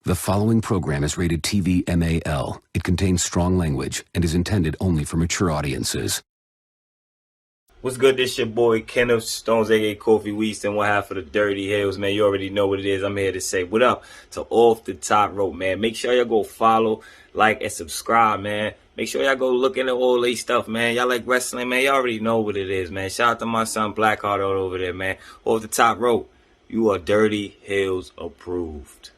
The following program is rated TV MAL. It contains strong language and is intended only for mature audiences. What's good? This your boy Kenneth Stones, aka Kofi Weaston, one half of the Dirty Hills, man. You already know what it is. I'm here to say what up to Off the Top Rope, man. Make sure y'all go follow, like, and subscribe, man. Make sure y'all go look into all these stuff, man. Y'all like wrestling, man. Y'all already know what it is, man. Shout out to my son Blackheart all over there, man. Off the Top Rope, you are Dirty Hills approved.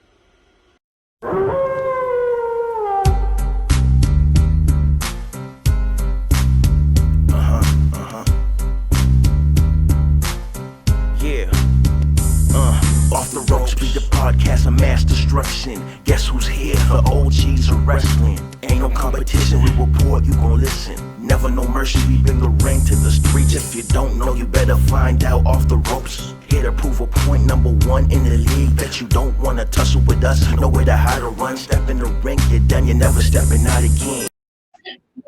Off the Ropes be the podcast of mass destruction. Guess who's here for OGs of wrestling? Ain't no competition, we report, you gon' listen. Never no mercy, we bring the ring to the streets. If you don't know, you better find out. Off the Ropes, here to prove a point, number one in the league. Bet you don't wanna tussle with us, know where to hide or run. Step in the ring, get done, you're never stepping out again.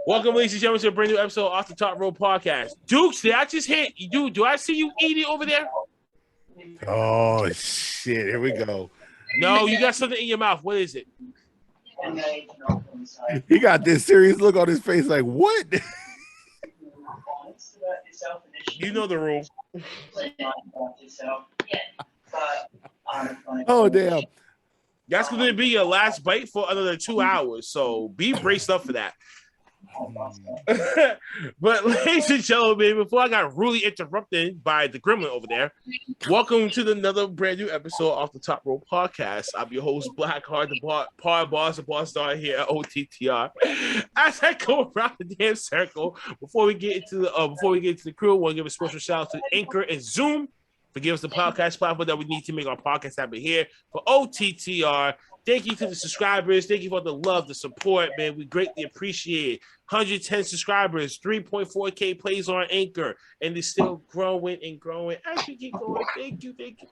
Welcome, ladies and gentlemen, to a brand new episode of Off the Top Rope Podcast. Dukes, did I just hit you? Dude, do I see you eating over there? Oh shit! Here we go. No, you got something in your mouth. What is it? He got this serious look on his face, like what? You know the rule. Oh damn! That's going to be your last bite for another 2 hours, so be braced up for that. But ladies and gentlemen, before I got rudely interrupted by the gremlin over there, welcome to another brand new episode of the Top Rope Podcast. I'm your host, Blackheart, the boss star here at OTTR. As I go around the damn circle, before we get into the crew, I want to give a special shout out to Anchor and Zoom for giving us the podcast platform that we need to make our podcast happen here for OTTR. Thank you to the subscribers. Thank you for the love, the support, man. We greatly appreciate it. 110 subscribers, 3.4K plays on Anchor, and it's still growing and growing as we keep going.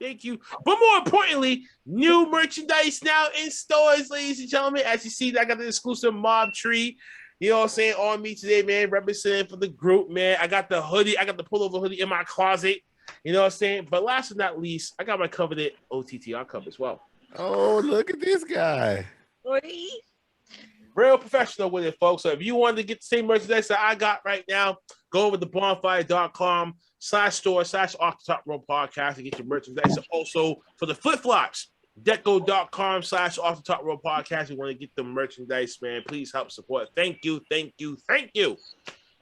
Thank you. But more importantly, new merchandise now in stores, ladies and gentlemen. As you see, I got the exclusive mob tree. You know what I'm saying? On me today, man, representing for the group, man. I got the hoodie. I got the pullover hoodie in my closet. You know what I'm saying? But last but not least, I got my coveted OTTR cup as well. Oh, look at this guy. Real professional with it, folks. So if you wanted to get the same merchandise that I got right now, go over to bonfire.com/store/Off the Top Rope Podcast to get your merchandise. And also for the flip-flops, deco.com/Off the Top Rope Podcast. You want to get the merchandise, man. Please help support. Thank you.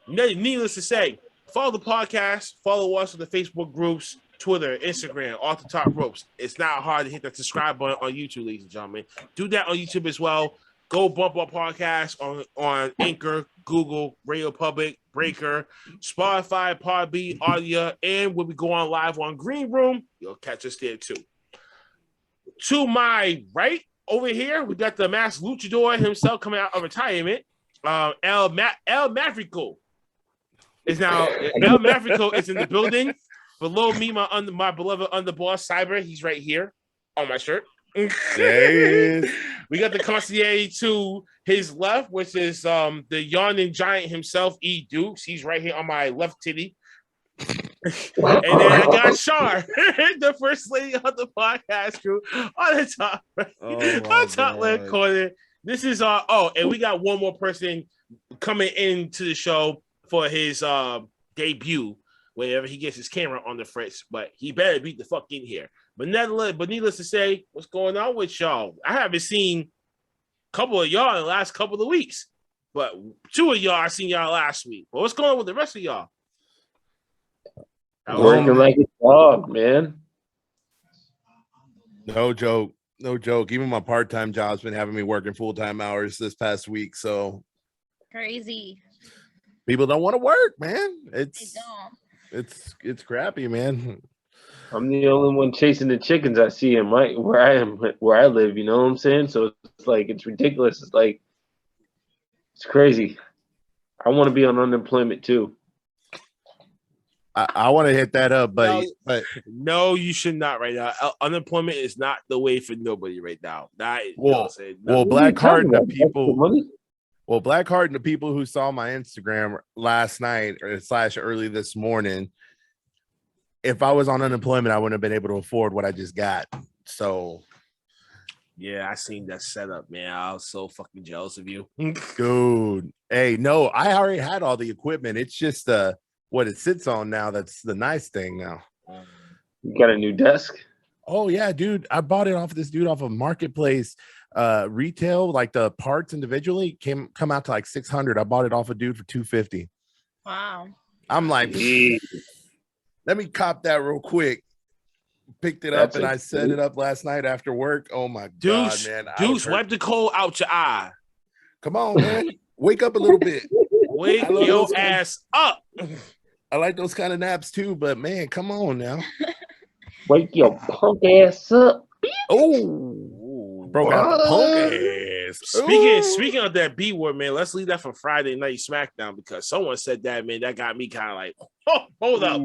Needless to say, follow the podcast, follow us on the Facebook groups, Twitter, Instagram, Off the Top Ropes. It's not hard to hit that subscribe button on YouTube, ladies and gentlemen. Do that on YouTube as well. Go bump our podcast on Anchor, Google, Radio Public, Breaker, Spotify, Podbean, Audio, and when we go on live on Green Room, you'll catch us there too. To my right over here, we got the masked luchador himself coming out of retirement. El Mavrico is now. El Mavrico is in the building. Below me, my beloved underboss Cyber. He's right here on my shirt. There he is. We got the concierge to his left, which is the yawning giant himself, E. Dukes. He's right here on my left titty. And then I got Shar, the first lady on the podcast crew, on the top, top left corner. This is and we got one more person coming into the show for his debut. Whenever he gets his camera on the fritz, but he better beat the fuck in here. But needless to say, what's going on with y'all? I haven't seen a couple of y'all in the last couple of weeks, but two of y'all I seen y'all last week. But what's going on with the rest of y'all? Working like a dog, man. No joke. Even my part-time job's been having me working full-time hours this past week. So crazy. People don't want to work, man. They don't. It's crappy, man. I'm the only one chasing the chickens I see in where I live, you know what I'm saying? So it's like it's ridiculous. It's like it's crazy. I want to be on unemployment too. I want to hit that up, but no, you should not right now. Unemployment is not the way for nobody right now. Blackheart and the people. Well, Blackheart and the people who saw my Instagram last night or / early this morning, if I was on unemployment, I wouldn't have been able to afford what I just got. So Yeah, I seen that setup, man. I was so fucking jealous of you. Dude. Hey, no, I already had all the equipment. It's just what it sits on now. That's the nice thing now. You got a new desk? Oh yeah, dude. I bought it off this dude off of Marketplace. Retail, like the parts individually come out to like 600. I bought it off a dude for 250. Wow. I'm like, let me cop that real quick. Picked it up and I set it up last night after work. Oh my god, man. Deuce, wipe the coal out your eye. Come on, man. Wake up a little bit. Wake your ass up. I like those kind of naps too, but man, come on now. Wake your punk ass up. Oh, broke out the punk ass. Speaking of that B word, man, let's leave that for Friday Night SmackDown because someone said that, man. That got me kind of like, oh, hold up.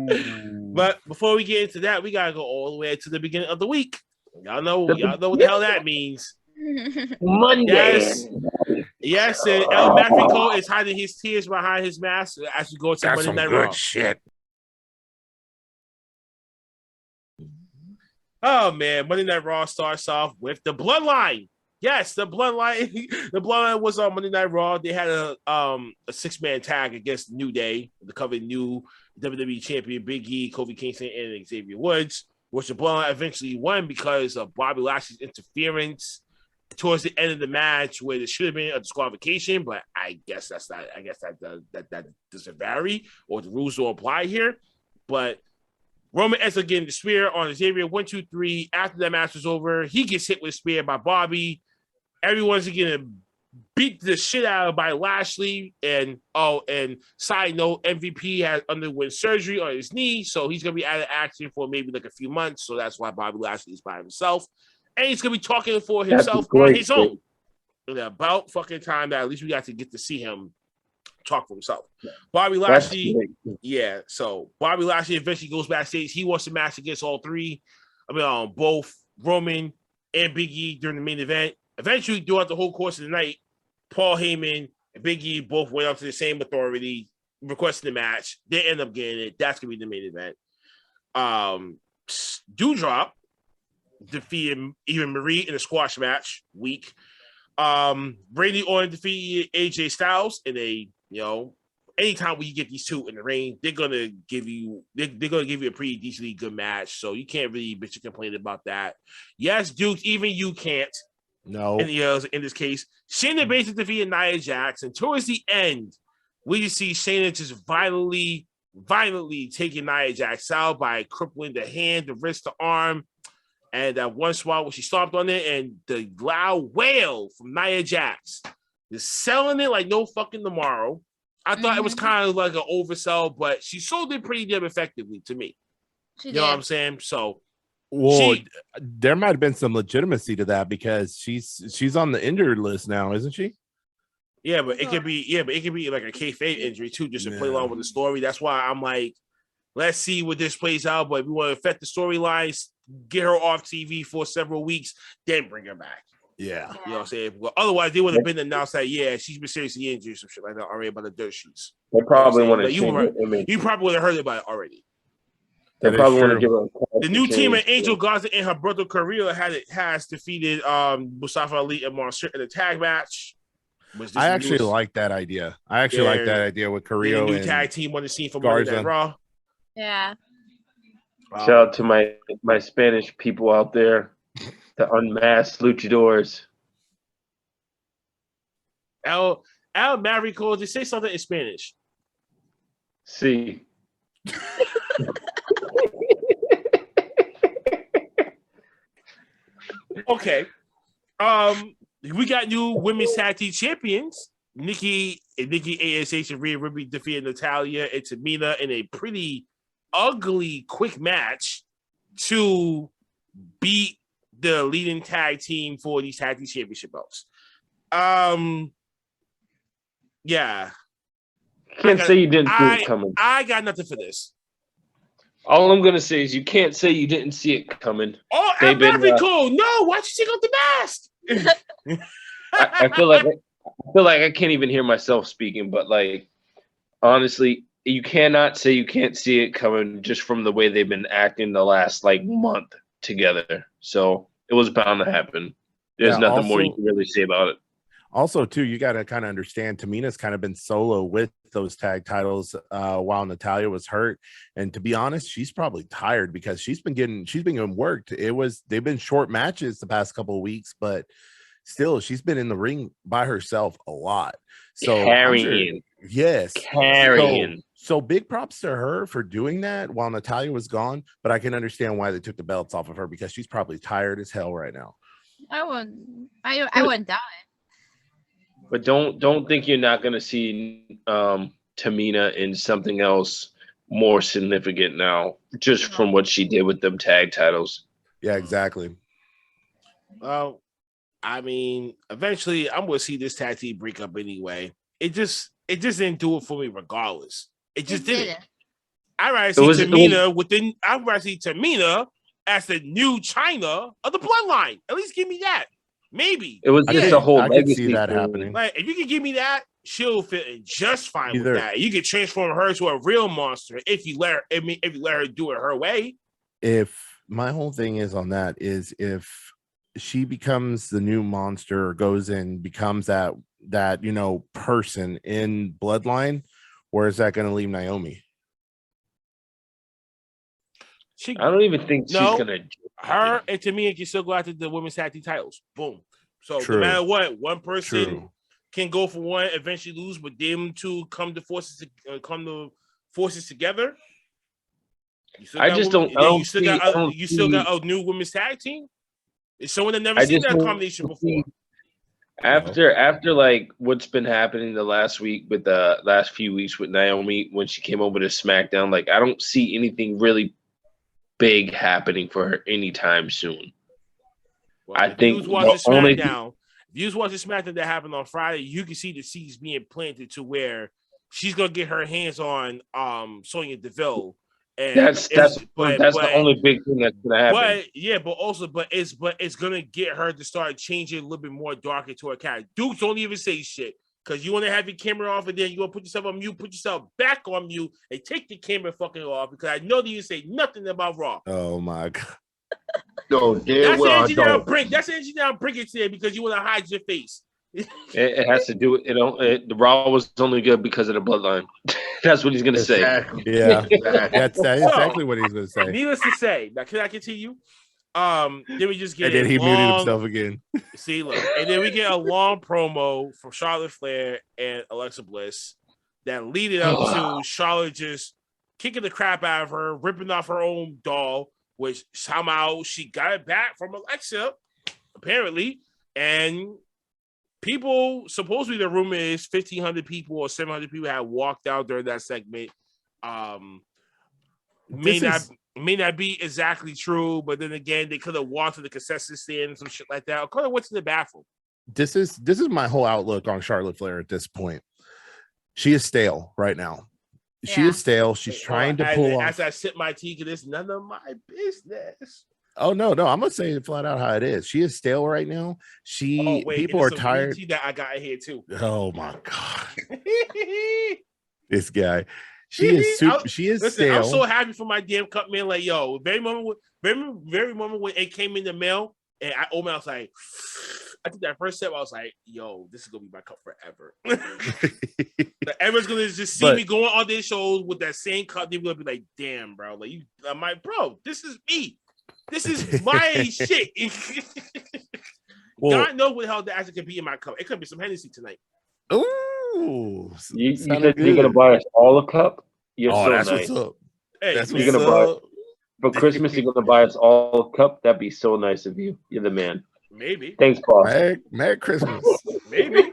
But before we get into that, we gotta go all the way to the beginning of the week. Y'all know what the hell that means. Monday. Yes, and El Mafico is hiding his tears behind his mask as we go to Monday Night Raw. Shit. Oh man, Monday Night Raw starts off with the Bloodline. Yes, the Bloodline. The Bloodline was on Monday Night Raw. They had a 6-man tag against New Day, the covered new WWE champion Big E, Kofi Kingston, and Xavier Woods, which the Bloodline eventually won because of Bobby Lashley's interference towards the end of the match, where there should have been a disqualification, but I guess that's not. I guess that doesn't vary, or the rules don't apply here. But Roman ends up getting the spear on Xavier 1, 2, 3. After that match was over, he gets hit with a spear by Bobby. Everyone's getting beat the shit out of by Lashley. And side note, MVP has underwent surgery on his knee, so he's gonna be out of action for maybe like a few months. So that's why Bobby Lashley is by himself, and he's gonna be talking for himself on his own. And about fucking time that at least we got to get to see him talk for himself. Bobby Lashley, yeah. So Bobby Lashley eventually goes backstage. He wants to match against all three. Both Roman and Big E during the main event. Eventually, throughout the whole course of the night, Paul Heyman and Big E both went up to the same authority, requesting the match. They end up getting it. That's gonna be the main event. Doudrop defeated Eva Marie in a squash match. Weak. Randy Orton defeated AJ Styles in a, anytime when you get these two in the ring, they're gonna give you a pretty decently good match. So you can't really bitch and complain about that. Yes, Duke, even you can't. No. In this case, Shayna Baszler defeated Nia Jax, and towards the end, we just see Shayna just violently taking Nia Jax out by crippling the hand, the wrist, the arm, and that one spot where she stomped on it, and the loud wail from Nia Jax is selling it like no fucking tomorrow. I thought it was kind of like an oversell, but she sold it pretty damn effectively to me. You know what I'm saying? So, there might have been some legitimacy to that because she's on the injured list now, isn't she? Yeah, but it could be like a kayfabe injury too, just to play along with the story. That's why I'm like, let's see what this plays out. But if we want to affect the storylines, get her off TV for several weeks, then bring her back. Yeah. You know what I'm saying? Well, otherwise, they would have been announced that, she's been seriously injured, some shit like that already by the dirt sheets. They probably want to You probably would have heard about it already. They probably want to give her the new team of Angel Garza and her brother Carrillo has defeated Mustafa Ali and Monster in a tag match. I actually like that idea. Like that idea with Carrillo. The new tag team on the scene for Monday Night Raw. Yeah. Shout out to my Spanish people out there, the unmasked luchadors. El Marico, just say something in Spanish. See. Okay. We got new women's tag team champions. Nikki ASH and Rhea Ripley defeated Natalya and Tamina in a pretty ugly quick match to beat the leading tag team for these tag team championship belts. Yeah. Can't say you didn't see it coming. I got nothing for this. All I'm gonna say is you can't say you didn't see it coming. Oh, I'm very cool. No, why'd you take off the mask? I feel like I can't even hear myself speaking, but like honestly, you cannot say you can't see it coming just from the way they've been acting the last like month together. So it was bound to happen. There's Yeah, nothing more you also- can really say about it. Also, too, you got to kind of understand Tamina's kind of been solo with those tag titles while Natalia was hurt. And to be honest, she's probably tired because she's been getting worked. They've been short matches the past couple of weeks, but still she's been in the ring by herself a lot. So I'm sure- Carrying. yes. Carrying. So big props to her for doing that while Natalia was gone. But I can understand why they took the belts off of her because she's probably tired as hell right now. I wouldn't doubt it. But don't think you're not going to see Tamina in something else more significant now, just from what she did with them tag titles. Yeah, exactly. Well, I mean, eventually I'm gonna see this tag team break up anyway. It just didn't do it for me regardless. It just didn't. I'd rather see Tamina I'd rather see Tamina as the new China of the bloodline. At least give me that. Maybe. It was just a whole I could legacy see that thing. happening. Like, if you can give me that, she'll fit in just fine Either- with that. You can transform her to a real monster if you let her. If you let her do it her way. If my whole thing is on that is if she becomes the new monster or goes and becomes that person in Bloodline, where is that going to leave Naomi? She, I don't even think she's No. gonna. her and Tamina can still go after the women's tag team titles. Boom. So True. no matter what, one person True. can go for one, eventually lose, but them two come to forces together. You still I got just women- don't- I don't You still see- got I don't you still got see- a new women's tag team. It's someone that never I seen just that don't combination see- before. After like what's been happening the last week with the last few weeks with Naomi when she came over to SmackDown, like I don't see anything really big happening for her anytime soon. Well, I if think you was watching the only- SmackDown, if you was watching SmackDown that happened on Friday, you can see the seeds being planted to where she's gonna get her hands on Sonya Deville. And That's the only big thing that's gonna happen. But yeah, but it's gonna get her to start changing a little bit more darker to her character. Dudes don't even say shit because you want to have your camera off and then you want to put yourself on mute, put yourself back on mute, and take the camera fucking off because I know that you say nothing about Raw. Oh my god. No, damn That's well the I energy that I'll don't. bring. That's the energy that I'll bring it today because you want to hide your face. It has to do with the Raw was only good because of the bloodline. That's what he's gonna say. Exactly. Yeah. Exactly. That's exactly what he's going to say. Needless to say, now can I continue? Then we just get And then he muted long- himself again. See, look, and then we get a long promo from Charlotte Flair and Alexa Bliss that lead it up to Charlotte just kicking the crap out of her, ripping off her own doll, which somehow she got it back from Alexa, apparently. And people, supposedly the rumor is 1,500 people or 700 people had walked out during that segment. May not be exactly true, but then again, they could have walked to the concession stand and some shit like that. Or could have went to the bathroom. This is my whole outlook on Charlotte Flair at this point. She is stale right now. She Yeah. is stale. She's trying to pull off. As I sip my tea, because it's none of my business. Oh no, I'm gonna say it flat out how it is. She is stale right now. People are tired. Tea that I got in here too. Oh my god, this guy. She is super. She is Listen, stale. I'm so happy for my damn cup, man. Like, yo, very moment when it came in the mail, and I opened, I was like, I think that first step, I was like, yo, this is gonna be my cup forever. Everyone's gonna just see me going on their shows with that same cup. They're gonna be like, damn, bro, like I'm like, bro, this is me. This is my shit. Well, God knows what the hell that actually could be in my cup. It could be some Hennessy tonight. ooh, You sounded said you're gonna good. buy us all a cup. You're Oh, so that's nice. what's up. Hey, That's You're what's gonna buy- up. For Christmas, you're gonna buy us all a cup. That'd be so nice of you. You're the man. maybe, Thanks, boss. Merry Christmas. maybe.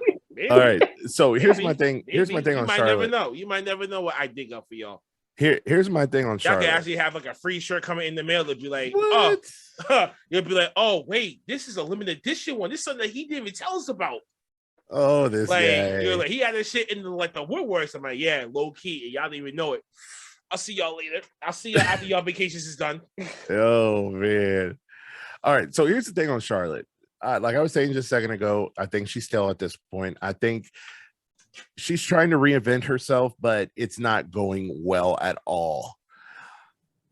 All right. So here's Maybe. my thing. Here's my thing You on might never Charlotte. know. You might never know what I dig up for y'all. Here's my thing on Y'all Charlotte. can actually have like a free shirt coming in the mail to be like, What? oh, you'll be like, oh, wait, this is a limited edition one. This is something that he didn't even tell us about. Oh, this Like, guy. you're like, he had this shit in the woodworks. I'm like, yeah, low key, and y'all didn't even know it. I'll see y'all later. I'll see y'all after y'all vacations is done. Oh man. All right. So here's the thing on Charlotte. Like I was saying just a second ago, I think she's still at this point. I think she's trying to reinvent herself, but it's not going well at all.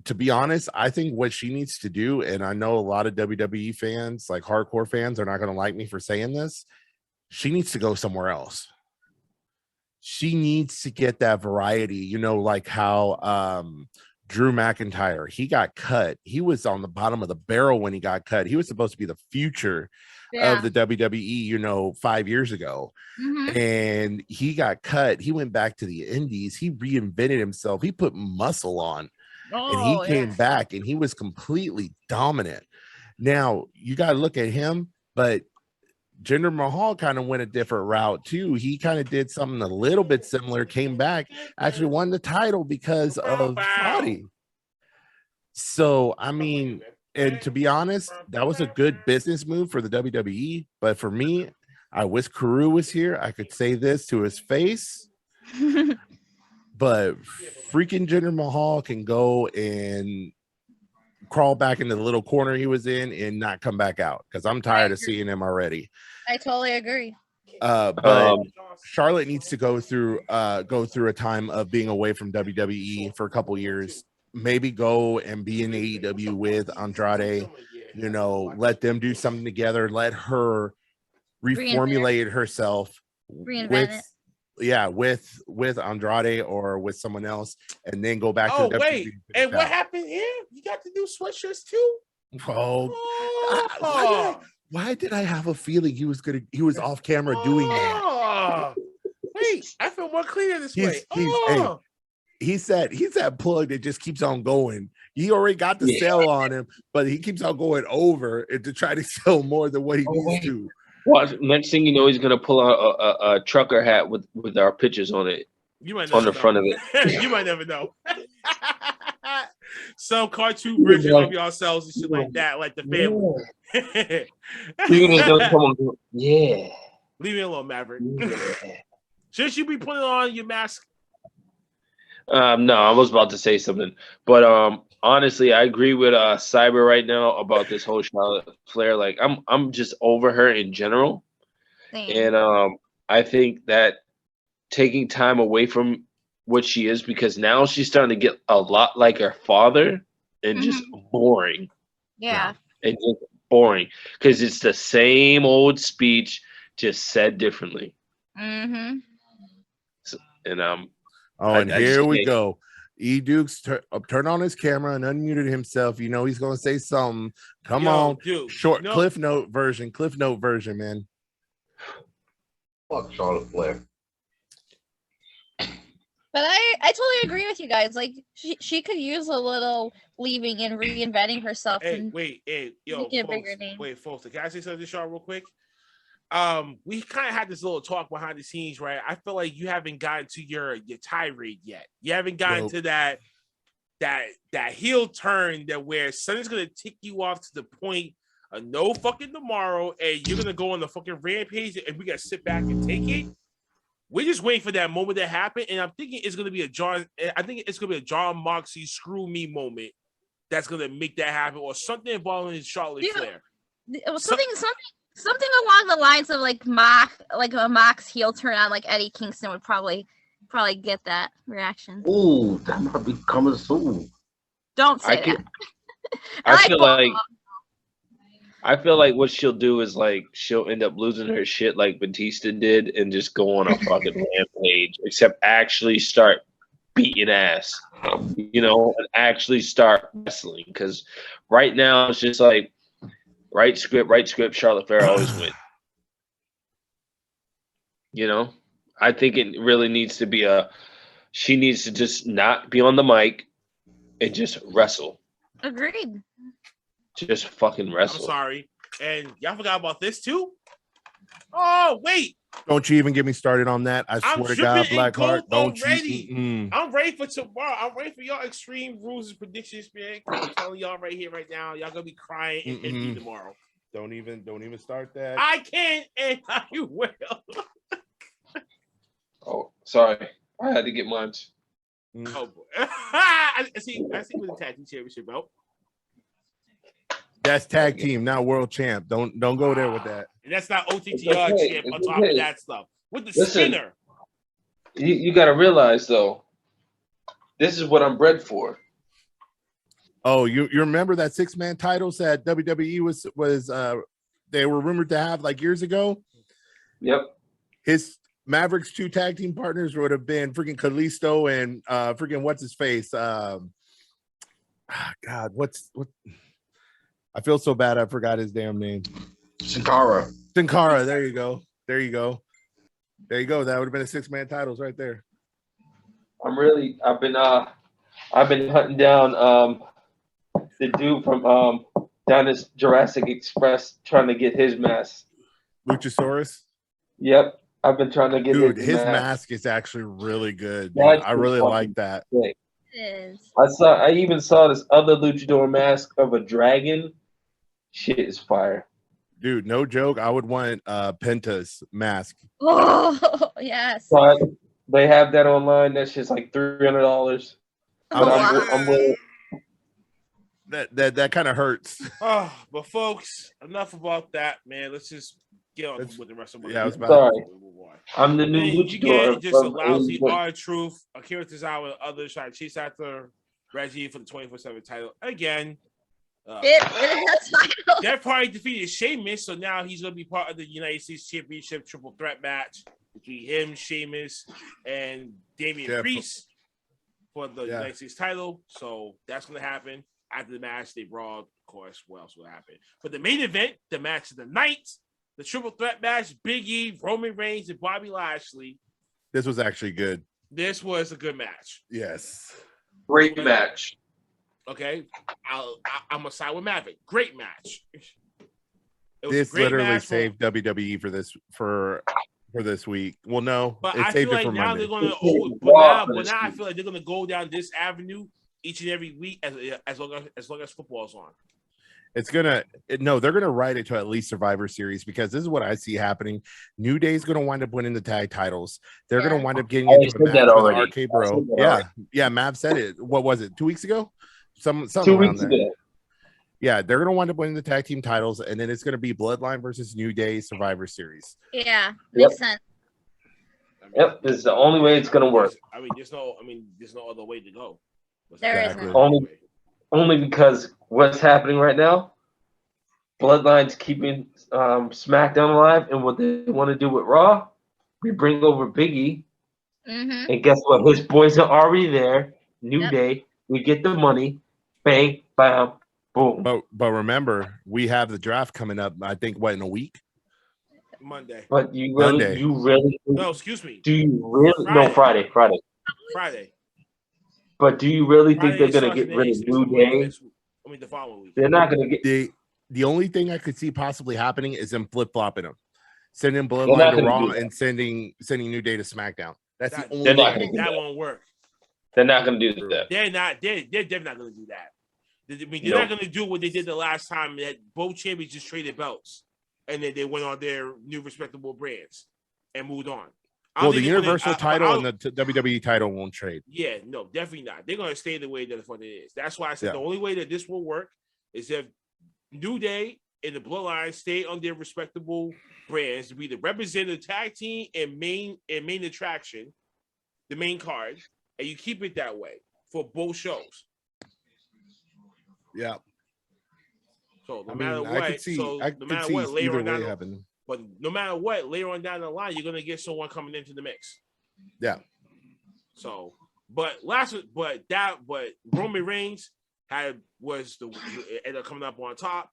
to be honest, I think what she needs to do, and I know a lot of WWE fans, like hardcore fans, are not going to like me for saying this. She needs to go somewhere else. She needs to get that variety, like how Drew McIntyre, he got cut. He was on the bottom of the barrel when he got cut. He was supposed to be the future of the WWE, 5 years ago. And he got cut. He went back to the indies. He reinvented himself. He put muscle on. And he came back and he was completely dominant. Now you got to look at him, but Jinder Mahal kind of went a different route too. He kind of did something a little bit similar, came back, actually won the title because of Saudi. So, I mean, and to be honest, that was a good business move for the WWE. But for me, I wish Carew was here. I could say this to his face. But freaking Jinder Mahal can go and crawl back into the little corner he was in and not come back out, because I'm tired of seeing him already. I totally agree. But Charlotte needs to go through a time of being away from WWE for a couple years. Maybe go and be in AEW with Andrade. Let them do something together. Let her reformulate herself with Andrade or with someone else, and then go back to wait. And what happened here? You got to do sweatshirts too? Why did I have a feeling he was off camera doing that? Wait, I feel more clear this way. He's that plug that just keeps on going. He already got the sale on him, but he keeps on going over and to try to sell more than what he needs to. Watch, next thing you know, he's gonna pull out a trucker hat with our pictures on it. You might on the front of it. You might never know. Some cartoon version of yourselves and shit like that, like the family. You're just gonna come on. Yeah. Leave me alone, Maverick. Shouldn't you be putting on your mask? No, I was about to say something, but honestly, I agree with Cyber right now about this whole Charlotte Flair. Like, I'm just over her in general, and I think that taking time away from what she is, because now she's starting to get a lot like her father and just boring. Yeah, and just boring because it's the same old speech, just said differently. So, and here we go. E-Dukes turned on his camera and unmuted himself. He's going to say something. Come on. Dude, Cliff Note version, man. Fuck Charlotte Flair. But I totally agree with you guys. Like, she could use a little leaving and reinventing herself. Make it a bigger name. Wait, folks, can I say something to Charlotte real quick? We kind of had this little talk behind the scenes, right? I feel like you haven't gotten to your tirade yet. You haven't gotten to that heel turn that where something's gonna tick you off to the point of no fucking tomorrow, and you're gonna go on the fucking rampage, and we gotta sit back and take it. We're just waiting for that moment to happen, and I'm thinking it's gonna be a John Moxley screw me moment that's gonna make that happen, or something involving Charlotte Flair. Something along the lines of like a Mox heel turn on like Eddie Kingston would probably get that reaction. Ooh, that might be coming soon. Don't say that. I feel like what she'll do is like she'll end up losing her shit like Batista did and just go on a fucking rampage, except actually start beating ass, and actually start wrestling. Because right now it's just like right script, Charlotte Flair always wins. I think it really needs to be she needs to just not be on the mic and just wrestle. Agreed. Just fucking wrestle. I'm sorry. And y'all forgot about this too? Oh, wait. Don't you even get me started on that. I swear to God, Blackheart. Don't you? I'm ready for tomorrow. I'm ready for y'all Extreme Rules and predictions, man. I'm telling y'all right here, right now. Y'all gonna be crying and me tomorrow. Don't even start that. I can and I will. Oh, sorry. I had to get mine. Oh boy. I see with the tag team championship belt. That's tag team, not world champ. Don't go there with that. And that's not OTTR champ on top of that stuff. With the spinner. You got to realize though, this is what I'm bred for. Oh, you remember that 6-man titles that WWE was they were rumored to have like years ago? Yep. His Mavericks 2 tag team partners would have been freaking Kalisto and freaking what's his face? God, what? I feel so bad. I forgot his damn name. Sakara. Sin Cara. There you go. That would have been a 6-man titles right there. I've been hunting down the dude from down this Jurassic Express trying to get his mask. Luchasaurus. Yep. I've been trying to get his mask is actually really good. That's I really like that. sick. It is. I even saw this other luchador mask of a dragon. Shit is fire. Dude, no joke. I would want Penta's mask. Oh yes. But they have that online. That shit's like $300. But I'm willing. That kind of hurts. Oh, but folks, enough about that, man. Let's just get on with the rest of I was about Sorry. I'm the new you luchador. get just a from lousy AEW. R-Truth, Akira Tozawa, and others trying to chase after Reggie for the 24/7 title again. It is a title. Jeff Hardy defeated Sheamus, so now he's going to be part of the United States Championship triple threat match between him, Sheamus, and Damian Priest for the United States title. So that's going to happen. After the match, they brought, of course, what else will happen? But the main event, the match of the night, the triple threat match, Big E, Roman Reigns, and Bobby Lashley. This was actually good. This was a good match. Yes. Great match. Okay, I'm gonna side with Maverick. Great match. This literally saved WWE for this week. Well, no, but it I saved feel it for like now Monday. they're gonna. But now I feel like they're gonna go down this avenue each and every week as long as football's on. They're gonna ride it to at least Survivor Series because this is what I see happening. New Day's gonna wind up winning the tag titles. They're gonna wind up getting into a match with RK Bro. Yeah, Mav said it. What was it? 2 weeks ago? Some 2 weeks ago. Yeah, they're gonna wind up winning the tag team titles, and then it's gonna be Bloodline versus New Day Survivor Series. Yeah, makes sense. Yep, this is the only way it's gonna work. There's no other way to go. There isn't. Only because what's happening right now, Bloodline's keeping SmackDown alive, and what they want to do with Raw, we bring over Big E, and guess what? His boys are already there. New Day, we get the money, bang, bam, boom. But remember, we have the draft coming up. I think in a week. Monday. But you really? No, excuse me. Do you really? No, Friday. Friday. But do you really think they're gonna get rid of New Day? The following week. They're not gonna get the only thing I could see possibly happening is them flip flopping them, sending Bloodline to Raw and sending New Day to SmackDown. That's the only thing. That won't work. They're not gonna do that. They're definitely not gonna do that. They're not gonna do what they did the last time that both champions just traded belts and then they went on their new respectable brands and moved on. Well, the Universal title and the WWE title won't trade. Yeah, no, definitely not. They're going to stay the way that it is. That's why I said the only way that this will work is if New Day and the Bloodline stay on their respectable brands to be the representative tag team and main attraction, the main card, and you keep it that way for both shows. Yeah. So no matter what, later on down but no matter what, later on down the line, you're gonna get someone coming into the mix. Yeah. So, but Roman Reigns ended up coming up on top,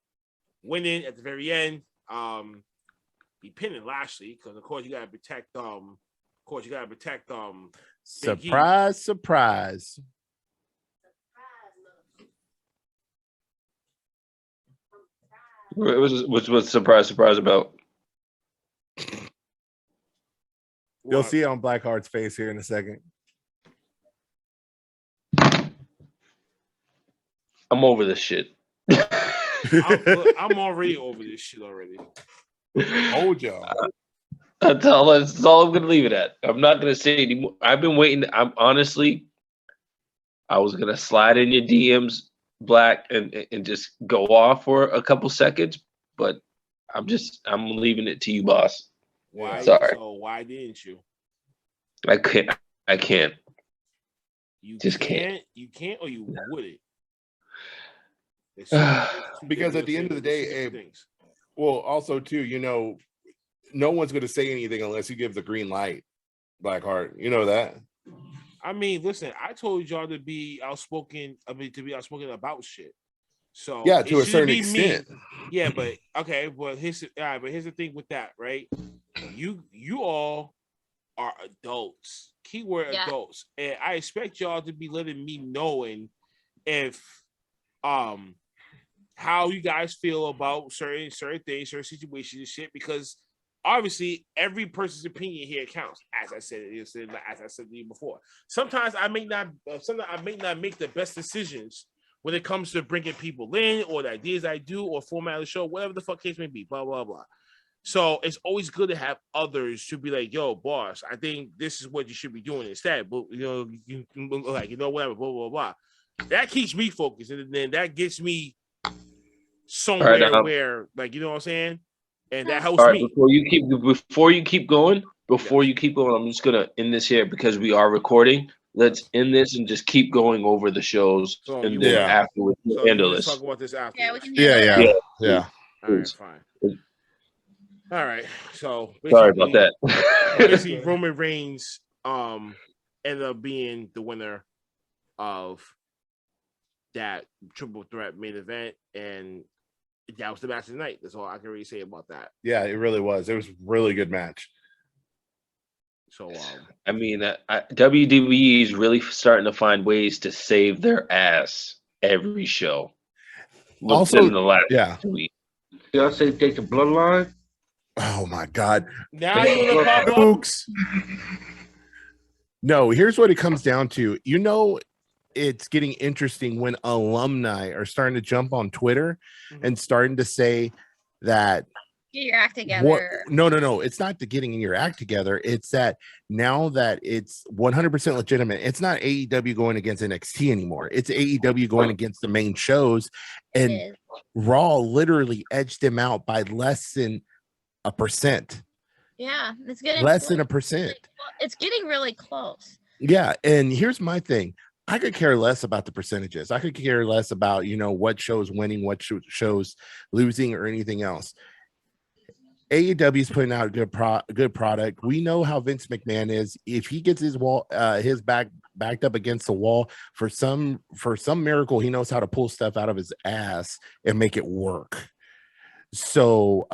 winning at the very end. He pinned Lashley because of course you gotta protect surprise. What's surprise about? You'll see it on Blackheart's face here in a second. I'm over this shit. I'm already over this shit already. Hold y'all. That's all I'm gonna leave it at. I'm not gonna say anymore. I've been waiting. I was gonna slide in your DMs, Black, and just go off for a couple seconds, but I'm leaving it to you, boss. Why? Sorry. So why didn't you? I can't. You just can't. You can't, or you wouldn't. Because at the end of the day, Abe, well, also too, no one's going to say anything unless you give the green light. Blackheart, you know that. I mean, listen, I told y'all to be outspoken. To be outspoken about shit. So yeah, to a certain be extent. Me. Yeah, but okay, but here's the thing with that, right? You all are adults. Keyword adults, and I expect y'all to be letting me knowing if how you guys feel about certain things, certain situations and shit, because obviously every person's opinion here counts. As I said to you before, sometimes I may not make the best decisions when it comes to bringing people in, or the ideas I do, or format of the show, whatever the fuck case may be, blah blah blah. So it's always good to have others to be like, yo, boss, I think this is what you should be doing instead. But whatever, blah blah blah. That keeps me focused, and then that gets me somewhere where, like, you know what I'm saying, and that helps me. Before you keep going, I'm just gonna end this here because we are recording. Let's end this and just keep going over the shows, and then afterwards we'll handle this. Talk about this after. Yeah, we can. Yeah. All right, fine. All right, so sorry about that. Basically, Roman Reigns ended up being the winner of that triple threat main event, and that was the match of the night. That's all I can really say about that. Yeah, it really was. It was a really good match. So, I mean, WWE is really starting to find ways to save their ass every show. Also, the last week. Y'all say take the bloodline? Oh my God! Now you want to pop Books. No, here's what it comes down to. It's getting interesting when alumni are starting to jump on Twitter and starting to say that get your act together. No. It's not the getting your act together. It's that now that it's 100% legitimate, it's not AEW going against NXT anymore. It's AEW going against the main shows, and Raw literally edged them out by less than 1%. Yeah, it's getting less than 1%. It's getting really close. Yeah, and here's my thing. I could care less about the percentages. I could care less about, what shows winning, what shows losing, or anything else. AEW is putting out a good product. We know how Vince McMahon is. If he gets his backed up against the wall, for some miracle, he knows how to pull stuff out of his ass and make it work. So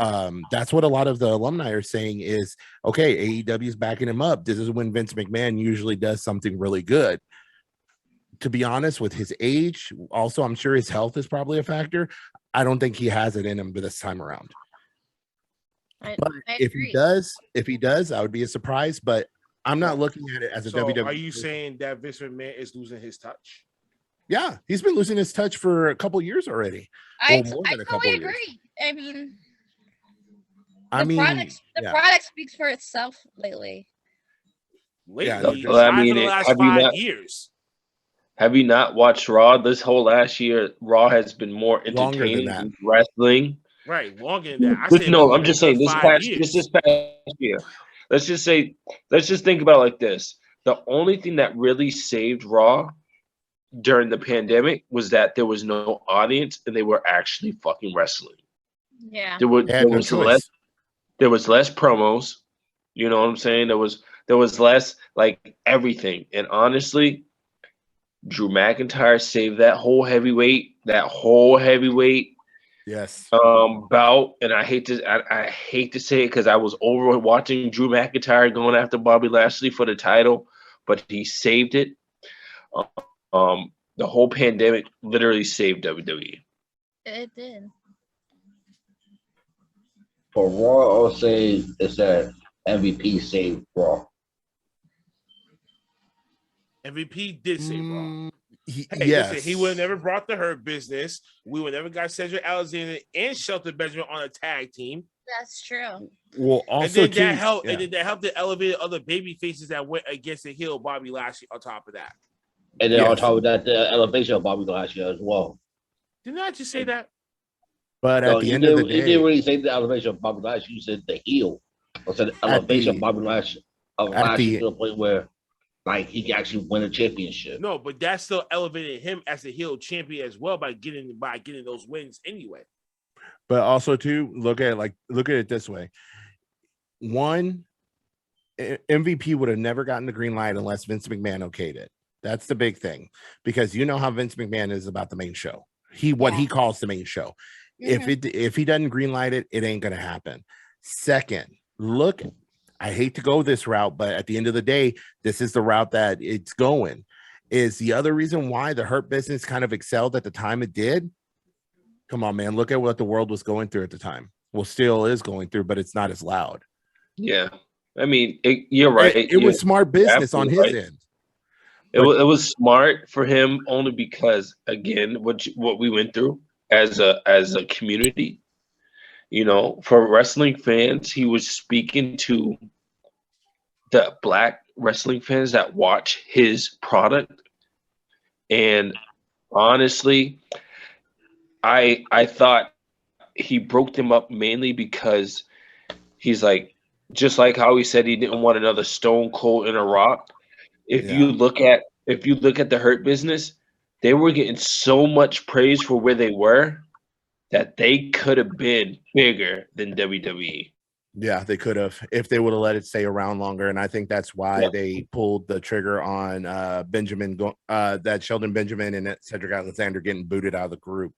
that's what a lot of the alumni are saying is, okay, AEW is backing him up. This is when Vince McMahon usually does something really good. To be honest, with his age, also, I'm sure his health is probably a factor. I don't think he has it in him this time around. But if he does, I would be a surprise. But I'm not looking at it as a WWE. Are you saying that Vince McMahon is losing his touch? Yeah, he's been losing his touch for a couple years already. I totally agree. The product speaks for itself lately. Lately, the last 5 years. Have you not watched Raw? This whole last year, Raw has been more entertaining than wrestling. Right, longer than that. I'm just saying this past year. Let's just think about it like this. The only thing that really saved Raw during the pandemic was that there was no audience and they were actually fucking wrestling. Yeah. There was less promos. You know what I'm saying? There was less like everything. And honestly, Drew McIntyre saved that whole heavyweight bout. And I hate to say it because I was over watching Drew McIntyre going after Bobby Lashley for the title, but he saved it. The whole pandemic literally saved WWE. It did. For Raw, I'll say is that MVP saved Raw. MVP did save Raw. Yes. He would have never brought the Hurt Business. We would never got Cedric Alexander and Shelton Benjamin on a tag team. That's true. Well, also and then that helped to elevate other baby faces that went against the heel Bobby Lashley on top of that. And then on top of that, the elevation of Bobby Lashley as well. Didn't I just say that? But at the end of the day, you didn't really say the elevation of Bobby Lashley. You said the heel. I said the elevation of Bobby Lashley to the point where like he can actually win a championship. No, but that's still elevating him as a heel champion as well by getting those wins anyway. But also too, look at it this way. One, MVP would have never gotten the green light unless Vince McMahon okayed it. That's the big thing, because you know how Vince McMahon is about the main show. What he calls the main show. If he doesn't green light it, it ain't gonna happen. Second, look, I hate to go this route, but at the end of the day, this is the route that it's going. Is the other reason why the Hurt Business kind of excelled at the time it did? Come on, man, look at what the world was going through at the time. Well, still is going through, but it's not as loud. Yeah, I mean, you're right. It was smart business on his end. It was smart for him only because, again, what we went through as a community, you know, for wrestling fans, he was speaking to the Black wrestling fans that watch his product. And honestly, I thought he broke them up mainly because he's like, just like how he said he didn't want another Stone Cold in a Rock. If you look at the Hurt Business, they were getting so much praise for where they were that they could have been bigger than WWE. Yeah, they could have if they would have let it stay around longer. And I think that's why they pulled the trigger on that Sheldon Benjamin and Cedric Alexander getting booted out of the group,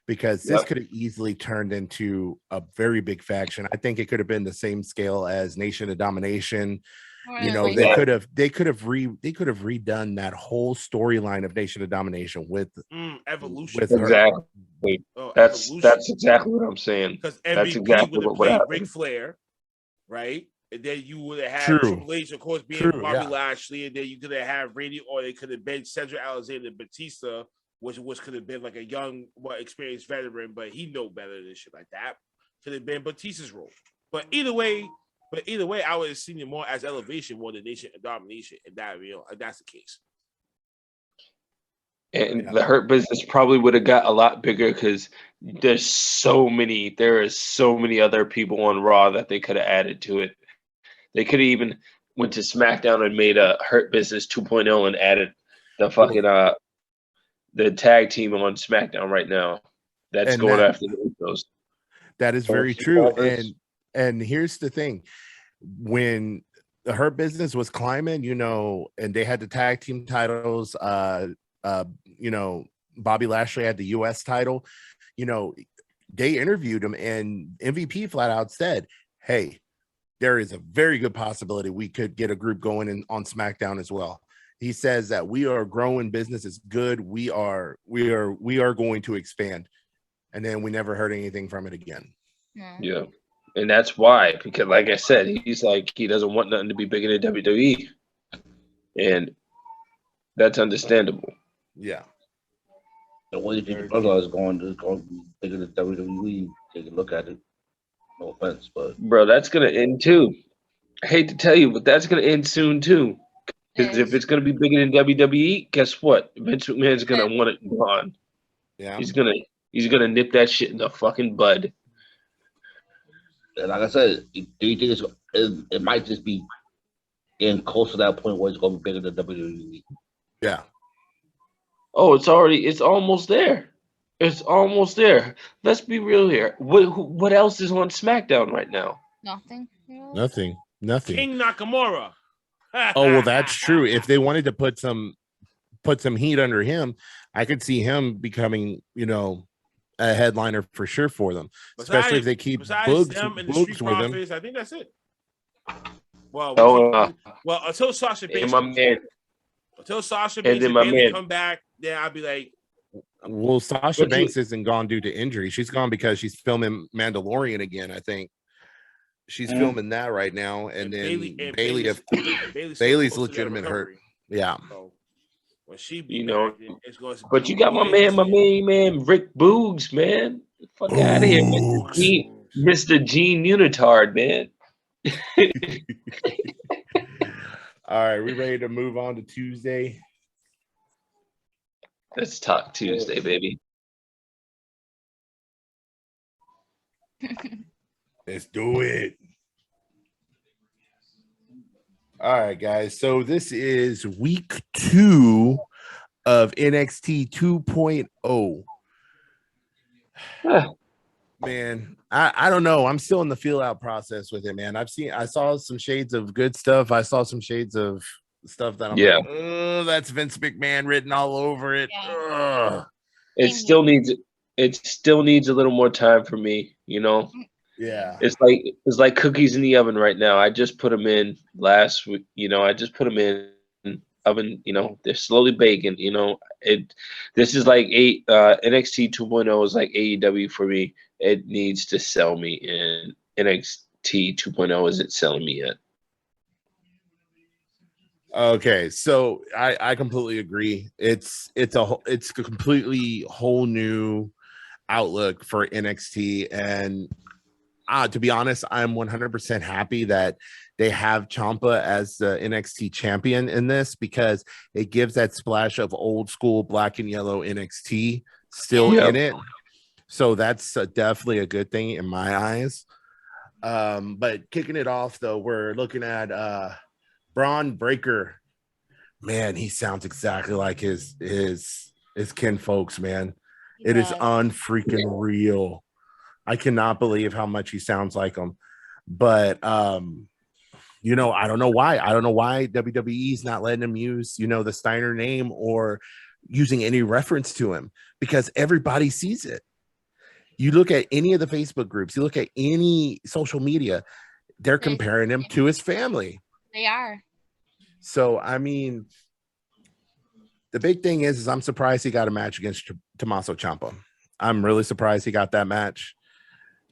because this could have easily turned into a very big faction. I think it could have been the same scale as Nation of Domination. You know, they could have redone that whole storyline of Nation of Domination with Evolution. With exactly. That's exactly what I'm saying. Because MVP would have played Ric Flair, right? And then you would have had Triple H, of course, being Bobby Lashley, and then you could have had Randy, or it could have been Cedric Alexander Batista, which could have been like a young, experienced veteran, but he know better than shit like that. Could have been Batista's role. But either way, I would have seen it more as elevation more than Nation of Domination, and that's the case. And the Hurt Business probably would have got a lot bigger because there are so many other people on Raw that they could have added to it. They could have even went to SmackDown and made a Hurt Business 2.0 and added the fucking the tag team on SmackDown right now. That's going after the Usos. That is very true. And here's the thing. When the Hurt Business was climbing, you know, and they had the tag team titles, you know, Bobby Lashley had the US title, you know, they interviewed him and MVP flat out said, hey, there is a very good possibility we could get a group going on SmackDown as well. He says that we are growing, business is good. We are going to expand. And then we never heard anything from it again. Yeah. And that's why, because like I said, he's like, he doesn't want nothing to be bigger than WWE. And that's understandable. Yeah. The way the Bloodline is going to be bigger than WWE. Take a look at it. No offense, but bro, that's gonna end too. I hate to tell you, but that's gonna end soon too. Because if it's gonna be bigger than WWE, guess what? Vince McMahon's gonna want it gone. Yeah. He's gonna nip that shit in the fucking bud. And like I said, do you think it might just be getting close to that point where it's gonna be bigger than WWE? Yeah. Oh, it's almost there. It's almost there. Let's be real here. What else is on SmackDown right now? Nothing. King Nakamura. Oh, well, that's true. If they wanted to put some heat under him, I could see him becoming, you know, a headliner for sure for them. Especially if they keep Boogs with him. I think that's it. Well, until Sasha Banks, and Bayley come back, then I'll be like, well, Sasha Banks isn't gone due to injury. She's gone because she's filming Mandalorian again. I think she's filming that right now. And then Bayley's legitimate hurt. Yeah. So when she, it's going to. But you got my main man, Rick Boogs, man. Fuck out of here, Mr. Gene Unitard, man. All right, we ready to move on to Tuesday? Let's talk Tuesday, baby. Let's do it. All right, guys. So this is week 2 of NXT 2.0. Man, I don't know. I'm still in the feel out process with it, man. I saw some shades of good stuff. I saw some shades of stuff that I'm like, oh, that's Vince McMahon written all over it. Yeah. It still needs a little more time for me, you know. Yeah. It's like cookies in the oven right now. I just put them in last week, you know. I just put them in oven, you know. They're slowly baking, you know. This is like NXT 2.0 is like AEW for me. It needs to sell me, and NXT 2.0 isn't selling me yet. Okay, so I completely agree. It's a completely whole new outlook for NXT, and to be honest, I'm 100% happy that they have Ciampa as the NXT champion in this, because it gives that splash of old school black and yellow NXT still in it. So that's definitely a good thing in my eyes. But kicking it off though, we're looking at Braun Breaker. Man, he sounds exactly like his kin folks, man. It is unfreaking real. I cannot believe how much he sounds like him. But you know, I don't know why. I don't know why WWE is not letting him use, you know, the Steiner name or using any reference to him, because everybody sees it. You look at any of the Facebook groups, you look at any social media, they're comparing him to his family. They are. So, I mean, the big thing is I'm surprised he got a match against Tommaso Ciampa. I'm really surprised he got that match.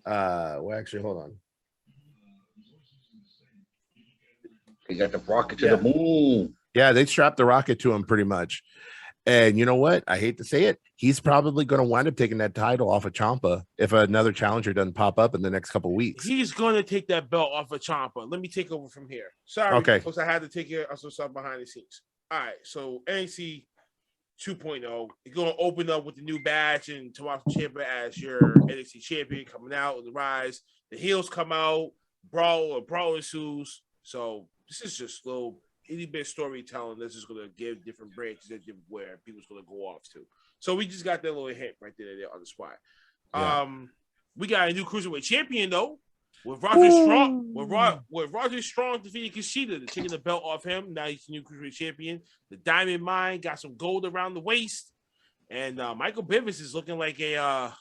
Well, actually, hold on. He got the rocket to the moon. Yeah, they strapped the rocket to him pretty much. And you know what? I hate to say it. He's probably going to wind up taking that title off of Ciampa if another challenger doesn't pop up in the next couple of weeks. He's going to take that belt off of Ciampa. Let me take over from here. Sorry, okay, folks, I had to take care of some stuff behind the scenes. All right, so NXT 2.0, you're going to open up with the new badge and Tommaso Ciampa as your NXT champion coming out with the rise. The heels come out, brawl ensues. So this is just little itty bit storytelling that's just going to give different branches and different where people's going to go off to. So we just got that little hint right there on the spot. Yeah. We got a new cruiserweight champion though, with Roger Strong. With Roger Strong defeated Kushida, they're taking the belt off him. Now he's the new cruiserweight champion. The Diamond Mine got some gold around the waist, and Michael Bivens is looking like a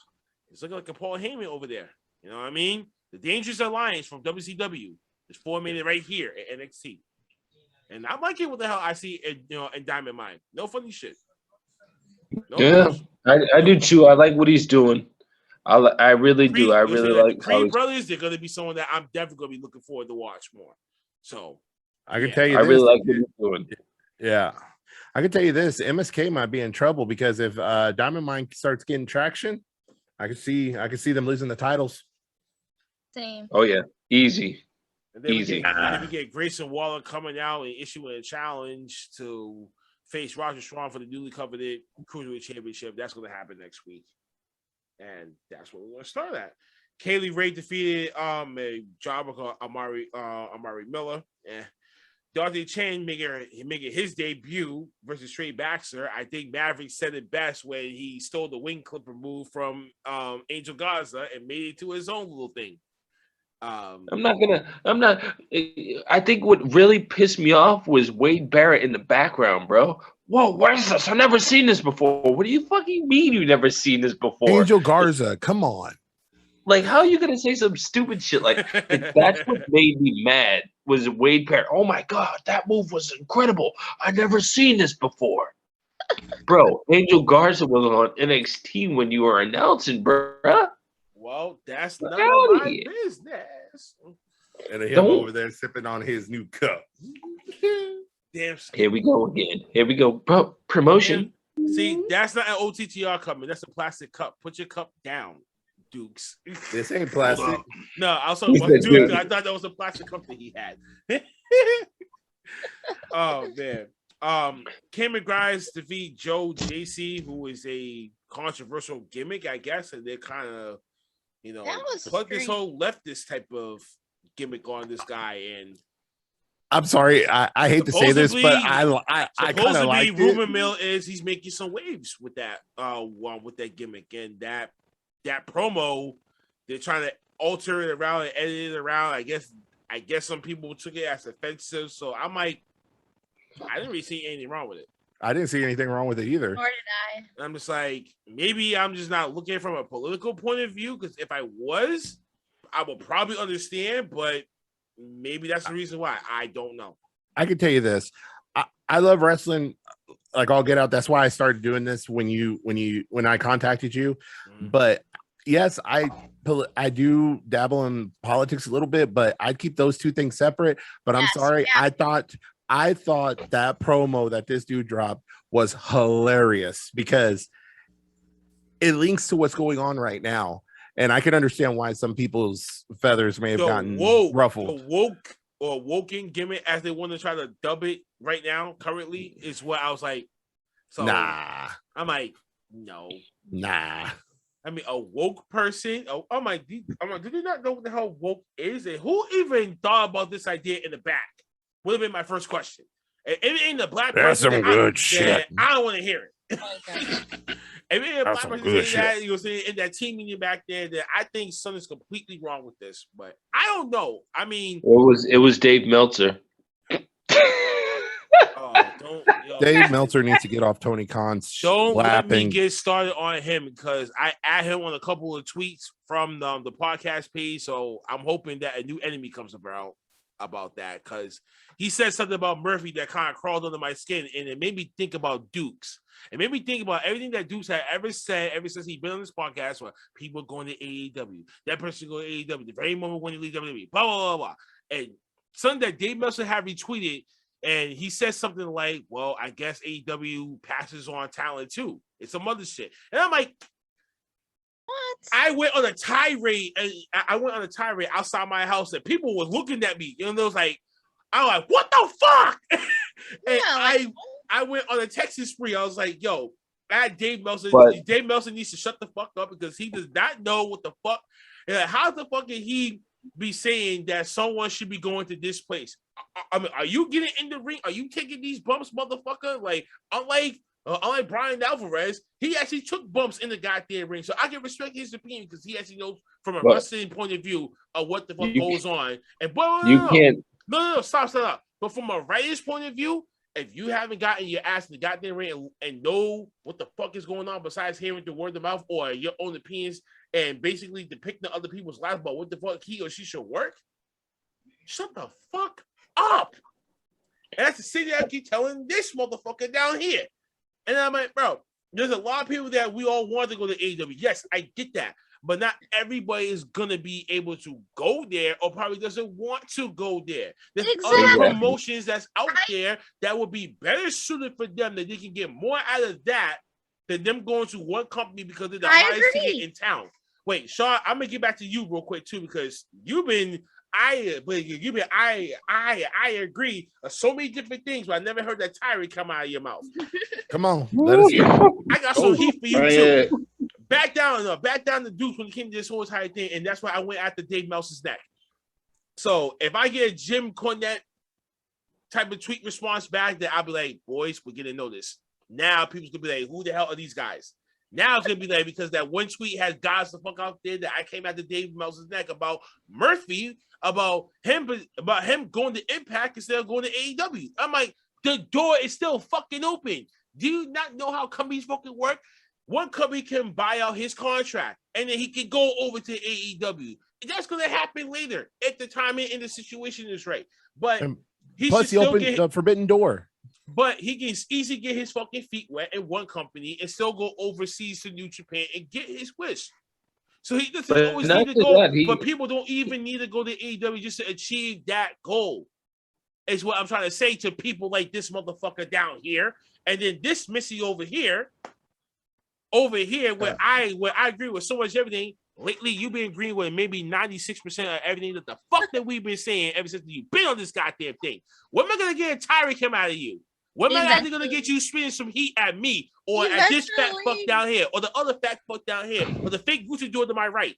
Paul Heyman over there. You know what I mean? The Dangerous Alliance from WCW is forming right here at NXT. And I'm liking what the hell I see in Diamond Mine. No funny shit. I do too. I like what he's doing. I really do. I really like Creed Brothers. They're going to be someone that I'm definitely going to be looking forward to watch more. So I can tell you, I really like what he's doing. Yeah, I can tell you this: MSK might be in trouble, because if Diamond Mine starts getting traction, I could see them losing the titles. Same. Oh yeah, easy. And then we get Grayson Waller coming out and issuing a challenge to face Roger Strong for the newly coveted Cruiserweight Championship. That's going to happen next week. And that's what we're going to start at. Kaylee Ray defeated a jobber called Amari Miller. And Dante Chen making his debut versus Trey Baxter. I think Maverick said it best when he stole the wing clipper move from Angel Garza and made it to his own little thing. I think what really pissed me off was Wade Barrett in the background, bro. Whoa, what is this? I've never seen this before. What do you fucking mean you've never seen this before? Angel Garza, come on. Like, how are you gonna say some stupid shit like that's what made me mad was Wade Barrett. Oh my god, that move was incredible. I've never seen this before. Bro, Angel Garza was on NXT when you were announcing, bruh. Well, that's none of my business. And him over there sipping on his new cup. Damn. Here we go again. Here we go. Bro, promotion. Damn. See, that's not an OTTR coming. That's a plastic cup. Put your cup down, Dukes. This ain't plastic. No, I was talking about Dukes. I thought that was a plastic cup that he had. Oh, man. Cameron Grimes defeat Joe JC, who is a controversial gimmick, I guess, and they're kind of put this whole leftist type of gimmick on this guy, and I'm sorry. I hate to say this, but I kind of like rumor mill is he's making some waves with that gimmick and that promo. They're trying to alter it around and edit it around. I guess some people took it as offensive. So I didn't really see anything wrong with it. I didn't see anything wrong with it either. Nor did I. I'm just like, maybe I'm just not looking from a political point of view, because if I was, I would probably understand, but maybe that's the reason why. I don't know. I can tell you this. I love wrestling like all get out. That's why I started doing this when I contacted you. Mm-hmm. But yes, I do dabble in politics a little bit, but I'd keep those two things separate. But yes, I'm sorry. Yeah. I thought that promo that this dude dropped was hilarious because it links to what's going on right now. And I can understand why some people's feathers may have gotten ruffled. The woken gimmick, as they want to try to dub it right now, currently, is what I was like. So nah. I'm like, no. Nah. I mean, a woke person. I'm like, do you not know what the hell woke is? And who even thought about this idea in the back? Would have been my first question. If it ain't the black person, some good shit. I don't want to hear it. If it ain't a black person saying that, you know, saying in that team meeting back there, that I think something's completely wrong with this. But I don't know. I mean, it was Dave Meltzer. Dave Meltzer needs to get off Tony Khan's. Don't let me get started on him, because I add him on a couple of tweets from the podcast page. So I'm hoping that a new enemy comes about that, because he said something about Murphy that kind of crawled under my skin, and it made me think about Dukes. It made me think about everything that Dukes had ever said ever since he's been on this podcast, where people going to AEW, that person going to AEW, the very moment when he leaves WWE, blah, blah, blah, blah. And something that Dave Meltzer had retweeted, and he says something like, well, I guess AEW passes on talent too. It's some other shit. And I'm like, what? I went on a tirade outside my house, and people were looking at me. You know, it was like, I'm like, what the fuck? And yeah, I went on a Texas spree. I was like, yo, Dave Meltzer needs to shut the fuck up, because he does not know what the fuck. And like, how the fuck can he be saying that someone should be going to this place? I mean, are you getting in the ring? Are you taking these bumps, motherfucker? Like, unlike Brian Alvarez, he actually took bumps in the goddamn ring. So I can respect his opinion, because he actually knows from a wrestling point of view of what the fuck goes on. And no, stop. But from a writer's point of view, if you haven't gotten your ass in the goddamn ring and know what the fuck is going on besides hearing the word of mouth or your own opinions and basically depicting other people's lives about what the fuck he or she should work, shut the fuck up. And that's the city I keep telling this motherfucker down here. And I'm like, bro, there's a lot of people that we all want to go to AEW. Yes, I get that. But not everybody is going to be able to go there, or probably doesn't want to go there. There's other promotions that's out there that would be better suited for them, that they can get more out of that than them going to one company because they're the highest ticket in town. Wait, Sean, I'm going to get back to you real quick, too, because I agree on so many different things, but I never heard that tirade come out of your mouth. Come on. Let us go. I got some heat for you, too. Back down the Dukes when it came to this whole entire thing, and that's why I went after Dave Meltzer's neck. So if I get a Jim Cornette type of tweet response back, then I'll be like, boys, we're getting notice. Now people's gonna be like, who the hell are these guys? Now it's gonna be like, because that one tweet has guys the fuck out there that I came after Dave Meltzer's neck about Murphy, about him going to Impact instead of going to AEW. I'm like, the door is still fucking open. Do you not know how companies fucking work? One company can buy out his contract, and then he can go over to AEW. That's going to happen later if the timing and the situation is right. But he opened the forbidden door. But he can easily get his fucking feet wet in one company and still go overseas to New Japan and get his wish. So he doesn't always need to go. But people don't even need to go to AEW just to achieve that goal. Is what I'm trying to say to people like this motherfucker down here, and then this Missy over here, where I agree with so much everything. Lately, you've been agreeing with maybe 96% of everything that the fuck that we've been saying ever since you've been on this goddamn thing. When am I gonna get a tirade come out of you? When am I actually gonna get you spitting some heat at me, or at this fat fuck down here, or the other fat fuck down here, or the fake Gucci door to my right?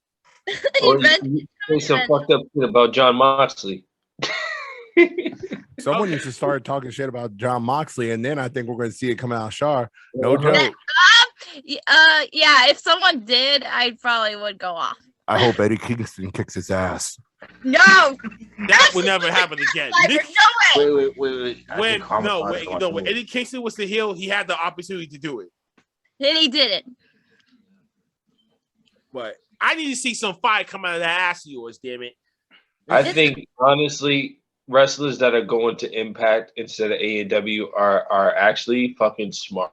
Or you say some fucked up shit about John Moxley. Someone Okay. needs to start talking shit about John Moxley, and then I think we're going to see it come out. Shar, no Uh-huh. joke. Yeah, if someone did, I probably would go off. I hope Eddie Kingston kicks his ass. No, That would never happen again. Survivor, no way. Wait. I When think Karma's no, fine when, to no, watch when the movie. Eddie Kingston was the heel, he had the opportunity to do it. And he did it. But I need to see some fire come out of that ass of yours, damn it. I think honestly, wrestlers that are going to Impact instead of AEW are actually fucking smart.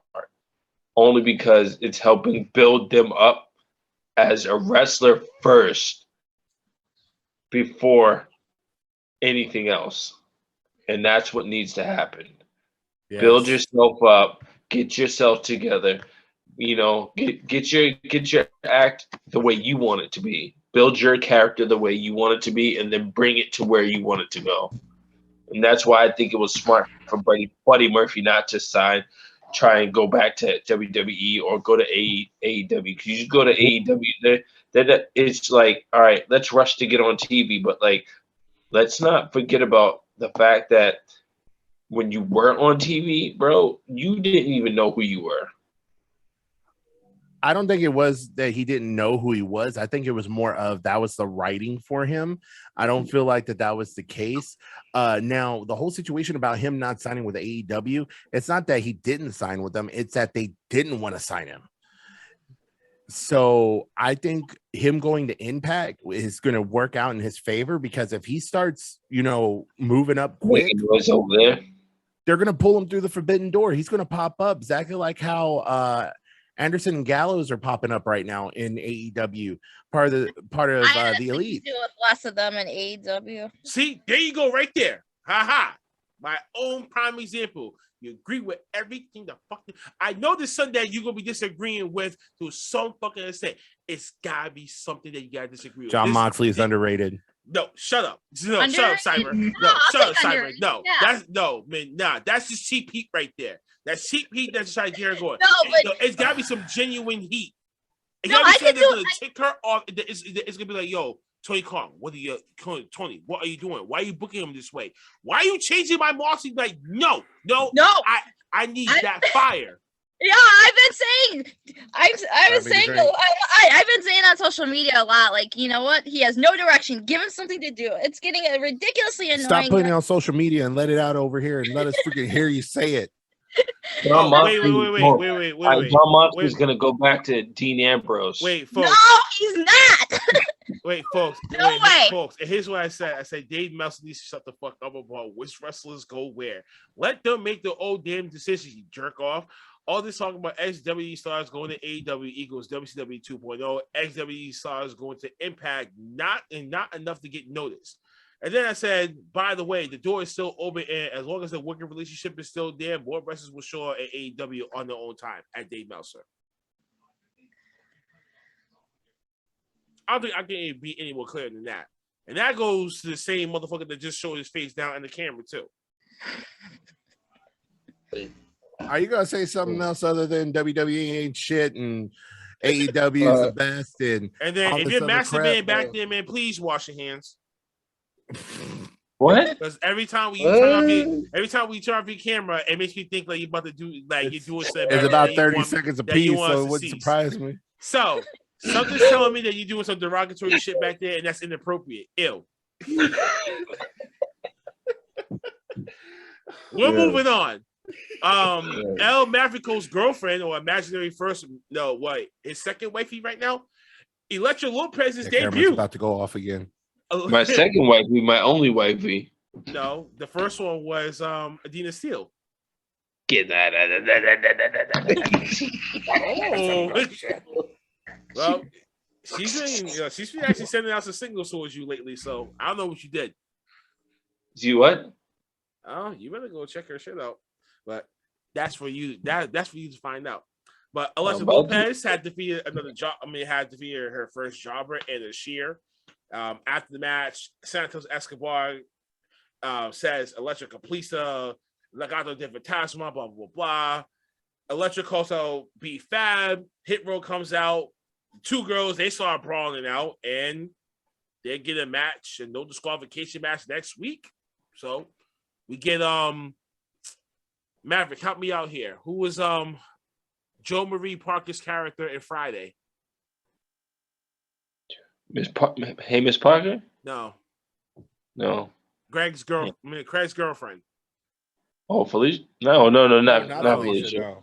Only because it's helping build them up as a wrestler first before anything else. And that's what needs to happen. Yes. Build yourself up, get yourself together, get your act the way you want it to be. Build your character the way you want it to be, and then bring it to where you want it to go. And that's why I think it was smart for Buddy Murphy not to try and go back to WWE or go to AEW. Because you go to AEW, then it's like, all right, let's rush to get on TV, but like, let's not forget about the fact that when you were on TV, bro, you didn't even know who you were. I don't think it was that he didn't know who he was. I think it was more of that was the writing for him. I don't feel like that was the case. Now, the whole situation about him not signing with AEW, it's not that he didn't sign with them. It's that they didn't want to sign him. So I think him going to Impact is going to work out in his favor, because if he starts, moving up quick, Was over there. they're going to pull him through the forbidden door. He's going to pop up exactly like how Anderson and Gallows are popping up right now in AEW, part of the Elite. Do with less of them in AEW. See, there you go, right there. Ha ha. My own prime example. You agree with everything the fucking. I know there's something that you're gonna be disagreeing with to some fucking extent. It's gotta be something that you gotta disagree with. John Moxley is underrated. No, shut up. No, shut up, Cyber. No, I'll shut up, take Cyber. underrated. No, Yeah. that's just cheap heat right there. That's cheap heat that's trying to get her going. No, but- It's gotta be some genuine heat. It No, gotta be I something can that's do- gonna tick her off. It's gonna be like, yo, Tony Khan, Tony, what are you doing? Why are you booking him this way? Why are you changing my Moxley? Like, no. I need that fire. Yeah, I've been saying on social media a lot. Like, you know what? He has no direction. Give him something to do. It's getting ridiculously annoying. Stop putting it on social media and let it out over here and let us freaking hear you say it. John Moxley, Wait. John Moxley's going to go back to Dean Ambrose. Wait, folks. No, he's not. Wait, folks. No way. Folks. And here's what I said. I said Dave Meltzer needs to shut the fuck up about which wrestlers go where. Let them make their own damn decisions, you jerk off. All this talking about XWE stars going to AEW equals WCW 2.0. XWE stars going to Impact, not enough to get noticed. And then I said, by the way, the door is still open, and as long as the working relationship is still there, more wrestlers will show up at AEW on their own time at Dave Meltzer. I don't think I can be any more clear than that. And that goes to the same motherfucker that just showed his face down in the camera, too. Are you gonna say something else other than WWE ain't shit and AEW is the best? And then all if this you're other Master crap, Man back there, man, please wash your hands. What? Because every time we turn off your camera, it makes me think like you're about to do like you're doing something. it's that about you 30 want- seconds that you apiece, want us so it to wouldn't cease. surprise me. So something's telling me that you're doing some derogatory shit back there, and that's inappropriate. Ew. We're moving on. El Maverico's girlfriend or imaginary his second wifey right now, Elektra Lopez's The camera's debut. about to go off again. My second wifey, my only wifey. No, the first one was Adina Steele. Get that. Well, she's been actually sending out some signals towards you lately, so I don't know what you did. You what? Oh, you better go check her shit out. But that's for you. That's for you to find out. But Alexa Lopez had defeated her first jobber in a sheer. After the match, Santos Escobar says Electra completes the Legado de Fantasma, blah, blah, blah. Electra calls out B Fab. Hit Row comes out. Two girls, they start brawling out, and they get a match, and no disqualification match next week. So We get Maverick, help me out here. Who was Joe Marie Parker's character in Friday? Miss Parker? No. Greg's girlfriend. Oh, Felicia? No, not not Felicia. no.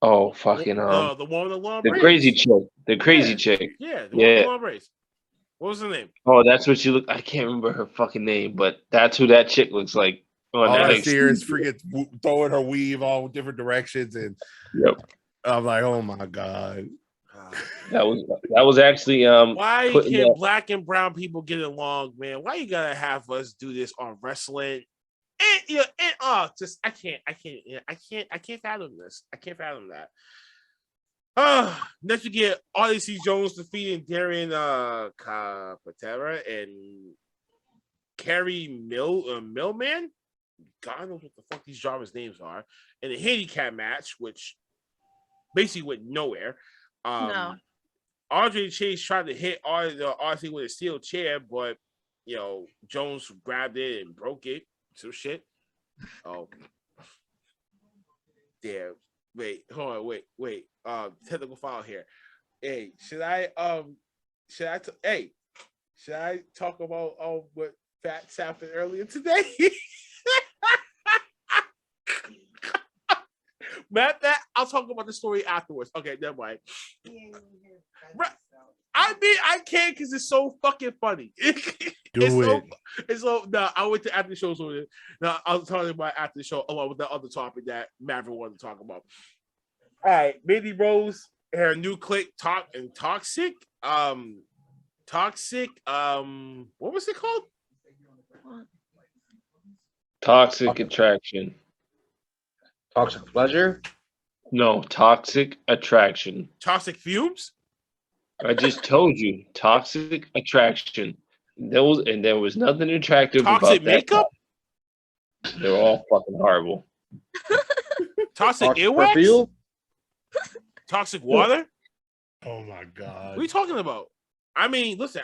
Oh, fucking the woman with long the braids. crazy chick. The crazy chick. Yeah, the woman with long braids. What was her name? Oh, that's what she looked. I can't remember her fucking name, but that's who that chick looks like. All I see her is throwing her weave all different directions, and I'm like, oh my god. That was actually why can't black and brown people get along, man? Why you gotta have us do this on wrestling? I can't fathom this. I can't fathom that. Next we get Odyssey Jones defeating Darian Patera and Kerry Millman. God knows what the fuck these drivers' names are. In a handicap match, which basically went nowhere. No. Andre Chase tried to hit Odyssey with a steel chair, but Jones grabbed it and broke it. Some shit. Oh, damn. Wait, hold on. Wait. Technical file here. Hey, should I talk about what facts happened earlier today? Matt, I'll talk about the story afterwards. Okay, never mind. I mean, I can't because it's so fucking funny. I went to after the show. So now I'll tell you about after the show along with the other topic that Maverick wanted to talk about. All right, Mandy Rose, her new clique, Toxic. What was it called? Toxic Attraction. Toxic Pleasure? No, Toxic Attraction. Toxic Fumes? I just told you, Toxic Attraction. There was nothing attractive Toxic about makeup? That. They're all fucking horrible. Toxic earwax? Perfume? Toxic water? Oh my god. What are you talking about? I mean, listen,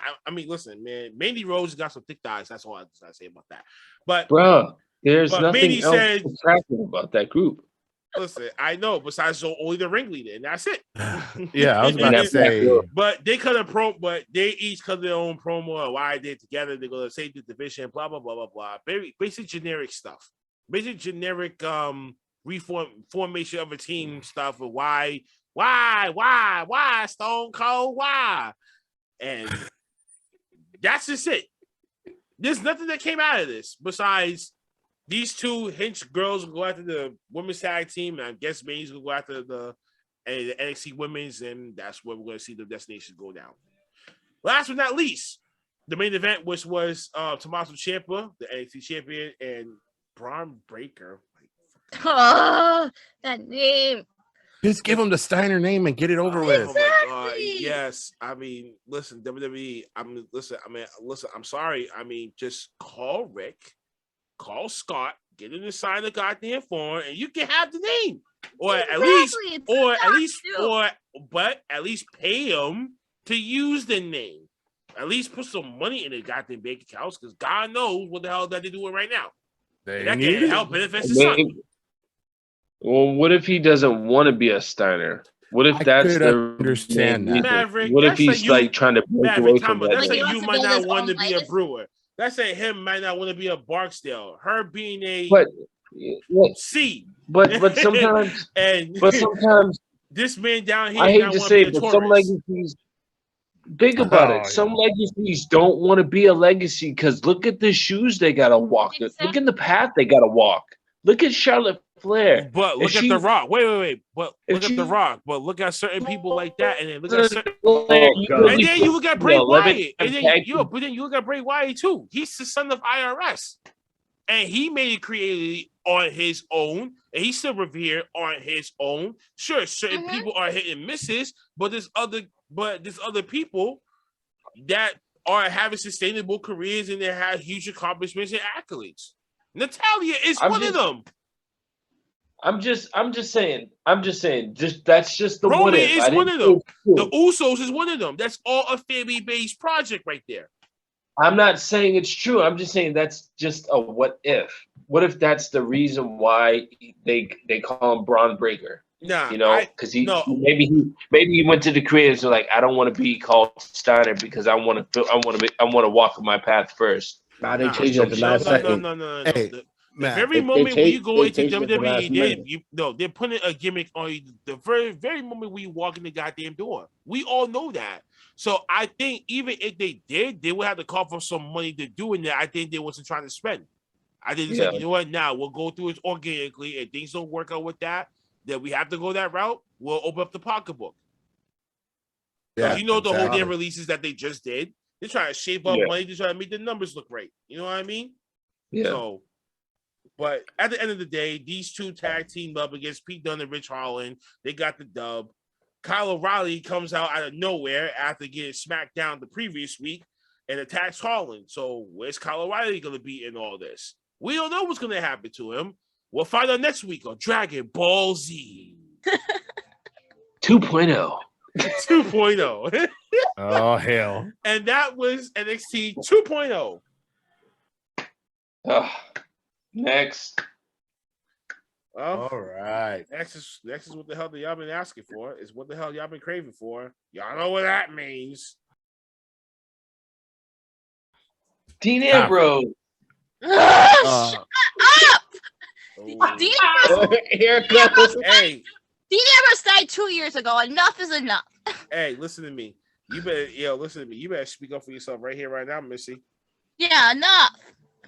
man. Mandy Rose got some thick thighs. That's all I gotta say about that. But bruh, there's but nothing Mandy else said, attractive about that group. Listen, I know. Besides, only the ringleader, and that's it. Yeah, I was about to say. But they cut a but they each cut their own promo of why they're together. They're gonna save the division. Blah blah blah blah blah. Basic generic stuff. Basic generic reformation of a team stuff. Of why Stone Cold, why, and that's just it. There's nothing that came out of this besides. These two Hinch girls will go after the women's tag team, and I guess Mandy's will go after the NXT women's, and that's where we're going to see the destinations go down. Last but not least, the main event, which was Tommaso Ciampa, the NXT champion, and Braun Breaker. Oh, that name. Just give him the Steiner name and get it over with. Oh my God. Yes. I mean, listen, WWE. I'm sorry. I mean, just call Rick. Call Scott, get him to sign the goddamn form, and you can have the name, but at least pay him to use the name. At least put some money in the goddamn bank accounts, because God knows what the hell that they're doing right now. That can help benefit his son. Well, what if he doesn't want to be a Steiner? What if that's the understand that? Maverick, what if he's like trying to break away from that? That's like you might not want to be a Brewer. That's like him might not want to be a Barksdale. Her being a C. But sometimes this man down here. I hate to say it, but some legacies. Think about it. Some legacies don't want to be a legacy because look at the shoes they gotta walk. Exactly. Look at the path they gotta walk. Look at Charlotte Flair. But look at The Rock. Wait. But look at The Rock. But look at certain people like that, and then look at certain. And then you look at Bray Wyatt, and then you look at Bray Wyatt too. He's the son of IRS, and he made it creatively on his own, and he's still revered on his own. Sure, certain people are hitting misses, but there's other people that are having sustainable careers and they have huge accomplishments and accolades. Natalia is one of them. I'm just saying. That's just the Roman what if. is one of them. The Usos is one of them. That's all a family-based project right there. I'm not saying it's true. I'm just saying that's just a what if. What if that's the reason why they call him Braun Breaker? Nah, You know, because maybe he went to the creators and like, I don't want to be called Steiner because I want to walk my path first. Nah, they changed it at the last second. No. Hey, The Matt, very moment when you go into changed it at the last WWE, minute. they're putting a gimmick on you the very moment when you walk in the goddamn door. We all know that. So I think even if they did, they would have to call for some money to do it. I think they wasn't trying to spend. I think it's like, you know what? Now we'll go through it organically. If things don't work out with that, then we have to go that route. We'll open up the pocketbook. Yeah, you know the whole exactly. damn releases that they just did. They're trying to shape up money to try to make the numbers look right. You know what I mean? Yeah. So, but at the end of the day, these two tag teamed up against Pete Dunne and Rich Holland. They got the dub. Kyle O'Reilly comes out of nowhere after getting smacked down the previous week and attacks Holland. So where's Kyle O'Reilly going to be in all this? We don't know what's going to happen to him. We'll find out next week on Dragon Ball Z 2.0. 2.0. Oh hell! And that was NXT 2.0. Next. Well, all right. Next is what the hell that y'all been asking for. Is what the hell y'all been craving for. Y'all know what that means. Dean Ambrose. Shut up! Oh. Dean Ambrose, Here it goes. Hey, Dean Ambrose died 2 years ago. Enough is enough. hey, listen to me. You better, listen to me. You better speak up for yourself right here, right now, Missy. Yeah, enough.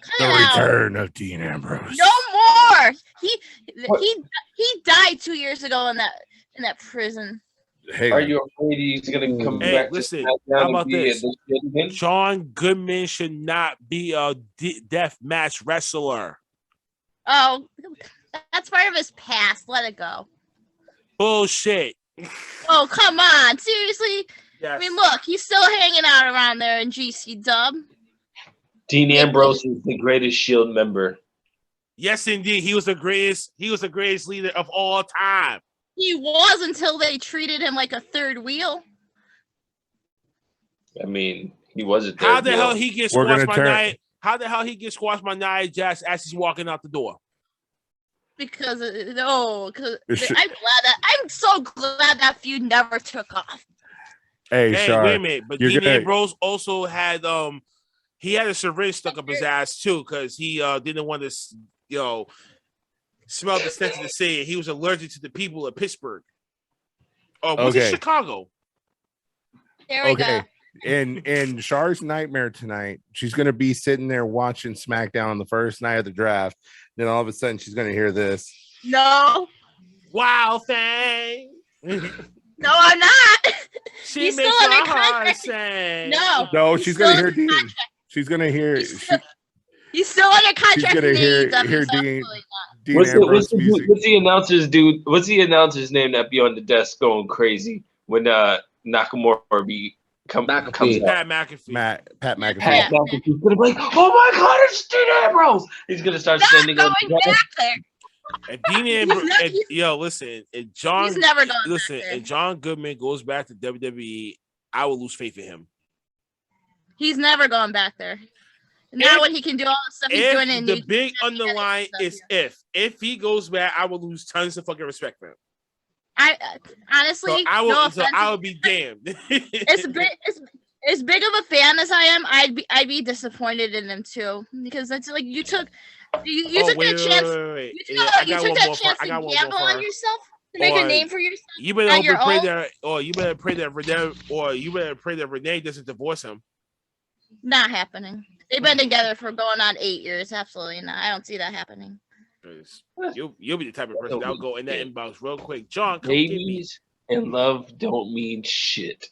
Cut The it out. return of Dean Ambrose. No more. He died 2 years ago in that prison. Hey, Are you afraid he's going to come Hey, back listen, to SmackDown how and about be this? at this shit again? John Goodman should not be a death match wrestler. Oh, that's part of his past. Let it go. Bullshit. Oh, come on. Seriously? Yes. I mean, look, he's still hanging out around there in GC Dub. Dean Ambrose is the greatest Shield member. Yes, indeed. He was the greatest leader of all time. He was until they treated him like a third wheel. I mean, he was a third How the wheel. hell he gets squashed by Nia? How the hell he gets squashed by Nia Jax as he's walking out the door? Because I'm so glad that feud never took off. Hey, Shar, wait a minute. But Dean Ambrose also had he had a syringe stuck up his ass too because he didn't want to smell the stench of the city. He was allergic to the people of Pittsburgh. Oh, was it Chicago? There we go. In Char's nightmare tonight, she's going to be sitting there watching SmackDown on the first night of the draft. Then all of a sudden, she's going to hear this. No. Wow, thing. No, I'm not. She's still under contract. No, she's going to hear Dean. She's going to hear. He's still under contract. She's going to hear Dean. What's the announcer's dude? What's the announcer's name that be on the desk going crazy when Nakamura comes out? Pat McAfee. Pat McAfee. Pat McAfee's gonna be like, "Oh my God, it's Dean Ambrose!" He's gonna start standing up. And Dean Ambrose, listen, and John, he's never gone listen, back there. and John Goodman goes back to WWE. I will lose faith in him. He's never going back there. Now when he can do all the stuff he's doing in the big underline is if he goes back, I will lose tons of fucking respect for him. I honestly, I would be damned. As big of a fan as I am, I'd be disappointed in him too because that's like you took that chance. You took that chance to gamble on yourself to make a name for yourself. You better hope and pray that, or you better pray that Renee doesn't divorce him. Not happening. They've been together for going on 8 years. Absolutely not. I don't see that happening. You'll be the type of person that'll go in that inbox real quick. John, come babies and love don't mean shit.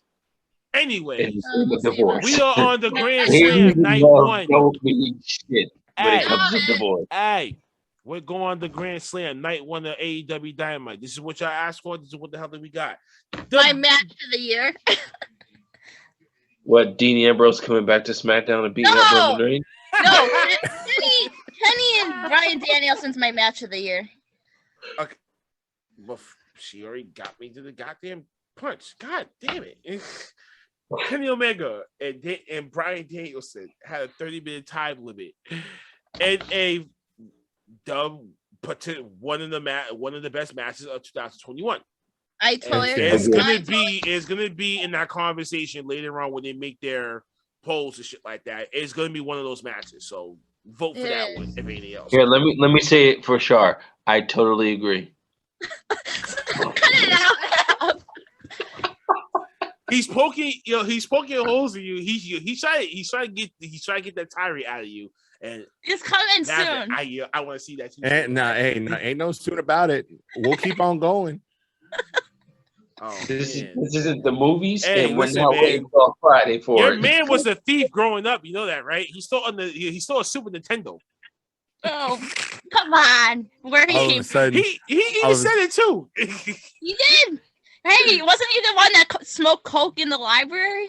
Anyway, divorce. We are on the Grand Slam night one. Don't mean shit when it comes to divorce. Hey, we're going on the Grand Slam night one of AEW Dynamite. This is what y'all asked for. This is what the hell that we got. My match of the year. What, Dean Ambrose coming back to SmackDown and beating up Roman Reigns? No, Kenny and Bryan Danielson's my match of the year. Okay. Well, she already got me to the goddamn punch. God damn it. Kenny Omega and Bryan Danielson had a 30-minute time limit, and one of the best matches of 2021. I totally agree. It's gonna be in that conversation later on when they make their polls and shit like that. It's gonna be one of those matches. So vote for that one, if anything else. Here, let me say it for sure. I totally agree. Cut it out. He's poking holes in you. He's trying to get that tirade out of you. And it's coming soon. I want to see that too. Ain't no soon about it. We'll keep on going. This isn't the movies, hey, and we're not waiting until Friday for Your it. man was a thief growing up. You know that, right? He stole a Super Nintendo. Oh, come on! Where he came from? He said it too. He did. Hey, wasn't he the one that smoked coke in the library?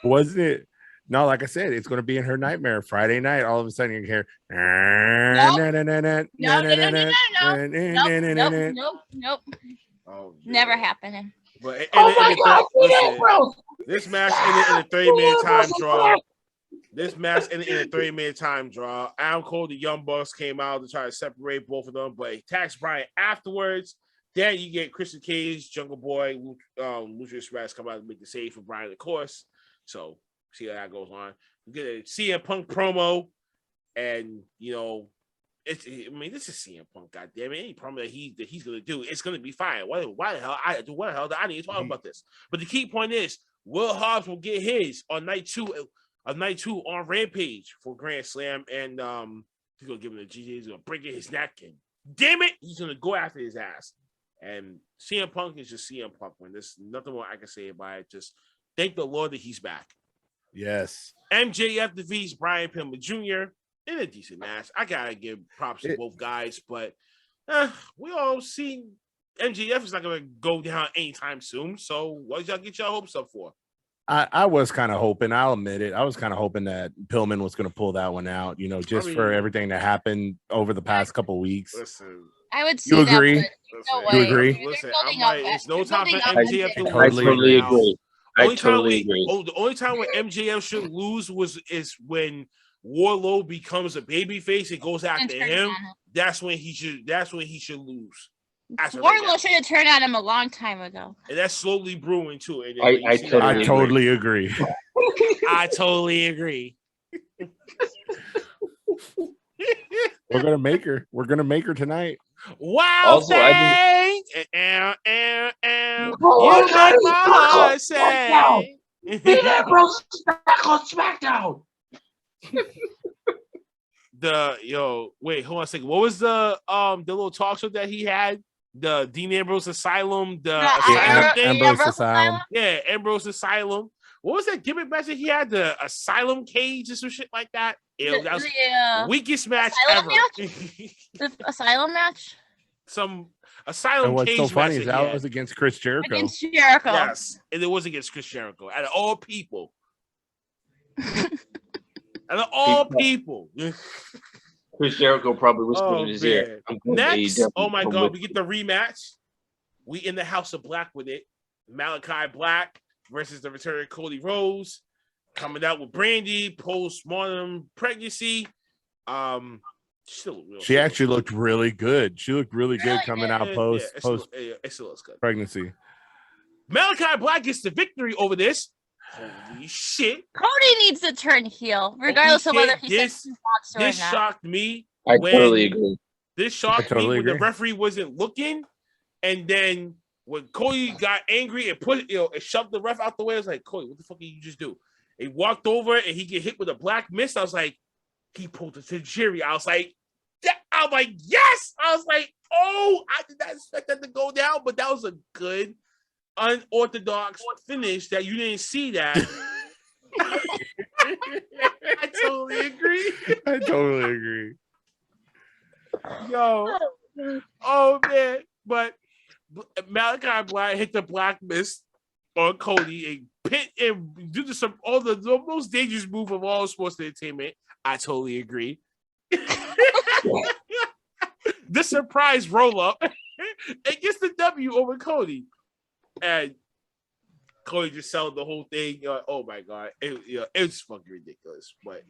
Wasn't it? No, like I said, it's going to be in her nightmare Friday night. All of a sudden, you hear. Nope. Oh, never happening. But this match ended in a 30-minute time draw. This match ended in a 30-minute time draw. Adam Cole, the Young Bucks came out to try to separate both of them, but he attacks Bryan afterwards. Then you get Christian Cage, Jungle Boy, Lucha Express come out to make the save for Bryan, of course. So see how that goes on. We get a CM Punk promo, and this is CM Punk. Goddamn it! Any promo that he's gonna do, it's gonna be fine. Why the hell do I need to talk about this? But the key point is, Will Hobbs will get his on night two on Rampage for Grand Slam, and he's gonna give him the GG. He's gonna break his neck, and damn it, he's gonna go after his ass. And CM Punk is just CM Punk. When there's nothing more I can say about it. Just thank the Lord that he's back. Yes. MJF defeats Brian Pillman Jr. in a decent match. I gotta give props to both guys, but we all see MJF is not gonna go down anytime soon. So what y'all get your hopes up for? I was kind of hoping, I'll admit it, I was kind of hoping that Pillman was going to pull that one out, for everything that happened over the past couple weeks. Listen, I would see you agree? That, you agree? Listen, it's no time for MJF to lose. I totally agree. The only time when MJF should lose is when Wardlow becomes a babyface and goes after him. That's when he should lose. Wardlow should have turned on him a long time ago. And that's slowly brewing too. And I totally agree. I totally agree. We're gonna make her tonight. Wow! Also, you make my heart say. Big Ambrose is back on SmackDown. Wait, hold on a second. What was the little talk show that he had? The Dean Ambrose Asylum, Ambrose Asylum. Yeah, Ambrose Asylum. What was that gimmick match that he had? The Asylum Cage or some shit like that? That was the weakest match ever. The Asylum match? Some Asylum and what's Cage so funny match is that was against Chris Jericho. Yes, and it was against Chris Jericho. Out of all people. Out of all people. Chris Jericho probably whispered in his ear. Next, oh my God, we get the rematch. We in the House of Black with it. Malachi Black versus the returning Cody Rhodes. Coming out with Brandy, postmortem pregnancy. She actually looked really good. She looked really good coming out post pregnancy. Malachi Black gets the victory over this. Holy shit. Cody needs to turn heel, regardless of whether he wants to or not. This shocked me. I totally agree. This shocked me when the referee wasn't looking. And then when Cody got angry and it shoved the ref out the way, I was like, Cody, what the fuck did you just do? He walked over and he get hit with a black mist. I was like, he pulled it to Jerry. I was like, yes. I was like, oh, I did not expect that to go down, but that was a good unorthodox finish that you didn't see that. I totally agree. Yo, oh man, but Malachi Black hit the black mist on Cody and do the most dangerous move of all sports entertainment. I totally agree. The surprise roll up. It gets the W over Cody. And Cody just selling the whole thing. Oh my god, it's fucking ridiculous. But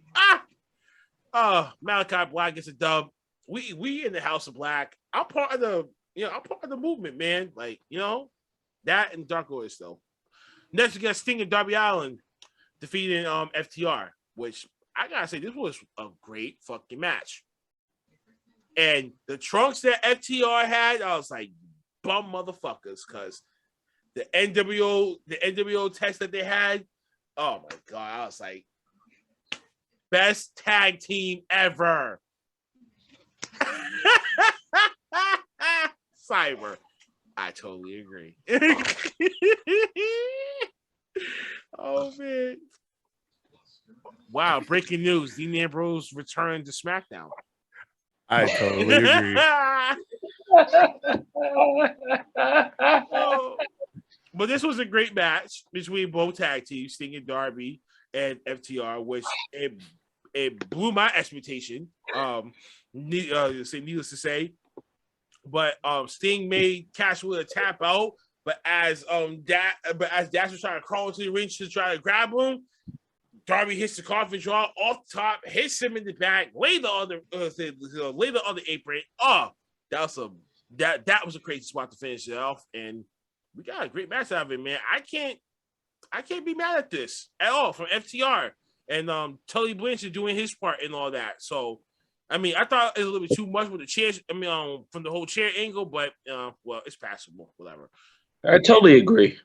Malachi Black gets a dub. We in the House of Black. I'm part of the movement, man. Like, that and Dark Order still. Next we got Sting and Darby Allin defeating FTR, which I gotta say this was a great fucking match. And the trunks that FTR had, I was like, bum motherfuckers, because the NWO test that they had, oh my god, I was like, best tag team ever. Cyber. I totally agree. Oh man. Wow, breaking news. Dean Ambrose returned to SmackDown. I totally agree. But this was a great match between both tag teams, Sting and Darby and FTR, which it blew my expectation. Needless to say. But Sting made Cash Wheeler tap out, but as Dash was trying to crawl into the ring to try to grab him, Darby hits the coffin draw off the top, hits him in the back, lay the other apron. Oh, that was a crazy spot to finish it off, and we got a great match out of it, man. I can't be mad at this at all from FTR and Tully Blanchard doing his part and all that. So, I mean, I thought it was a little bit too much with the chairs. I mean, from the whole chair angle, but well, it's passable, whatever. I totally agree.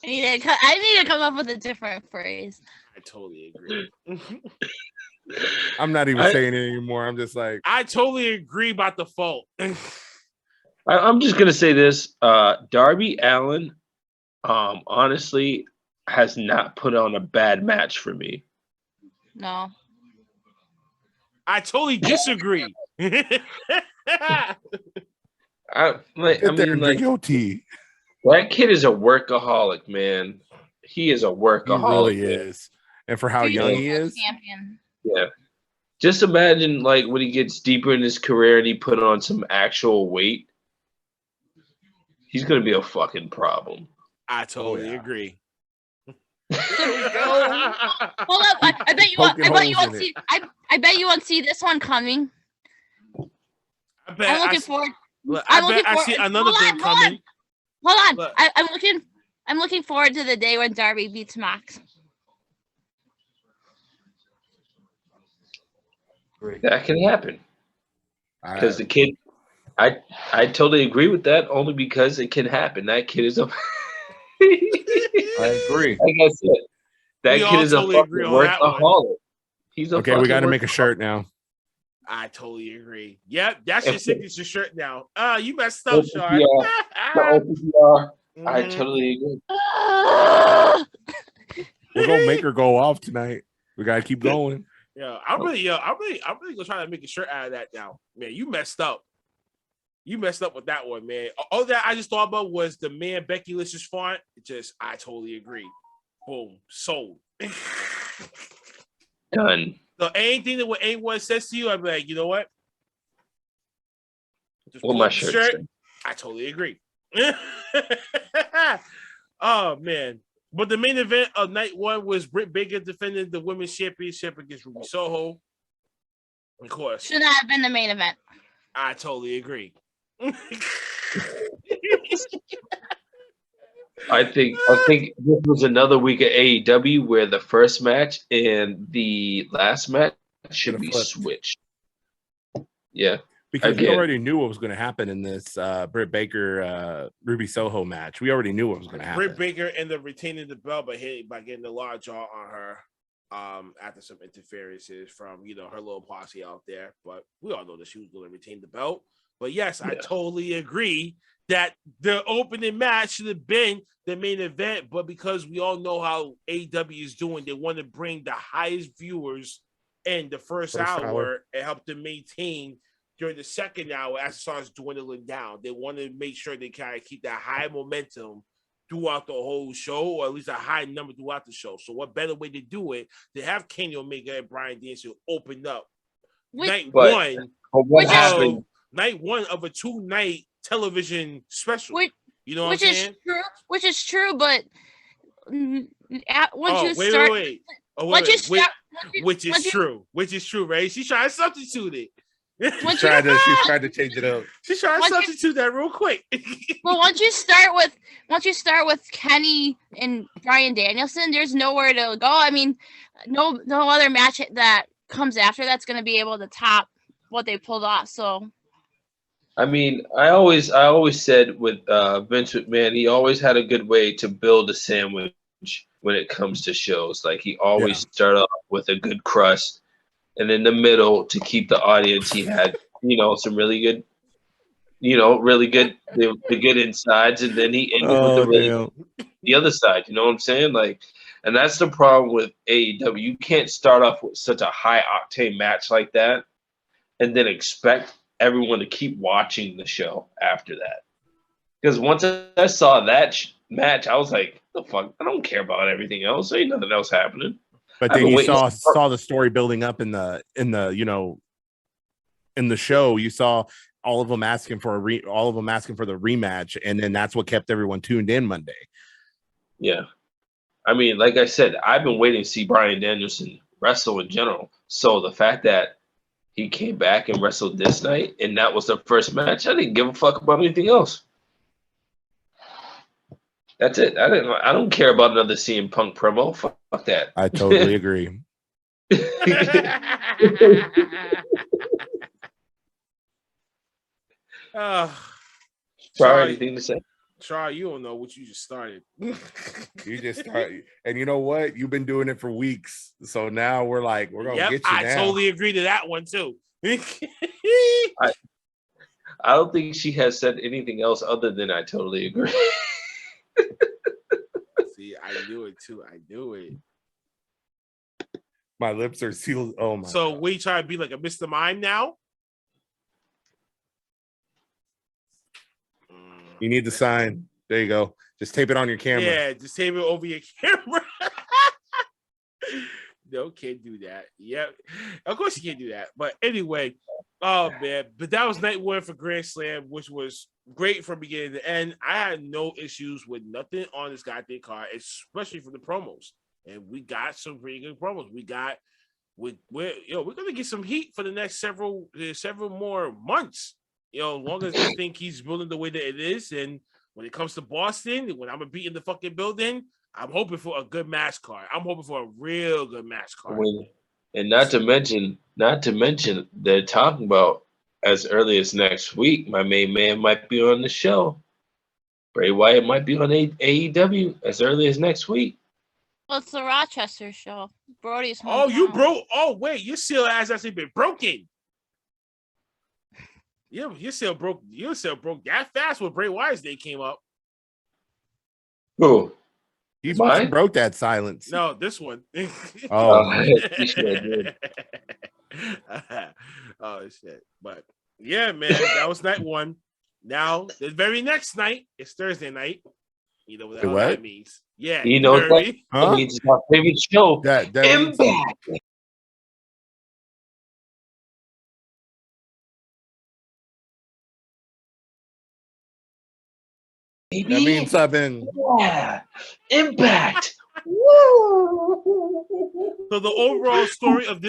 I need to come up with a different phrase. I totally agree. I'm not even saying it anymore. I'm just like, I totally agree about the fault. I'm just gonna say this: Darby Allin, honestly, has not put on a bad match for me. No, I totally disagree. Get there, drink your tea. That kid is a workaholic, man. He is a workaholic. He really is. And for how young he is. Champion. Yeah. Just imagine, like, when he gets deeper in his career and he put on some actual weight, he's going to be a fucking problem. I totally agree. Hold up. I bet you won't see this one coming. I'm looking forward. I see another thing coming. Hold on. I'm looking forward to the day when Darby beats Max. That can happen. Because the kid, I totally agree with that. Only because it can happen. That kid is a. I agree. Like I said, that kid is totally a fucking workaholic. He's a okay. We got to make a shirt now. I totally agree. Yep, that's your signature shirt now. You messed up, Sean. I totally agree. We're gonna make her go off tonight. We gotta keep going. Yeah, I'm really gonna try to make a shirt out of that now. Man, you messed up. You messed up with that one, man. All that I just thought about was the man Becky Lynch's font. I totally agree. Boom, sold. Done. So anything that anyone says to you, I'd be like, you know what? Just my shirt. I totally agree. Oh man. But the main event of night one was Britt Baker defending the women's championship against Ruby Soho. Of course. Should not have been the main event. I totally agree. I think this was another week of AEW where the first match and the last match should be switched. Yeah. Because we already knew what was going to happen in this Britt Baker Ruby Soho match. We already knew what was going to happen. Britt Baker ended up retaining the belt by getting the large jaw on her after some interferences from her little posse out there. But we all know that she was going to retain the belt. But yes, I totally agree that the opening match should have been the main event. But because we all know how AEW is doing, they want to bring the highest viewers in the first hour and help them maintain during the second hour as it starts dwindling down. They want to make sure they kind of keep that high momentum throughout the whole show, or at least a high number throughout the show. So what better way to do it than have Kenny Omega and Bryan Danielson open up night one of a 2-night television special. You know what I'm saying? Which is true, but once you start, which is true, right? She's trying to substitute it. She's trying to change it up. She's trying to substitute that real quick. But once you start with Kenny and Bryan Danielson, there's nowhere to go. I mean, no other match that comes after that's going to be able to top what they pulled off. So, I mean, I always said with Vince McMahon, he always had a good way to build a sandwich when it comes to shows. Like he always started off with a good crust, and in the middle to keep the audience, he had some really good, the good insides, and then he ended with the other side. You know what I'm saying? Like, and that's the problem with AEW. You can't start off with such a high octane match like that, and then expect everyone to keep watching the show after that. Because once I saw that match, I was like, the fuck? I don't care about everything else. Ain't nothing else happening. But then you saw the story building up in the show. You saw all of them asking for the rematch, and then that's what kept everyone tuned in Monday. Yeah. I mean, like I said, I've been waiting to see Bryan Danielson wrestle in general. So the fact that he came back and wrestled this night, and that was the first match, I didn't give a fuck about anything else. That's it. I don't care about another CM Punk promo. Fuck that. I totally agree. Sorry, anything to say? Charlie, you don't know what you just started. You just started, and you know what? You've been doing it for weeks, so now we're gonna get you. I totally agree to that one too. I don't think she has said anything else other than I totally agree. See, I knew it too. I knew it. My lips are sealed. Oh my! So we try to be like a Mr. Mime now. You need the sign. There you go. Just tape it on your camera. Yeah, just tape it over your camera. No, can't do that. Yeah, of course you can't do that. But anyway, oh man, but that was night one for Grand Slam, which was great from beginning to end. I had no issues with nothing on this goddamn card, especially for the promos. And we got some pretty good promos. We're gonna get some heat for the next several more months. Long as they think he's building the way that it is, and when it comes to Boston, when I'm gonna be in the fucking building, I'm hoping for a good match card. I'm hoping for a real good match card. And not to mention, they're talking about as early as next week, my main man might be on the show. Bray Wyatt might be on AEW as early as next week. Well, it's the Rochester show. Brody's hometown. Oh, you broke. Oh, wait, your seal has actually been broken. Yeah, your seal broke that fast when Bray Wyatt's day came up. Who? He broke that silence. No, this one. Oh, oh shit! But yeah, man, that was night one. Now the very next night is Thursday night. You know what that means? Yeah, you know that means my favorite show. That Impact. That means something. Yeah, Impact. So the overall story of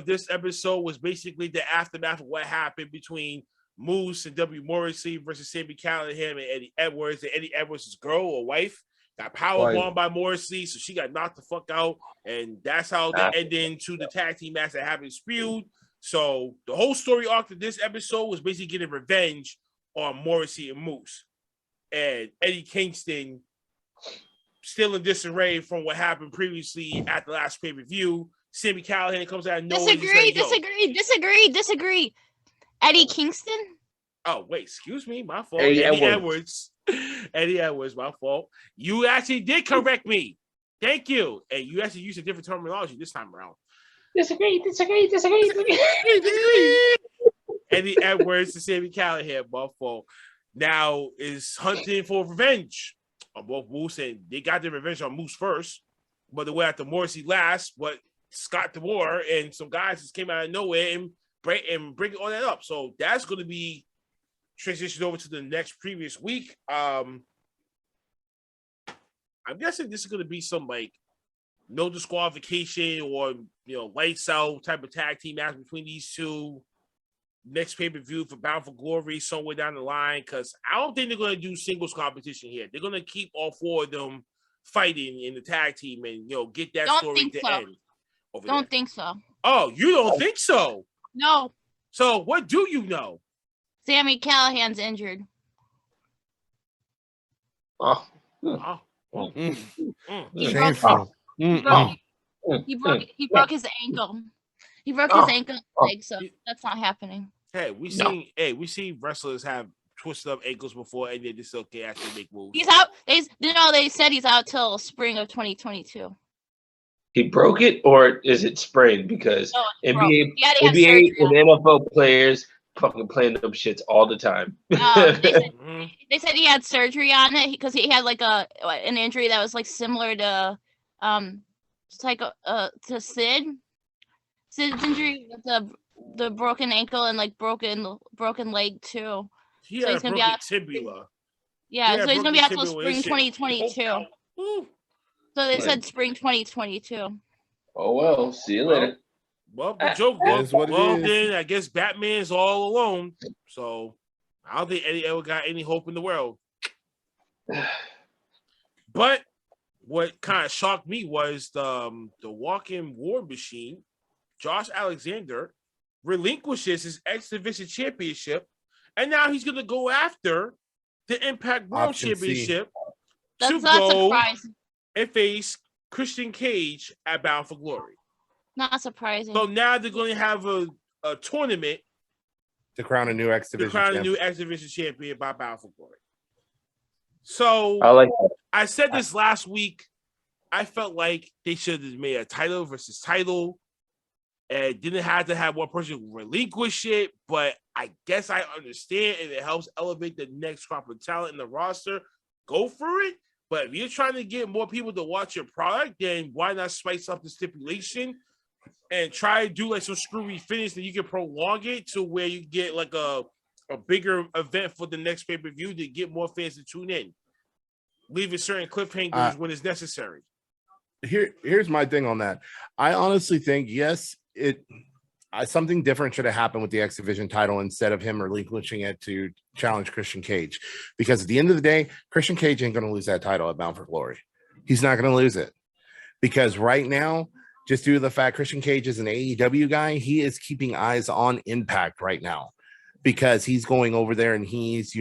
this episode was basically the aftermath of what happened between Moose and W. Morrissey versus Sami Callihan and Eddie Edwards. And Eddie Edwards' girl or wife got powerbombed by Morrissey, so she got knocked the fuck out, and that's how they ended to the tag team match that happened spewed. So the whole story arc of this episode was basically getting revenge on Morrissey and Moose. And Eddie Kingston still in disarray from what happened previously at the last pay-per-view. Sami Callihan comes out of nowhere. Disagree. Eddie Kingston? Oh, wait, excuse me. My fault. Eddie Edwards. Eddie Edwards, my fault. You actually did correct me. Thank you. And you actually used a different terminology this time around. Disagree. Eddie Edwards to Sami Callihan, my fault, now is hunting for revenge on both Moose, and they got their revenge on Moose first, but they went after Morrissey last, but Scott D'Amore and some guys just came out of nowhere and bring all that up. So that's going to be transition over to the next previous week. I'm guessing this is going to be some like no disqualification or lights out type of tag team match between these two. Next pay-per-view for Bound for Glory somewhere down the line, because I don't think they're going to do singles competition here. They're going to keep all four of them fighting in the tag team and get that story to end. Don't think so. Oh, you don't think so? No. So what do you know? Sami Callihan's injured. Oh. He broke his ankle. He broke his ankle leg, so that's not happening. Hey, we seen wrestlers have twisted up ankles before, and they just still can't actually make moves. He's out. They said he's out till spring of 2022. He broke it, or is it sprained? Because NBA and NFL players fucking playing them shits all the time. They said he had surgery on it because he had like an injury that was like similar to Sid's injury with the broken ankle and like broken leg too. He had a broken tibia. Yeah, so he's gonna be out till spring 2022. So they said spring 2022. Oh well, see you later. Well, the joke was then I guess Batman's all alone. So I don't think Eddie ever got any hope in the world. But what kind of shocked me was the walk-in war machine. Josh Alexander relinquishes his X Division Championship, and now he's going to go after the Impact World Championship to go and face Christian Cage at Bound for Glory. Not surprising. So now they're going to have a tournament to crown a new X Division champion by Bound for Glory. So I said this last week. I felt like they should have made a title versus title. And didn't have to have one person relinquish it, but I guess I understand, and it helps elevate the next crop of talent in the roster. Go for it. But if you're trying to get more people to watch your product, then why not spice up the stipulation and try to do like some screwy finish that you can prolong it to where you get like a bigger event for the next pay-per-view to get more fans to tune in. Leaving certain cliffhangers when it's necessary. Here's my thing on that. I honestly think, yes, something different should have happened with the X Division title instead of him relinquishing it to challenge Christian Cage. Because at the end of the day, Christian Cage ain't going to lose that title at Bound for Glory. He's not going to lose it. Because right now, just due to the fact Christian Cage is an AEW guy, he is keeping eyes on Impact right now. Because he's going over there and he's,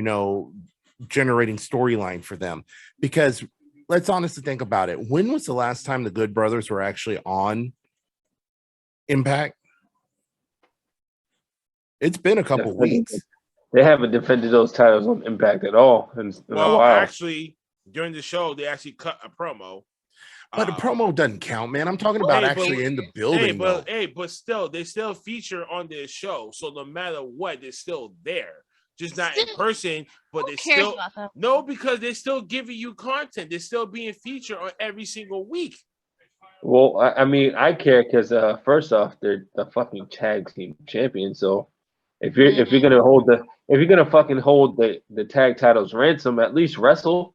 generating storyline for them. Because let's honestly think about it. When was the last time the Good Brothers were actually on Impact? It's been a couple weeks. They haven't defended those titles on Impact at all in a while. Actually, during the show, they actually cut a promo. But the promo doesn't count, man. I'm talking about in the building. But still, they still feature on their show. So no matter what, they're still there. Just not in person, but they still because they're still giving you content. They're still being featured on every single week. Well, I mean, I care because first off, they're the fucking tag team champion. So if you're gonna fucking hold the tag titles ransom, at least wrestle.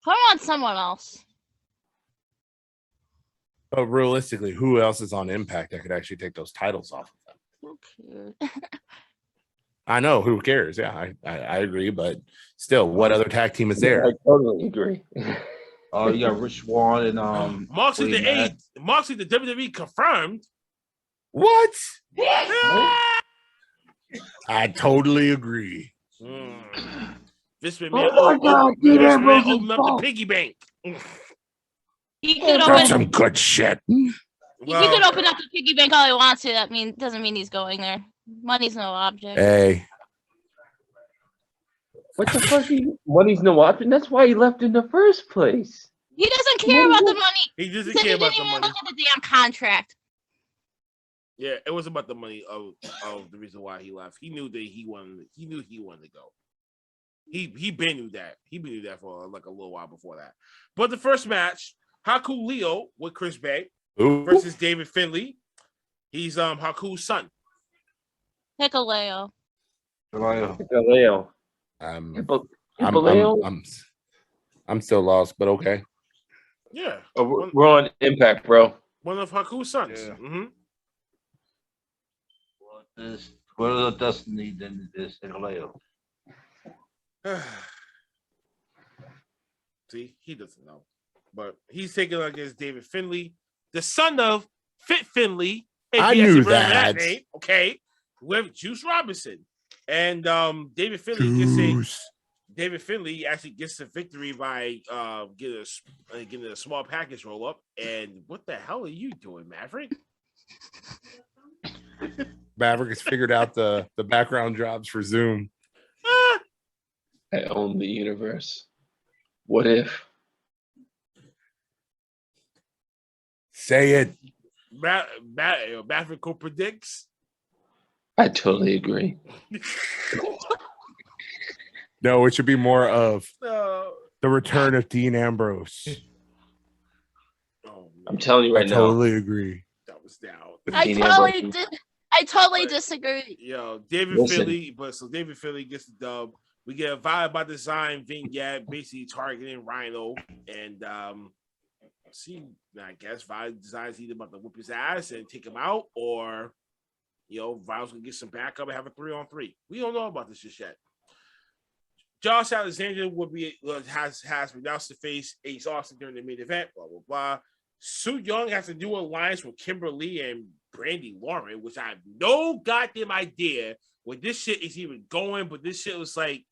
Put on someone else. But realistically, who else is on Impact that could actually take those titles off of them? Who cares? I know, who cares? Yeah, I agree, but still, what other tag team is there? I totally agree. You got Rich Swann and Moxley the WWE confirmed. What? I totally agree. This man opened up the piggy bank. He could open some good shit. He could open up the piggy bank all he wants to. That doesn't mean he's going there. Money's no object. Hey. What the fuck? Money's no object? That's why he left in the first place. He doesn't care about the money. He doesn't care about the money. Look at the damn contract. Yeah, it was about the money of the reason why he left. He knew that he wanted to go. He been knew that. He been knew that for like a little while before that. But the first match, Haku Leo with Chris Bay versus David Finlay. He's Haku's son. Hikuleo. I'm still lost, but okay. Yeah. We're on Impact, bro. One of Haku's sons. Yeah. Mm-hmm. What is the destiny than this Hikaleo? See, he doesn't know. But he's taking on against David Finlay, the son of Fit Finlay. I knew that. Name, okay. With Juice Robinson. And David Finlay actually gets the victory by getting a small package roll up. And what the hell are you doing, Maverick? Maverick has figured out the background jobs for Zoom. I own the universe. What if? Say it. Maverick predicts. I totally agree. No, it should be more of the return of Dean Ambrose. I'm telling you right now. I totally agree. That was down. I totally disagree. Yo, David Finlay gets the dub. We get a Vibe by Design vignette, basically targeting Rhino, and I guess Vibe Design's either about to whip his ass and take him out, or Vibe's gonna get some backup and have a 3-on-3. We don't know about this just yet. Josh Alexander has been announced to face Ace Austin during the main event. Blah blah blah. Su Yung has a new alliance with Kimberly and Brandy Lauren, which I have no goddamn idea where this shit is even going. But this shit was like,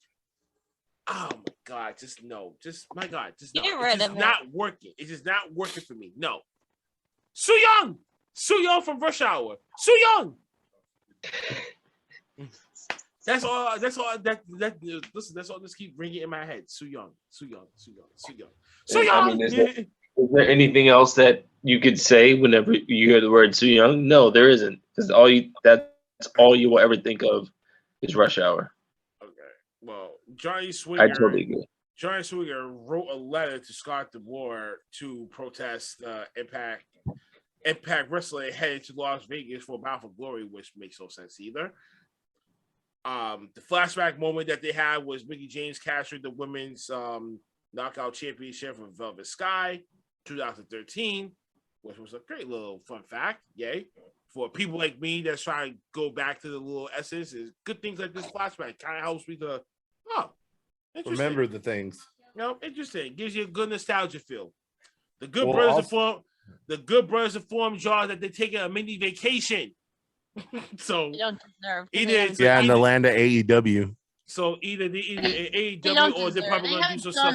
oh my god, just no, just my god, just no. It's just not working. It's just not working for me. No. Su Yung from Rush Hour. Su Yung. That's all. Listen, that's all. Just keep ringing in my head. Su Yung. I mean, is there anything else that you could say whenever you hear the word Su Yung? No, there isn't. Because that's all you will ever think of is Rush Hour. Okay. Well, Johnny Swinger. I totally agree. Johnny Swinger wrote a letter to Scott DeBoer to protest Impact Wrestling headed to Las Vegas for Bound for Glory, which makes no sense either. The flashback moment that they had was Mickie James captured the women's knockout championship from Velvet Sky 2013, which was a great little fun fact. Yay. For people like me that's trying to go back to the little essence, is good things like this flashback kind of helps me to remember the things. Interesting. Gives you a good nostalgia feel. The Good Brothers informed y'all that they're taking a mini vacation. So in the land of AEW. So either AEW or they're probably gonna do some stuff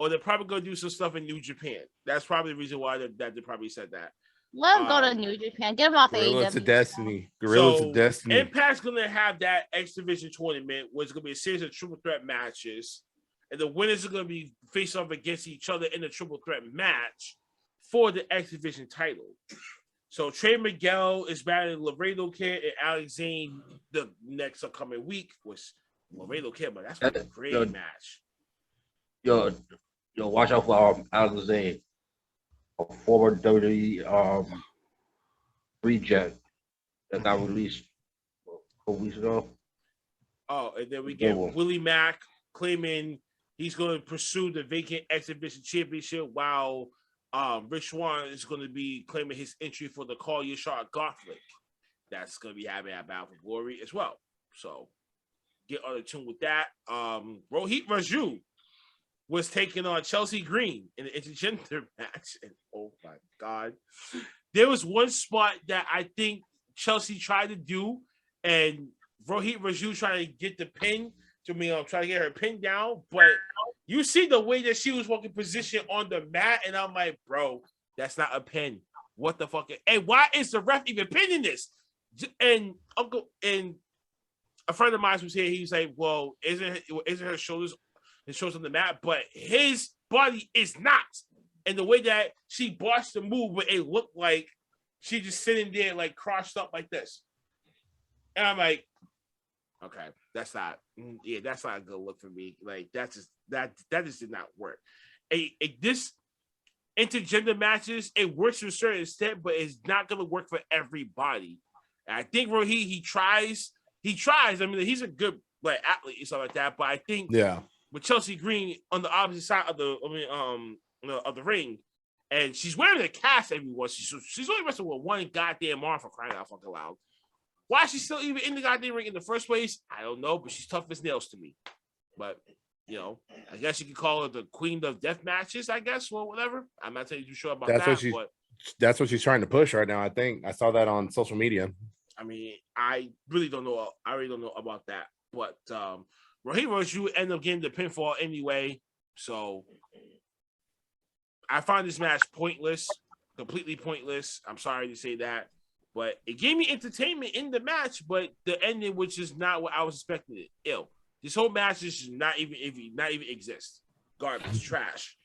they're probably gonna do some stuff in New Japan. That's probably the reason why they probably said that. Let them go to New Japan. Get them off Guerrillas AEW. of Destiny. Guerrillas of Destiny. Impact's gonna have that X Division tournament where it's gonna be a series of triple threat matches, and the winners are gonna be face off against each other in a triple threat match for the X Division title. So Trey Miguel is battling Laredo Kid and Alex Zane the next upcoming week, which Laredo Kid, but that's a great match. Yo, watch out for Alex Zane, a former WWE reject that got released a couple weeks ago. Oh, and then we get Willie Mack claiming he's going to pursue the vacant X Division championship, while Rich Swann is going to be claiming his entry for the Call Your Shot Gauntlet. That's going to be happening at Bound for Glory as well. So get on the tune with that. Rohit Raju was taking on Chelsea Green in an intergender match. And oh my God. There was one spot that I think Chelsea tried to do, and Rohit Raju tried to get the pin to me. I'm trying to get her pin down, but you see the way that she was walking position on the mat, and I'm like, bro, that's not a pin. What the fuck? And why is the ref even pinning this? And a friend of mine was here. He was like, well, isn't her shoulders on the mat, but his body is not. And the way that she botched the move, but it looked like she just sitting there like crossed up like this. And I'm like, okay, that's not a good look for me. Like that just did not work. This intergender matches, it works to a certain extent, but it's not gonna work for everybody. And I think Rohit, he tries. I mean, he's a good like athlete and stuff like that. But I think Yeah. with Chelsea Green on the opposite side of the ring, and she's wearing a cast everyone. She's only wrestling with one goddamn arm for crying out fucking loud. Why is she still even in the goddamn ring in the first place? I don't know, but she's tough as nails to me. But I guess you could call her the queen of death matches, I guess, or whatever. I'm not too sure about that's what she's trying to push right now. I think I saw that on social media. I mean, I really don't know. I really don't know about that. But Raheem Raju ended up getting the pinfall anyway. So I find this match pointless, completely pointless. I'm sorry to say that. But it gave me entertainment in the match, but the ending, which is not what I was expecting it. Ill. This whole match is not even exist. Garbage, trash.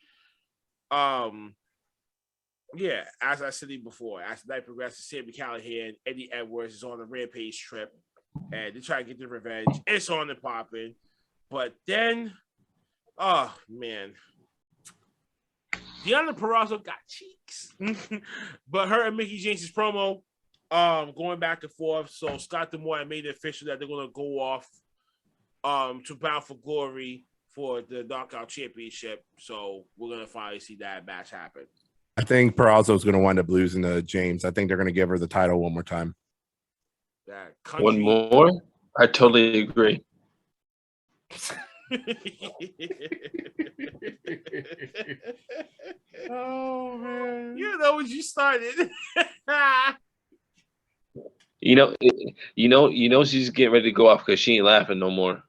Yeah, as I said before, as the night progresses, Sami Callihan and Eddie Edwards is on a rampage trip, and they try to get their revenge. It's on and popping, but then, oh man, Deonna Purrazzo got cheeks, but her and Mickie James' promo, going back and forth. So Scott D'Amore made it official that they're gonna go off, to Bound for Glory for the Knockout Championship. So we're gonna finally see that match happen. I think Purrazzo is going to wind up losing to James. I think they're going to give her the title one more time. One more? I totally agree. Oh man! You know what you started. She's getting ready to go off because she ain't laughing no more.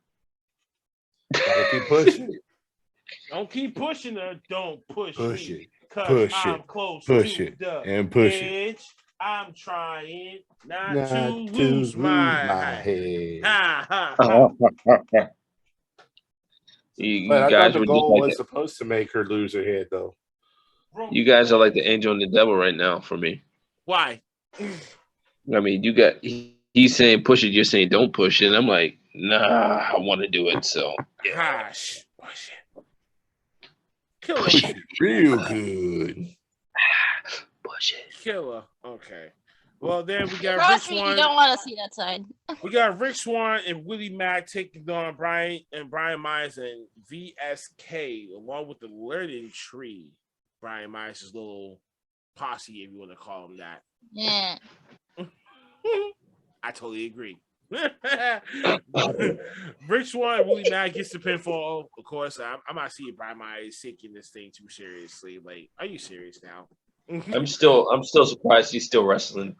Gotta keep pushing. Don't keep pushing her. Don't push it. Push I'm close push to it, the and push edge. I'm trying not to lose my head. Ha, ha, ha. You But I guys thought were the goal just like was supposed to make her lose her head, though. you guys are like the angel and the devil right now for me. Why? I mean, he's saying push it, you're saying don't push it. And I'm like, nah, I want to do it. So gosh, push it. Push it real good. Push it. Killer. Okay. Well, then we got Trust Rick me, Swan. you don't want to see that side. We got Rick Swan and Willie Mack taking on Brian Myers and VSK, along with the Learning Tree. Brian Myers' little posse, if you want to call him that. Yeah. I totally agree. Rick Swan and Willie Mack gets the pinfall. Of course, I'm not seeing Brian Myers taking this thing too seriously. Like, are you serious now? I'm still surprised he's still wrestling.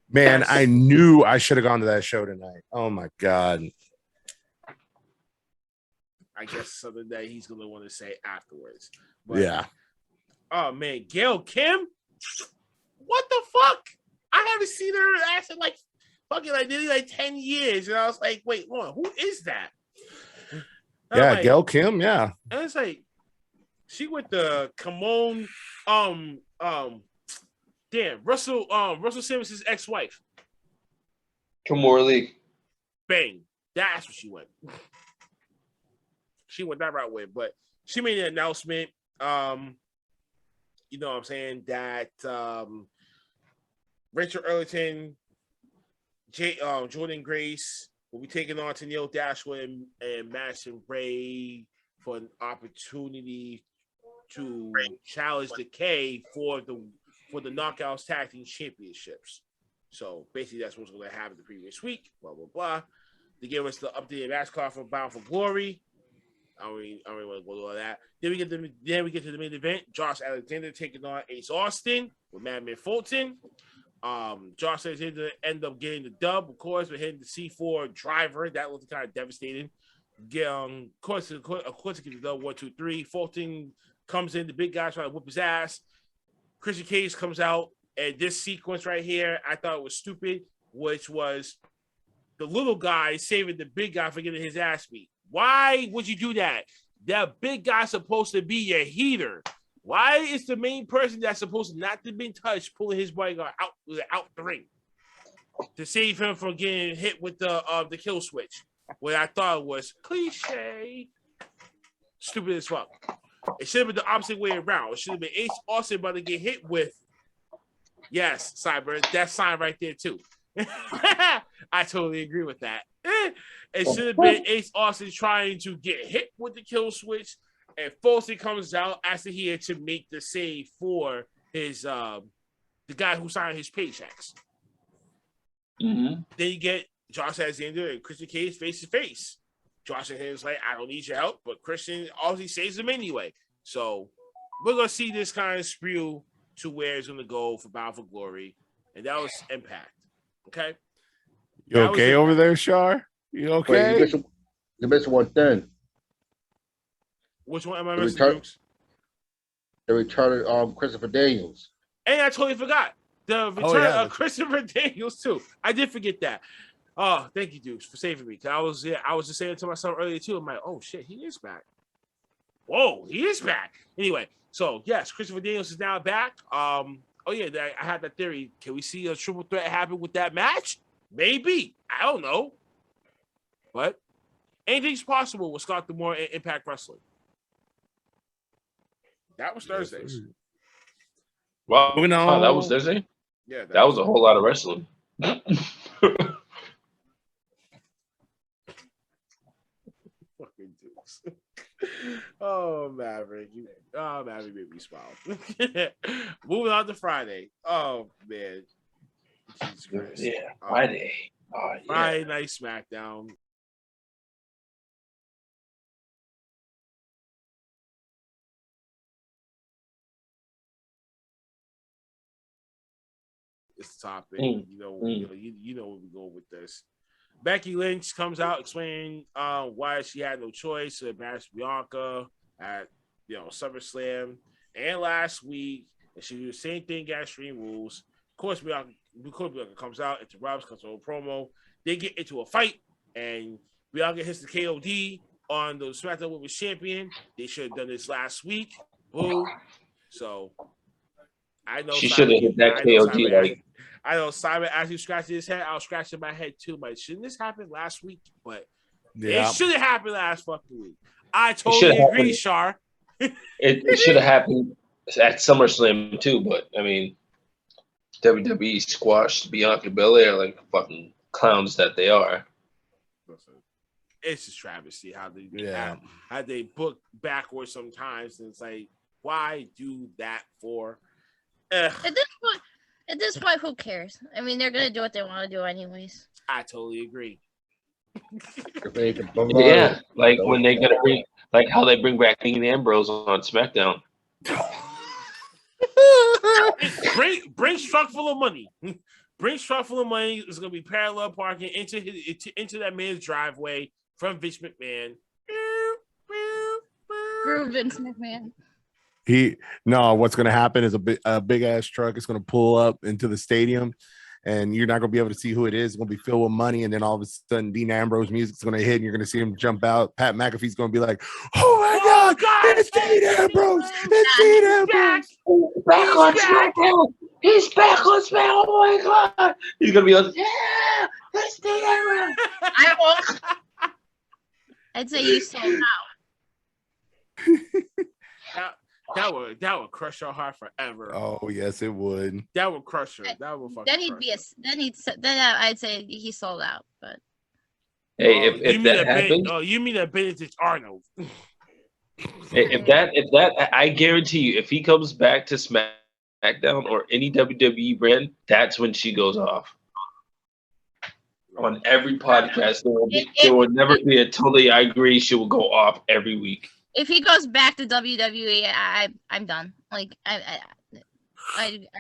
Man, I knew I should have gone to that show tonight. Oh my god. I guess something that he's gonna want to say afterwards. But, yeah. Oh man, Gail Kim? What the fuck? I haven't seen her ass in like fucking nearly 10 years. And I was like, wait, Lauren, who is that? Yeah, Gail Kim, yeah. And it's like she with the Kimon, Russell Simmons' ex-wife. Kimora Lee. Bang. That's what she went. She went that route with, but she made an announcement. You know what I'm saying? That Rachel Erlington, Jordan Grace will be taking on Tenille Dashwood and Madison Ray for an opportunity to challenge the K for the Knockouts Tag Team Championships. So basically, that's what's going to happen the previous week. Blah blah blah. They gave us the updated match card for Bound for Glory. I don't really want to go to all that. Then we get to the main event. Josh Alexander taking on Ace Austin with Madman Fulton. Josh Alexander ended up getting the dub, of course, but hitting the C4 driver. That was kind of devastating. Of course, he gets the dub 1, 2, 3. Fulton comes in, the big guy trying to whoop his ass. Christian Cage comes out, and this sequence right here, I thought it was stupid, which was the little guy saving the big guy for getting his ass beat. Why would you do that? That big guy's supposed to be your heater. Why is the main person that's supposed to not to be touched pulling his bodyguard out the ring to save him from getting hit with the kill switch? What I thought was cliche, stupid as fuck. It should have been the opposite way around. It should have been Ace Austin about to get hit with. Yes, Cyber, that sign right there too. I totally agree with that. It should have been Ace Austin trying to get hit with the kill switch, and Foley comes out after he had to make the save for his the guy who signed his paychecks. Mm-hmm. Then you get Josh Alexander and Christian Cage face to face. Josh Alexander's like, I don't need your help, but Christian obviously saves him anyway. So we're gonna see this kind of spew to where it's gonna go for Bound for Glory, and that was Impact. Okay. You okay over there, Shar? You okay? Wait, you missed one thing. Which one am I missing? The return of Christopher Daniels. And I totally forgot the return of Christopher Daniels too. I did forget that. Oh, thank you, Dukes, for saving me. I was just saying to myself earlier too. I'm like, oh shit, he is back. Whoa, he is back. Anyway, so yes, Christopher Daniels is now back. Oh yeah, I had that theory. Can we see a triple threat happen with that match? Maybe. I don't know. But anything's possible with Scott D'Amore and Impact Wrestling. That was Thursdays. Wow, that was Thursday? Yeah. That was a whole lot of wrestling. Fucking Dukes. Oh, Maverick. Maverick made me smile. Moving on to Friday. Oh, man. Jesus Christ. Yeah, Friday. Friday Night SmackDown. This topic, you know where we go with this. Becky Lynch comes out explaining why she had no choice to embarrass Bianca at SummerSlam and last week, and she did the same thing at Extreme Rules. Of course, Bianca comes out, interrupts, cuts a promo. They get into a fight, and Bianca hits the KOD on the SmackDown Women's Champion. They should have done this last week. Boo. So I know she should have hit that KOD. I know Simon actually scratched his head. I was scratching my head too. But shouldn't this happen last week? But it should have happened last fucking week. I totally agree, Shar. It should have happened at SummerSlam too. But I mean, WWE squashed Bianca Belair like fucking clowns that they are. It's just travesty how they book backwards sometimes, and it's like, why do that for? At this point, who cares? I mean, they're gonna do what they want to do anyways. I totally agree. Yeah, like when they're gonna bring, like how they bring back Dean Ambrose on SmackDown. bring truck full of money. Bring truck full of money. It's gonna be parallel parking into that man's driveway from Vince McMahon. Screw Vince McMahon. What's going to happen is a big ass truck is going to pull up into the stadium, and you're not going to be able to see who it is. It's going to be filled with money, and then all of a sudden Dean Ambrose music's going to hit, and you're going to see him jump out. Pat McAfee's going to be like, "Oh my God, it's Dean Ambrose! It's Dean Ambrose! He's back on SmackDown! He's back on SmackDown! Oh my God!" He's going to be like, "Yeah, it's Dean Ambrose!" I'd say you sold out. That would crush your heart forever. Oh yes, it would. That would crush her. That would fucking. Then I'd say he sold out. But hey, if that happens, you mean that Benedict Arnold? if that, I guarantee you, if he comes back to SmackDown or any WWE brand, that's when she goes off. On every podcast, there will never be a totally. I agree. She will go off every week. If he goes back to WWE, I'm done. Like I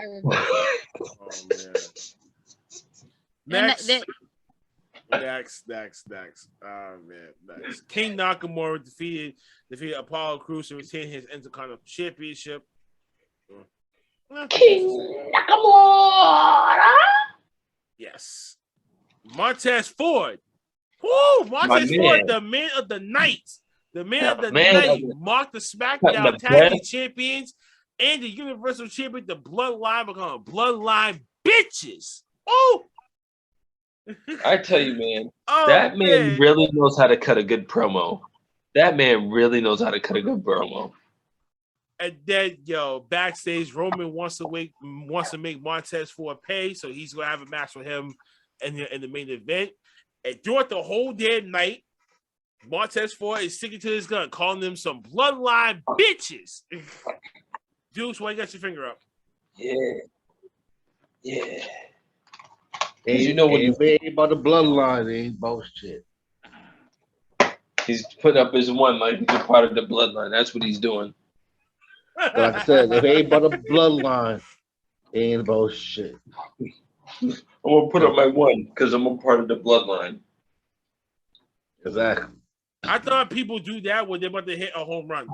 will. Oh, man. Next. Oh man, next. King Nakamura defeated Apollo Crews to retain his Intercontinental Championship. King Nakamura. Yes. Montez Ford. Woo! Montez Ford, the man of the night. The man of the night marked the SmackDown Tag Team Champions and the Universal Champion. The Bloodline become Bloodline bitches. Oh, I tell you, man, that man really knows how to cut a good promo. That man really knows how to cut a good promo. And then, backstage, Roman wants to make Montez Ford pay, so he's gonna have a match with him in the main event. And throughout the whole damn night, Montez Ford is sticking to his gun, calling them some bloodline bitches. Dukes, why you got your finger up? Yeah. And You know what? it ain't about the bloodline. It ain't about shit. He's put up his one like he's a part of the bloodline. That's what he's doing. Like I said, if it ain't about the bloodline, it ain't about shit. I'm gonna put up my one because I'm a part of the bloodline. Exactly. I thought people do that when they're about to hit a home run.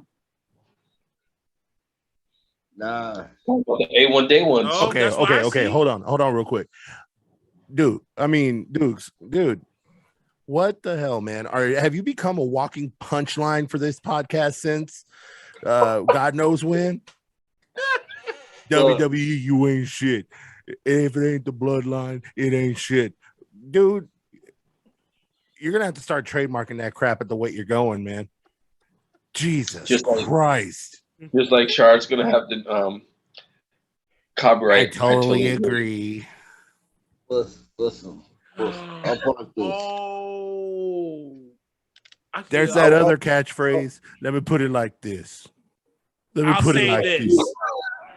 Nah. The A1 day ones. Oh, Okay, that's what I okay. see. Hold on, real quick, dude. Dude. What the hell, man? Have you become a walking punchline for this podcast since God knows when? WWE, you ain't shit. If it ain't the bloodline, it ain't shit, dude. You're gonna have to start trademarking that crap at the weight you're going, man. Jesus Christ. Just like Shard's gonna have the copyright. I totally agree. Listen. I'll put it this. There's that other catchphrase. Let me put it like this.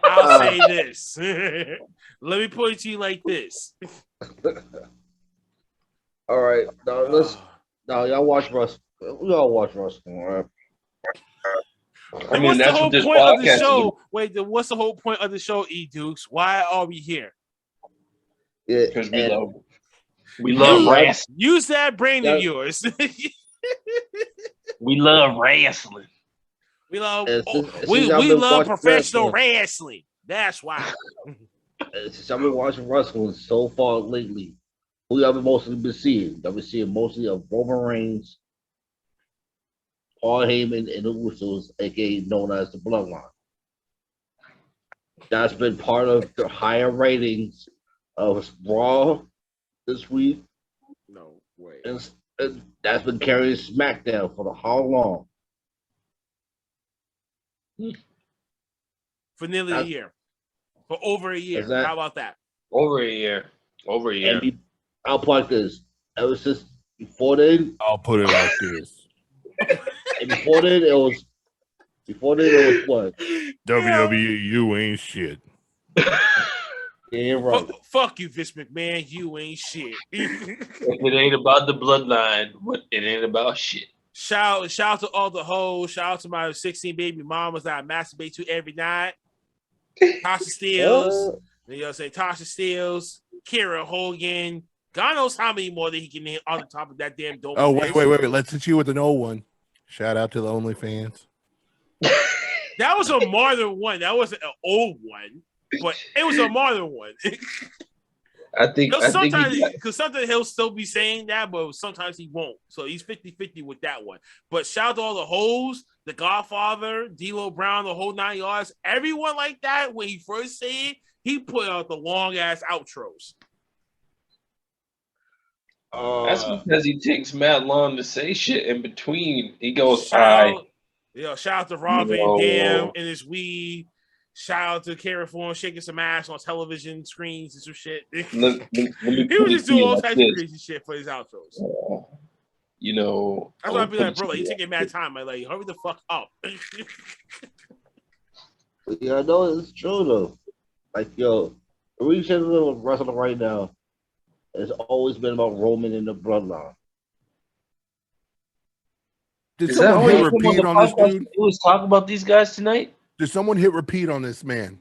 I'll say this. Let me put it to you like this. All right. Now y'all watch wrestling. We all watch wrestling, all right? I mean, that's what this point of the podcast show? Wait, what's the whole point of the show, E Dukes? Why are we here? Yeah, because we love wrestling. Use that brain of yours. We love wrestling. We love we love professional wrestling. That's why. Since I've been watching wrestling so far lately, who y'all been mostly been seeing? I've been seeing mostly of Roman Reigns, Paul Heyman, and the Usos, aka known as the Bloodline. That's been part of the higher ratings of Raw this week. No way. And that's been carrying SmackDown for how long? For nearly a year. For over a year. How about that? Over a year. I'll put it like this. Ever since before then, I'll put it like this. And before then it was what? WWE, you ain't shit. Yeah, right. Fuck you, Vince McMahon. You ain't shit. If it ain't about the bloodline, it ain't about shit. Shout out to all the hoes. Shout out to my 16 baby mamas that I masturbate to every night. Tasha Steelz. You know what I'm saying? Tasha Steelz, Kira Hogan. God knows how many more that he can hit on the top of that damn dope. Oh, wait. Let's hit you with an old one. Shout out to the OnlyFans. That was a modern one. That wasn't an old one, but it was a modern one. I think because sometimes he'll still be saying that, but sometimes he won't. So he's 50-50 with that one. But shout out to all the hoes, the Godfather, D'Lo Brown, the whole 9 yards, everyone like that. When he first said it, he put out the long ass outros. That's because he takes mad long to say shit in between. He goes, shout out to Rob Van Dam and his weed. Shout out to Karen Form shaking some ass on television screens and some shit. He was just doing all types of crazy shit for his outros. That's why I'd be like, bro, like, you taking mad time. I'm like, hurry the fuck up. Yeah, I know it's true though. Like, yo, the reason of wrestling right now has always been about Roman and the bloodline. Did someone hit repeat on this dude? We was talking about these guys tonight. Did someone hit repeat on this man?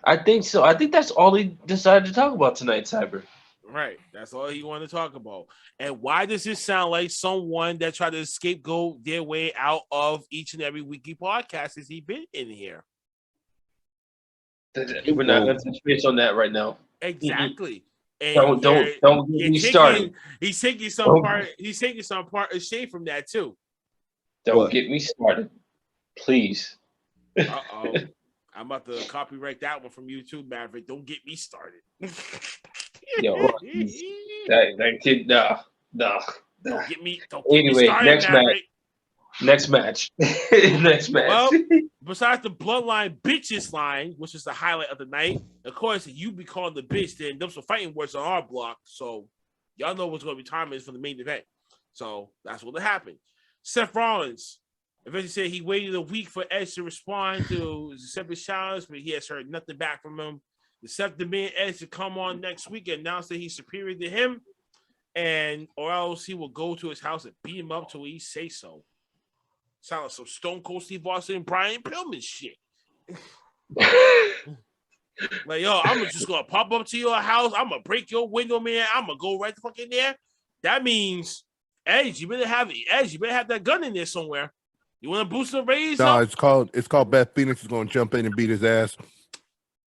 I think so. I think that's all he decided to talk about tonight, Cyber. Right. That's all he wanted to talk about. And why does this sound like someone that tried to scapegoat their way out of each and every weekly podcast has he been in here? We're not going to touch base on that right now. Exactly. And don't get me started. He's taking some part of shade from that too. Don't get me started. Please. Uh-oh. I'm about to copyright that one from YouTube, Maverick. Don't get me started. Yo, that kid, nah. Don't get me started, next match. Well, besides the Bloodline bitches line, which is the highlight of the night, of course, you be calling the bitch, then those are fighting words on our block. So Y'all know what's going to be time is for the main event. So that's what happened. Seth Rollins eventually said he waited a week for Edge to respond to his separate challenge, but he has heard nothing back from him. The Seth demanded Edge to come on next week and announce that he's superior to him, or else he will go to his house and beat him up till he say so. Sound like some Stone Cold Steve Austin and Brian Pillman shit. Like, yo, I'm just gonna pop up to your house. I'm gonna break your window, man. I'm gonna go right the fuck in there. That means Edge, you better have that gun in there somewhere. You want to boost the ratings? No, it's called Beth Phoenix is gonna jump in and beat his ass.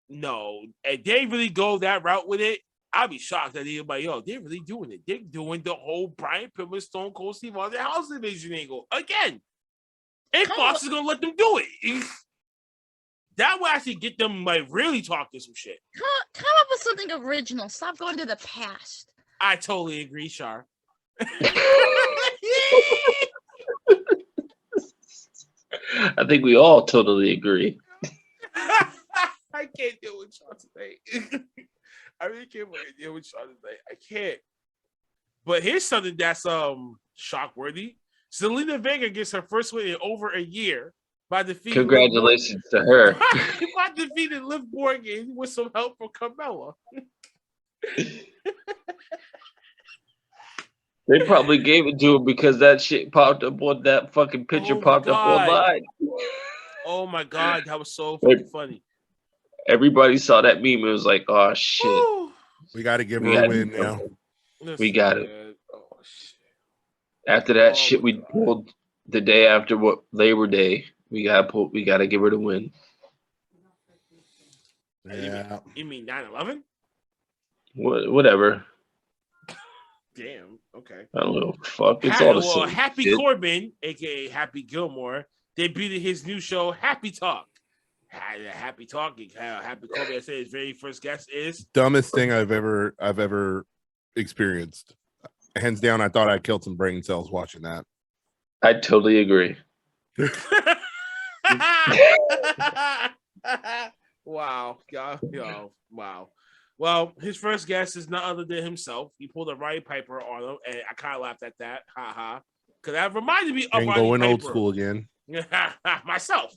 No, and they really go that route with it. I'd be shocked that anybody, they're really doing it. They're doing the whole Brian Pillman, Stone Cold Steve Austin house division angle again. And Fox is gonna let them do it. That will actually get them like really talking some shit. Come up with something original. Stop going to the past. I totally agree, Char. I think we all totally agree. I can't deal with Char today. I really can't deal with Char today. I can't. But here's something that's shockworthy. Zelina Vega gets her first win in over a year. By defeating Congratulations to her. by defeating Liv Morgan with some help from Carmella. They probably gave it to her because that shit popped up on that fucking picture popped up online. Oh my god, that was so fucking funny. Everybody saw that meme. It was like, oh shit. Woo. We got to give her a win now. We got it. Oh, shit. After that shit we pulled the day after Labor Day. We gotta give her the win. Yeah. You mean 9/11? Whatever. Damn. Okay. I don't know. Fuck. It's all the same. Happy shit. Corbin, aka Happy Gilmore, debuted his new show, Happy Talk. Happy Talking. Happy Corbin, I said his very first guest is Dumbest thing I've ever experienced. Hands down, I thought I killed some brain cells watching that. I totally agree. Wow. Wow. Well, his first guest is none other than himself. He pulled a Roddy Piper on him, and I kind of laughed at that. Ha ha. Because that reminded me of And Roddy going Piper. old school again. Myself.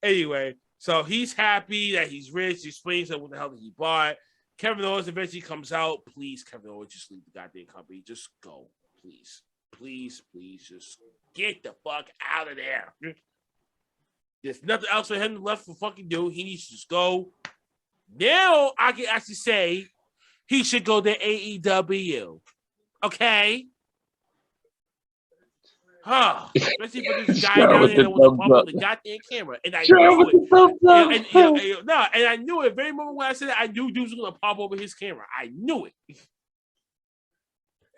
Anyway, so he's happy that he's rich. He explains what the hell he bought. Kevin Owens eventually comes out. Please, Kevin Owens, just leave the goddamn company. Just go. Please. Please, just get the fuck out of there. There's nothing else for him left to fucking do. He needs to just go. Now I can actually say he should go to AEW. Okay? Especially for this guy down there that was up on the goddamn camera. And I knew it. And I knew it. Very moment when I said that, I knew dudes were going to pop over his camera. I knew it.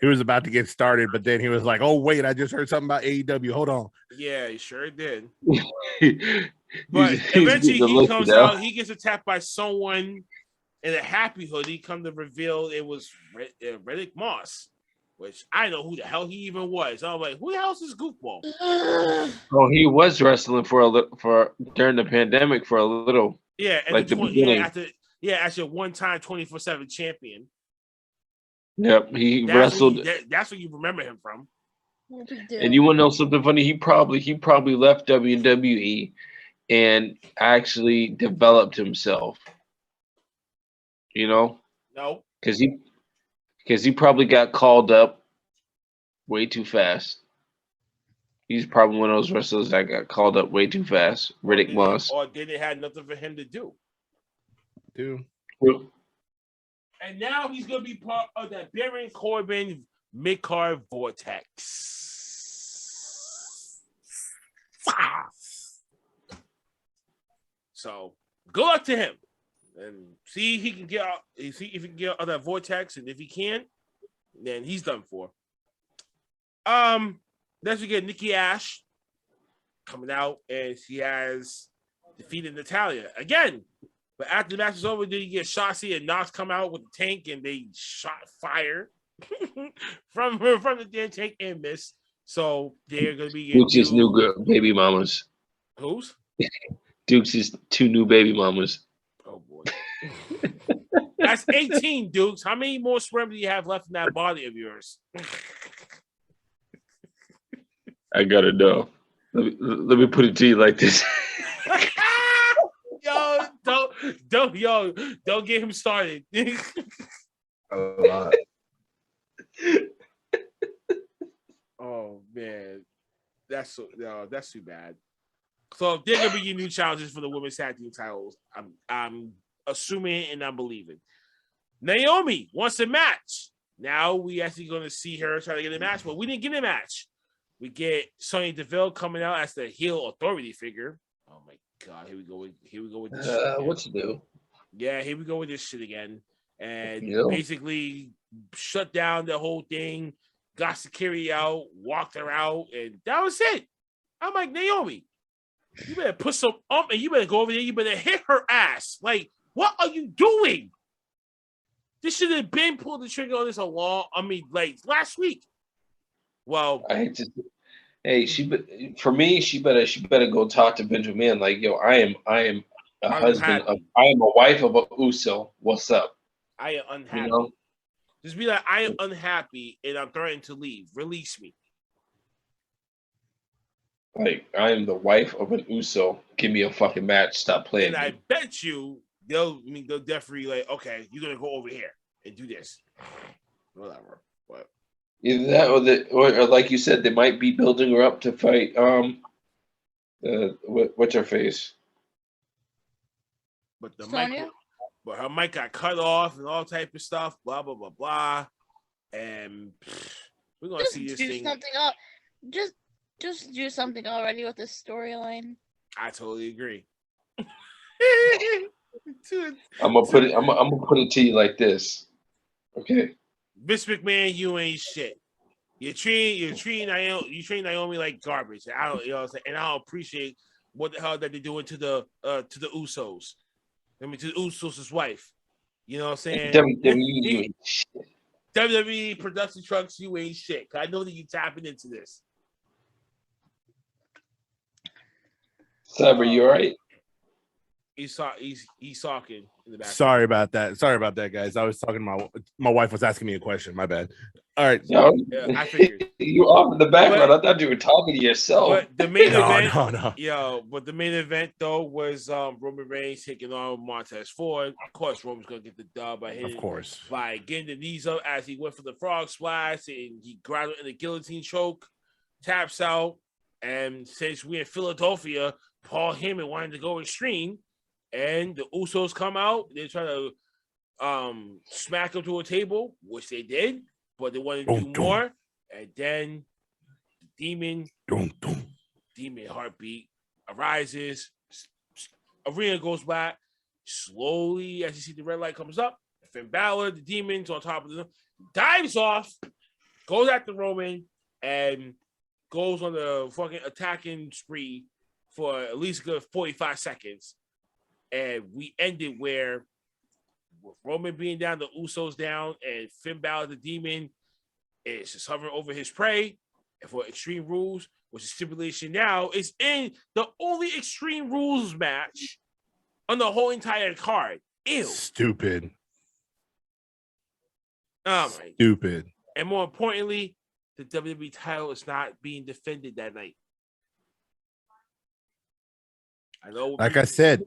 He was about to get started, but then he was like, oh, wait, I just heard something about AEW. Hold on. Yeah, he sure did. But eventually he comes out, he gets attacked by someone in a happy hoodie. Come to reveal it was Riddick Moss, which I know who the hell he even was. I was like, who the hell is this goofball? Oh, he was wrestling for during the pandemic for a little. Yeah, and like the beginning. As your one-time 24/7 champion. Yep, he wrestled. That's what you remember him from. And you want to know something funny? He probably left WWE and actually developed himself. You know? No. Because he probably got called up way too fast. He's probably one of those wrestlers that got called up way too fast. Riddick Moss. Or did it had nothing for him to do? And now he's going to be part of that Baron Corbin mid-card vortex. So, good luck to him. And see if he can get out of that vortex. And if he can, then he's done for. Next we get Nikki Ash coming out, and she has defeated Natalya again. But after the match is over, then you get Shotzi and Knox come out with the tank, and they shot fire from the damn tank and missed. So they're gonna be Duke's new baby mamas. Who's? Duke's 2 new baby mamas. Oh boy. That's 18, Dukes. How many more sperm do you have left in that body of yours? I gotta know. Let me put it to you like this. Don't get him started. Oh man, that's too bad. So if they're gonna be your new challenges for the women's tag team titles, I'm assuming and I'm believing. Naomi wants a match. Now we actually gonna see her try to get a match, but we didn't get a match. We get Sonya Deville coming out as the heel authority figure. Oh my god, here we go with this shit. What you do? Yeah, here we go with this shit again. And basically shut down the whole thing, got Sakiri out, walked her out, and that was it. I'm like, Naomi, you better put some and you better go over there, you better hit her ass. Like, what are you doing? This should have been pulled the trigger on this last week. Well, I hate to. Hey, she better go talk to Benjamin. Like, yo, I am a husband. I am a wife of a Uso. What's up? I am unhappy. Just be like, I am unhappy and I'm threatening to leave. Release me. Like, I am the wife of an Uso. Give me a fucking match. Stop playing. And I bet you they'll definitely like, okay, you're gonna go over here and do this. Whatever. But either that or like you said, they might be building her up to fight what's her face? But her mic got cut off and all type of stuff, blah blah blah blah. And we're gonna see this thing. Just do something already with this storyline. I totally agree. I'm gonna put it to you like this. Okay. Vince McMahon, you ain't shit. You treat Naomi like garbage. I don't, and I don't appreciate what the hell that they're doing to the Usos. I mean, to the Usos' wife. You know what I'm saying? WWE production trucks, you ain't shit. I know that you tapping into this. Saber, you all right? He's talking in the back. Sorry about that, guys. I was talking to my wife was asking me a question. My bad. All right. No, I figured. You off in the background. I thought you were talking to yourself. But the main event, no. But the main event though was Roman Reigns taking on Montez Ford. Of course, Roman's gonna get the dub by getting the knees up as he went for the frog splash and he grounded in the guillotine choke, taps out, and since we're in Philadelphia, Paul Heyman wanted to go extreme. And the Usos come out. They try to smack him to a table, which they did, but they wanted to do more. And then the demon heartbeat arises. Arena goes back slowly as you see the red light comes up. Finn Balor, the demon's on top of them, dives off, goes after Roman, and goes on the fucking attacking spree for at least a good 45 seconds. And we ended where with Roman being down, the Usos down, and Finn Balor, the demon, is just hovering over his prey. And for Extreme Rules, which is stipulation now, is in the only Extreme Rules match on the whole entire card. Ew. Stupid. Oh my. Stupid. And more importantly, the WWE title is not being defended that night. I know. Like I said,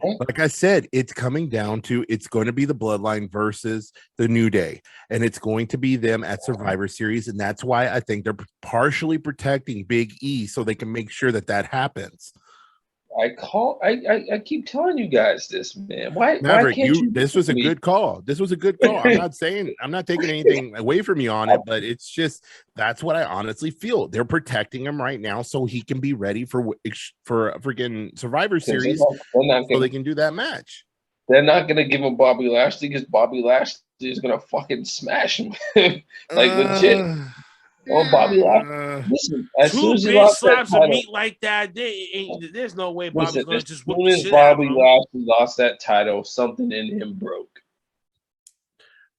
it's coming down to it's going to be the Bloodline versus the New Day, and it's going to be them at Survivor Series, and that's why I think they're partially protecting Big E so they can make sure that happens. I keep telling you guys this, man. Why Maverick, can't you? This was a good call. This was a good call. I'm not taking anything away from you on it, but it's just that's what I honestly feel. They're protecting him right now so he can be ready for freaking Survivor Series, so they can do that match. They're not gonna give him Bobby Lashley because Bobby Lashley is gonna fucking smash him, legit. Oh, Bobby Lashley. Listen, as two soon as big slabs of meat like that, there's no way Bobby's going to just whoop the shit out of him. Lashley lost that title, something in him broke.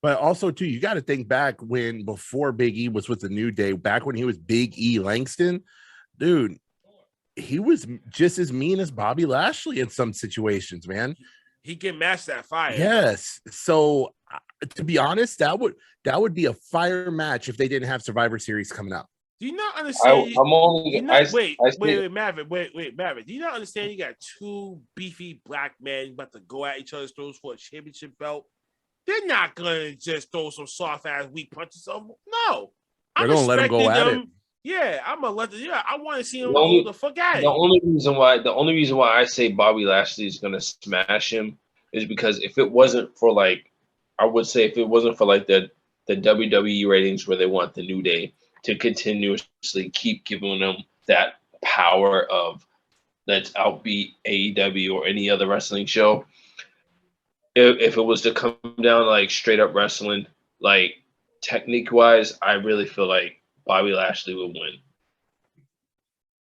But also, too, you got to think back before Big E was with the New Day, back when he was Big E Langston, dude, he was just as mean as Bobby Lashley in some situations, man. He can match that fire. Yes. So To be honest, that would be a fire match if they didn't have Survivor Series coming up. Do you not understand? Wait, Maverick. Wait, Maverick. Do you not understand? You got two beefy black men about to go at each other's throats for a championship belt. They're not gonna just throw some soft ass weak punches on. No, they're gonna let them go at it. Yeah, I'm gonna let them. Yeah, I want to see them go the fuck at it. The only reason why I say Bobby Lashley is gonna smash him is because if it wasn't for the WWE ratings where they want the New Day to continuously keep giving them that power of let's outbeat AEW or any other wrestling show. If it was to come down like straight up wrestling, like technique wise, I really feel like Bobby Lashley would win.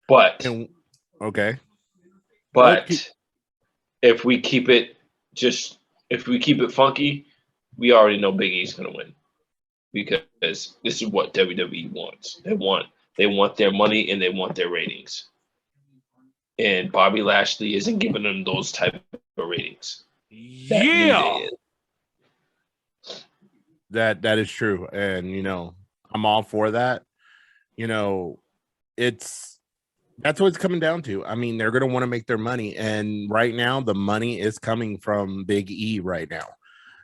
But if we keep it funky, we already know Big E's gonna win. Because this is what WWE wants. They want their money and they want their ratings. And Bobby Lashley isn't giving them those type of ratings. That is true. And I'm all for that. That's what it's coming down to. I mean, they're gonna want to make their money. And right now, the money is coming from Big E right now.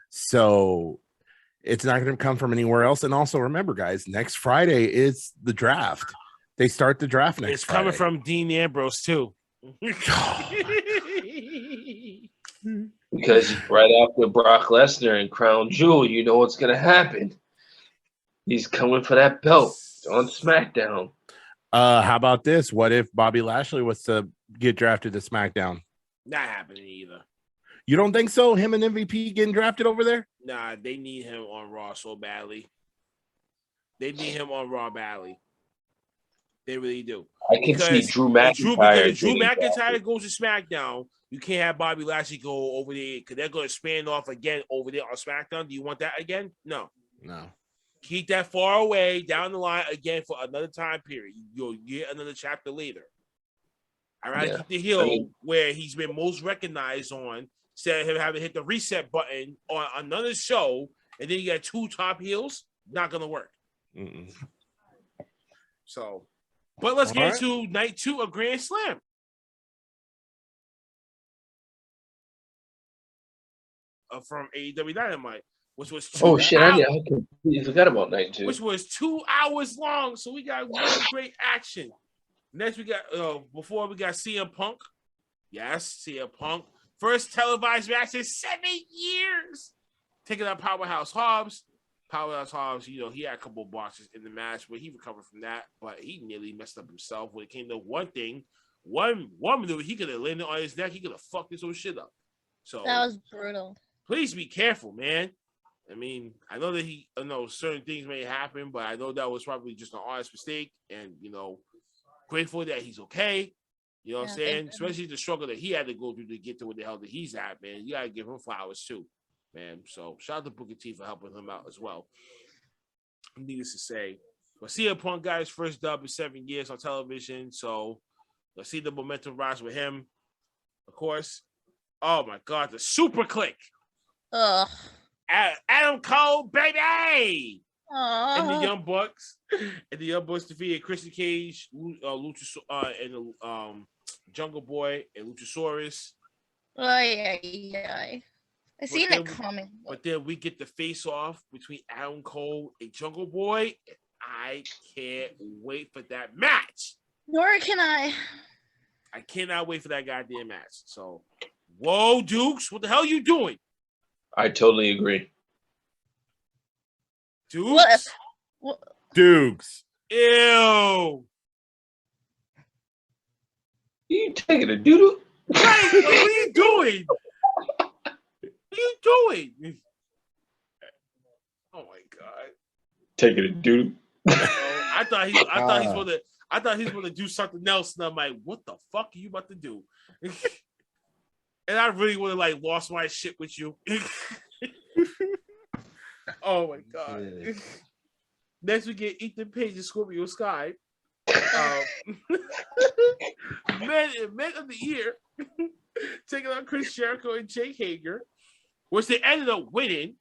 So it's not going to come from anywhere else. And also remember, guys, next Friday is the draft. They start the draft next Friday. It's coming from Dean Ambrose, too. Because right after Brock Lesnar and Crown Jewel, you know what's going to happen. He's coming for that belt on SmackDown. How about this? What if Bobby Lashley was to get drafted to SmackDown? Not happening either. You don't think so? Him and MVP getting drafted over there? Nah, they need him on Raw so badly. They need him on Raw badly. They really do. I can see Drew McIntyre. If Drew McIntyre goes to SmackDown, you can't have Bobby Lashley go over there because they're going to span off again over there on SmackDown. Do you want that again? No. Keep that far away down the line again for another time period. You'll get another chapter later. All right, keep the heel where he's been most recognized on. Instead of him having to hit the reset button on another show, and then you got two top heels, not gonna work. So, but let's get into night 2 of Grand Slam. From AEW Dynamite, which was 2 hours. I completely forgot about night 2. Which was 2 hours long, so we got really great action. Next, we got before we got CM Punk. Yes, CM Punk. First televised match in 7 years. Taking out Powerhouse Hobbs. Powerhouse Hobbs, he had a couple of botches in the match, but he recovered from that. But he nearly messed up himself when it came to one thing. One maneuver, he could have landed on his neck. He could have fucked this whole shit up. So that was brutal. Please be careful, man. I mean, I know that certain things may happen, but I know that was probably just an honest mistake. And, grateful that he's okay. You know what I'm saying? Especially the struggle that he had to go through to get to where the hell that he's at, man. You got to give him flowers, too, man. So, shout out to Booker T for helping him out as well. Needless to say. But CM Punk got his first dub in 7 years on television. So, let's see the momentum rise with him. Of course. Oh, my God. The Super Click. Ugh. Adam Cole, baby! Aww. And the Young Bucks. And the Young Bucks defeated Christian Cage, and Jungle Boy and Luchasaurus. I seen it coming. But then we get the face-off between Adam Cole and Jungle Boy. And I can't wait for that match. Nor can I. I cannot wait for that goddamn match. So, whoa, Dukes, what the hell are you doing? I totally agree. Dukes? What? Dukes. Ew. You taking a doodle? Right, what are you doing? What are you doing? Oh my God. Taking a doodle. I thought he's going to do something else, and I'm like, what the fuck are you about to do? And I really would have lost my shit with you. Oh my God. Next we get Ethan Page and Scorpio Sky. Men of the Year. Taking on Chris Jericho and Jake Hager. Which they ended up winning.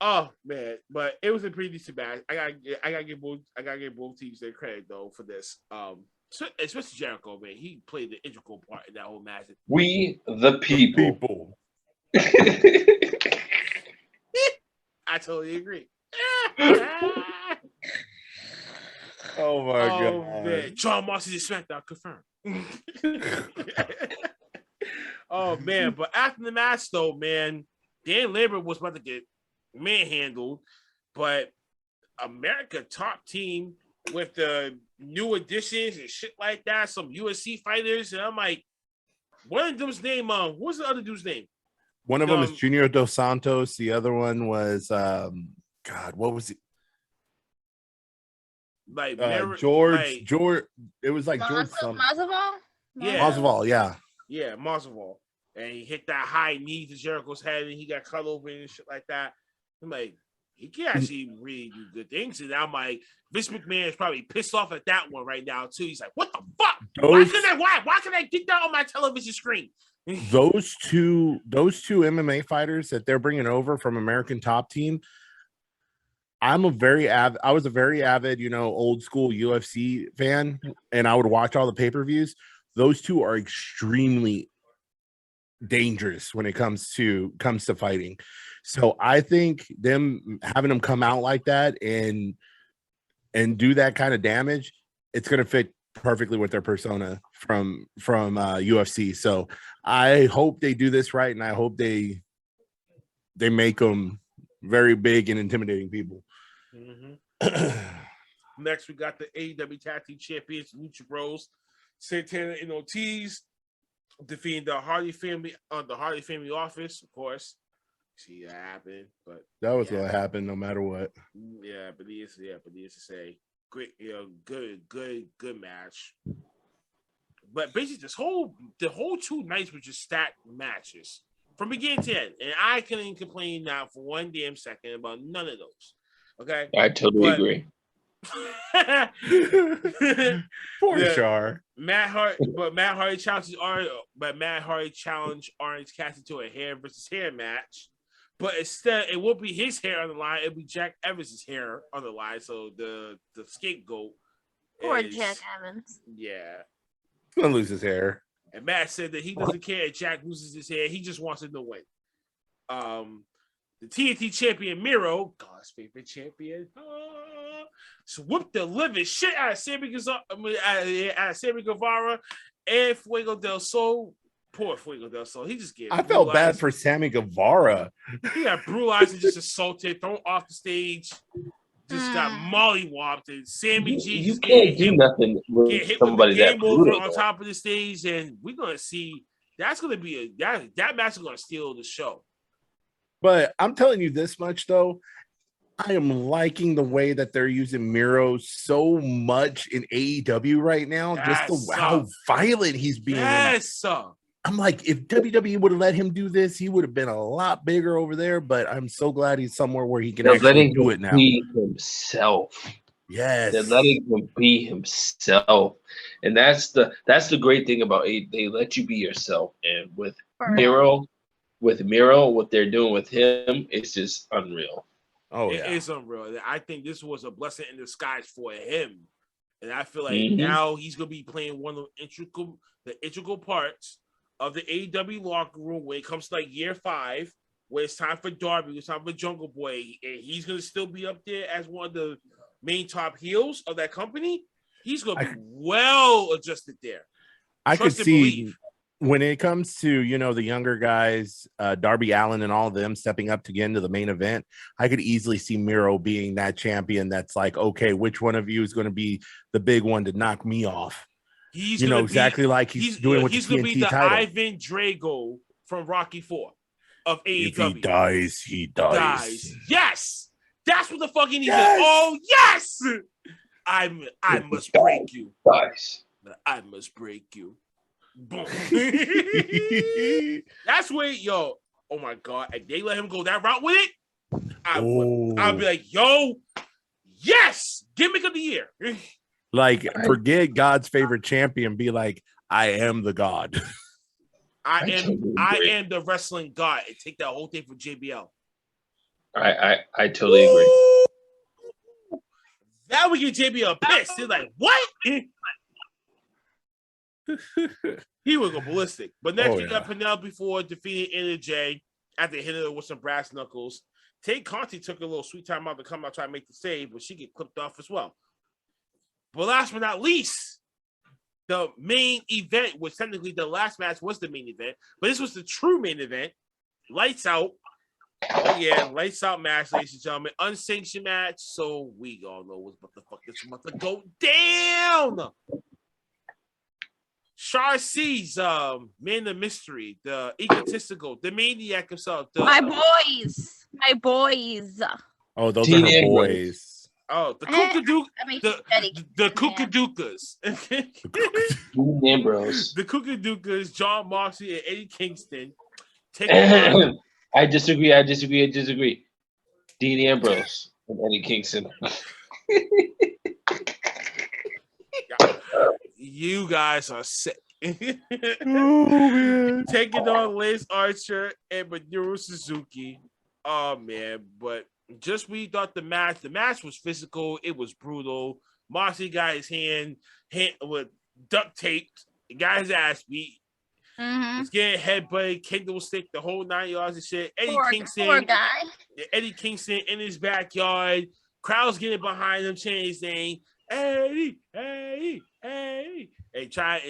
Oh man, but it was a pretty decent match. I gotta give both teams their credit though for this. Especially Jericho, man. He played the integral part in that whole match. We the people. I totally agree. Oh my god, man. John Moxley is SmackDown confirmed. Oh man, but after the match though, man, Dan Lambert was about to get manhandled, but America Top Team with the new additions and shit like that, some UFC fighters, and I'm like, one of them's name, what's the other dude's name? One of them is Junior Dos Santos. The other one was God, what was it? Like George. It was like George Masvidal. Yeah, Masvidal. Yeah, Masvidal. And he hit that high knee to Jericho's head, and he got cut open and shit like that. I'm like, he can actually really do good things. And I'm like, Vince McMahon is probably pissed off at that one right now too. He's like, what the fuck? Why can I get that on my television screen? those two MMA fighters that they're bringing over from American Top Team. I was a very avid, old school UFC fan, and I would watch all the pay-per-views. Those two are extremely dangerous when it comes to fighting. So I think having them come out like that and do that kind of damage, it's going to fit perfectly with their persona from UFC. So I hope they do this right, and I hope they make them very big and intimidating people. Mm-hmm. Next, we got the AEW Tag Team Champions, Lucha Bros, Santana and Ortiz, defeating the Hardy family the Hardy family office, of course. See that happen, but that was gonna happen no matter what. Yeah, but needless to say, great, good match. But basically, the whole 2 nights were just stacked matches from beginning to end, and I couldn't complain now for one damn second about none of those. Okay, I totally agree. Poor Char. Matt Hardy challenged Orange Cassidy to a hair versus hair match, but instead it won't be his hair on the line; it'll be Jack Evans' hair on the line. So the scapegoat. Poor Jack Evans. Yeah, he's gonna lose his hair. And Matt said that he doesn't care if Jack loses his hair; he just wants him to win. The TNT champion Miro, God's favorite champion, whooped the living shit out of Sammy Guevara and Fuego del Sol. Poor Fuego del Sol. He just gave. I felt bad for Sammy Guevara. He got brutalized and just assaulted, thrown off the stage. Just got mollywopped, and Sammy G. You can't do nothing with somebody that brutal on top of the stage, and we're gonna see. That's gonna be that match is gonna steal the show. But I'm telling you this much, though. I am liking the way that they're using Miro so much in AEW right now. Just how violent he's being. Yes, I'm like, if WWE would have let him do this, he would have been a lot bigger over there. But I'm so glad he's somewhere where he can actually do it now. Be himself. Yes, they're letting him be himself, and that's the great thing about it. They let you be yourself, and with Miro, what they're doing with him, it's just unreal. Oh, it is unreal. I think this was a blessing in disguise for him, and I feel like now he's gonna be playing one of the integral parts of the AEW locker room when it comes to like year 5, where it's time for Darby, it's time for Jungle Boy, and he's gonna still be up there as one of the main top heels of that company. He's gonna be well adjusted there. I could see. When it comes to, the younger guys, Darby Allin and all of them stepping up to get into the main event, I could easily see Miro being that champion that's like, okay, which one of you is going to be the big one to knock me off? He's exactly like he's doing with the TNT title. He's going to be the Ivan Drago from Rocky IV of AEW. If he dies, he dies. Yes! That's what the fuck he needs. Yes! Oh, yes! I must break you. Dies. I must break you. Boom. That's where, oh my God, if they let him go that route with it, I'll be like, yes, gimmick of the year. Like, forget God's favorite champion, be like, I am the God. I am the wrestling God, and take that whole thing from JBL. I totally agree. That would get JB a piss. He's like, what? He would go ballistic. But next we got Penelope Ford defeating Anna Jay after hitting her with some brass knuckles. Tay Conti took a little sweet time out to come out try to make the save, but she get clipped off as well. But last but not least, the main event, which technically the last match was the main event, but this was the true main event. Lights out. Oh yeah, lights out match, ladies and gentlemen. Unsanctioned match, so we all know what the fuck is about to go down. Char C's man of mystery, the egotistical, the maniac himself. My boys. Oh, those are her boys. Oh, the the Kookadukas. Dean Ambrose. The Kookadukas, John Moxley and Eddie Kingston. I disagree. Dean Ambrose and Eddie Kingston. You guys are sick. Oh, man. Taking on Lance Archer and Minoru Suzuki. Oh man, but just we thought the match was physical, it was brutal. Moxley got his hand with duct taped, got his ass beat. He's getting headbutted, candlestick, the whole 9 yards of shit. Eddie Kingston in his backyard. Crowd's getting behind him, chanting his name. Eddie. And trying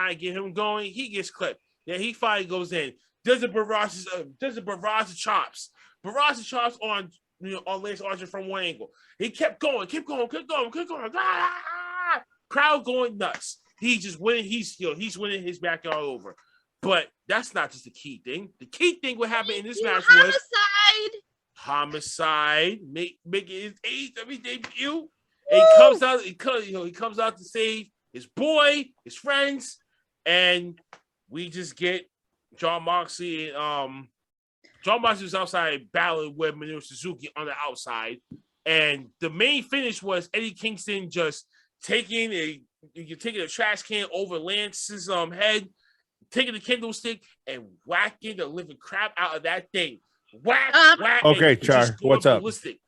to get him going. He gets clipped. Then he finally goes in. Does a barrage of chops. Barrage of chops on Lance Archer from one angle. He kept going. Ah! Crowd going nuts. He's just winning. He's winning his backyard over. But that's not just the key thing. The key thing what happened in this match was Homicide making his AEW debut. And he comes out to save his boy, his friends, and we just get John Moxley and John Moxley was outside battling with Minoru Suzuki on the outside. And the main finish was Eddie Kingston just taking a trash can over Lance's head, taking the candlestick and whacking the living crap out of that thing. Whack. Okay, Char, what's up? Ballistic.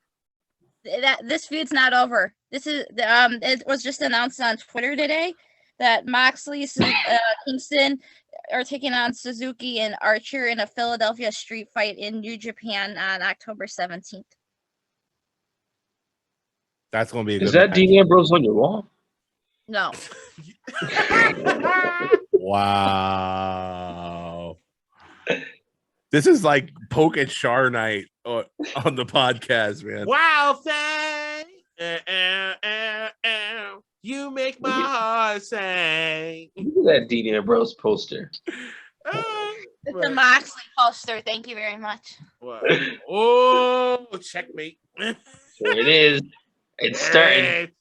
This feud's not over. This is it was just announced on Twitter today that Moxley, Kingston are taking on Suzuki and Archer in a Philadelphia street fight in New Japan on October 17th. That's gonna be a good Is that Dean Ambrose on your wall? No. Wow. This is like Poke and Char night on the podcast, man. Wow, thing. You make my heart sing. Look at that Dean Ambrose poster. It's a Moxley poster. Thank you very much. What? Oh, checkmate. There it is. It's starting.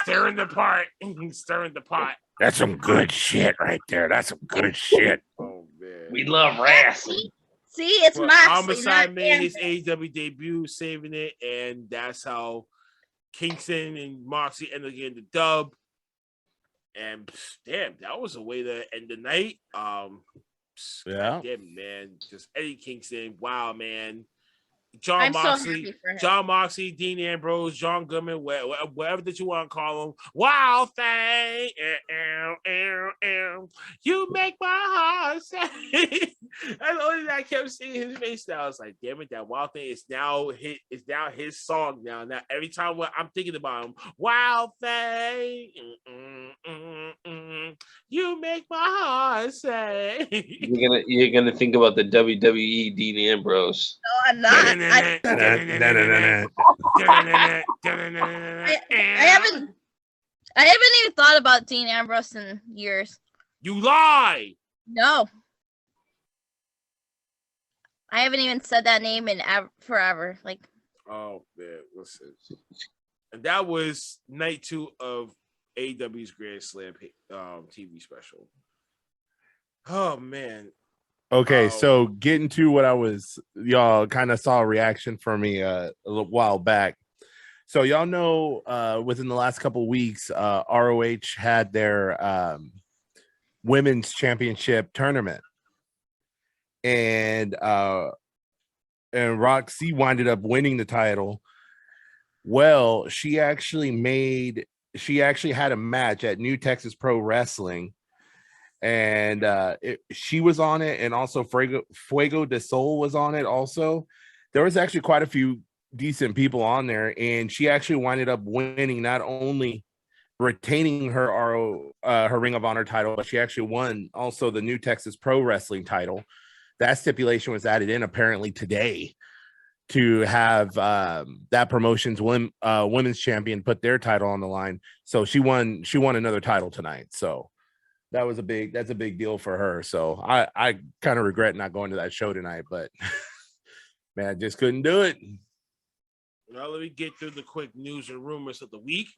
Stirring the pot. Stirring the pot. That's some good shit right there. That's some good shit. Oh man. We love wrestling. See, it's Moxley. Homicide made his AEW debut, saving it, and that's how Kingston and Moxley ended up getting the dub. And damn, that was a way to end the night. Yeah, man. Just Eddie Kingston, wow, man. John Moxley, Dean Ambrose, John Goodman, whatever that you want to call him. Wild thing, you make my heart sing. That's the only thing I kept seeing his face. Now I was like, damn it, that wild thing is now his song now. Now every time I'm thinking about him, wild thing, you make my heart sing. You're gonna think about the WWE Dean Ambrose. No, I'm not. I haven't even thought about Dean Ambrose in years. You lie. No. I haven't even said that name in forever. Like, oh man, listen. And that was night 2 of AEW's Grand Slam TV special. Oh man. Okay, so getting to what y'all kind of saw a reaction from me a little while back. So y'all know within the last couple of weeks, ROH had their women's championship tournament. And and Roxy winded up winning the title. Well, she actually had a match at New Texas Pro Wrestling, and she was on it, and also Fuego de Sol was on it. Also, there was actually quite a few decent people on there, and she actually winded up winning, not only retaining her Ring of Honor title, but she actually won also the New Texas Pro Wrestling title. That stipulation was added in apparently today to have that promotion's women's champion put their title on the line. So she won another title tonight. So that's a big deal for her. So I kind of regret not going to that show tonight, but man, I just couldn't do it. Now let me get through the quick news and rumors of the week.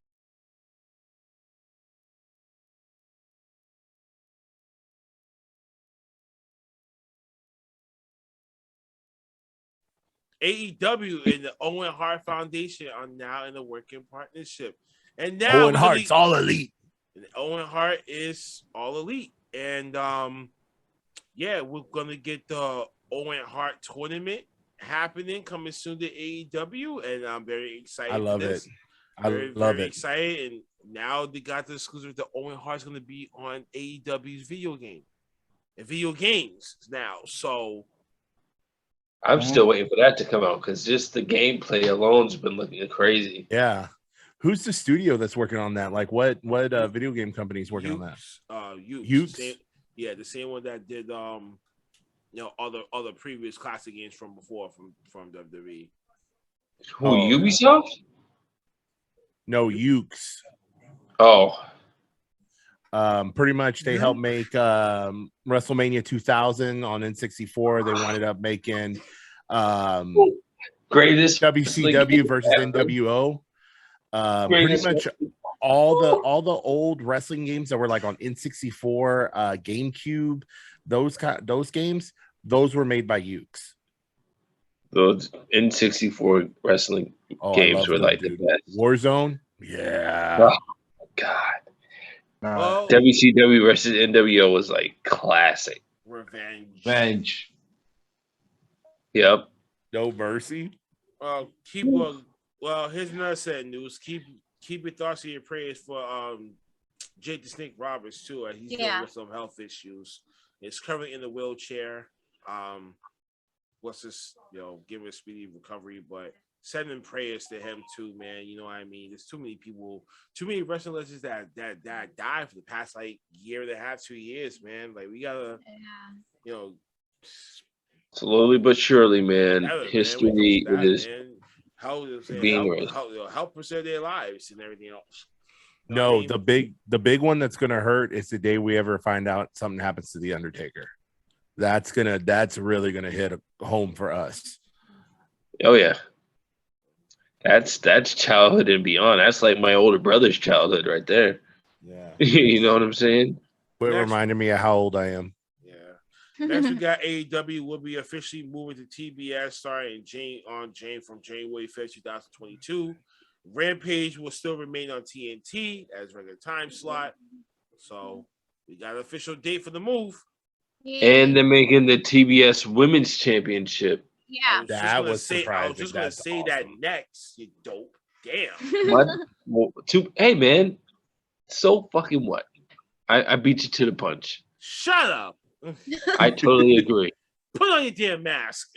AEW and the Owen Hart Foundation are now in a working partnership. And now Owen Hart's all elite. Owen Hart is all elite. And we're gonna get the Owen Hart tournament happening coming soon to AEW, and I'm very excited. I love it. Very excited. And now they got the exclusive that Owen Hart's gonna be on AEW's video games now. So I'm still waiting for that to come out because just the gameplay alone's been looking crazy. Yeah. Who's the studio that's working on that? Like what video game company is working on that? Yuke's. The same one that did other previous classic games from before from WWE. Who, Ubisoft? No, Yuke's. Oh. Pretty much they helped make WrestleMania 2000 on N64. They wound up making greatest WCW versus NWO. Pretty much all the old wrestling games that were like on N64, GameCube, those games, those were made by Yuke's. Those N64 wrestling games were like the best. Warzone, yeah. Oh God. WCW versus NWO was like classic. Revenge. Yep. No Mercy. Here's another sad news. Keep your thoughts and your prayers for Jake the Snake Roberts too. He's dealing with some health issues. He's currently in the wheelchair. Give him a speedy recovery, but sending prayers to him too, man. You know what I mean? There's too many people, too many wrestling legends that died for the past like year and a half, 2 years, man. Like we gotta, slowly but surely, man. History is being raised. Help preserve their lives and everything else. No, the big one that's gonna hurt is the day we ever find out something happens to the Undertaker. That's really gonna hit home for us. Oh yeah. That's childhood and beyond. That's like my older brother's childhood right there. Yeah. You know what I'm saying? But it reminded me of how old I am. Yeah. Next we got AEW will be officially moving to TBS starting from January 5th, 2022. Rampage will still remain on TNT as regular time slot. So we got an official date for the move. And they're making the TBS Women's Championship. Yeah, that was surprising. I was just gonna say awesome. That next, you dope. Damn. What? Hey man, so fucking what? I beat you to the punch. Shut up. I totally agree. Put on your damn mask.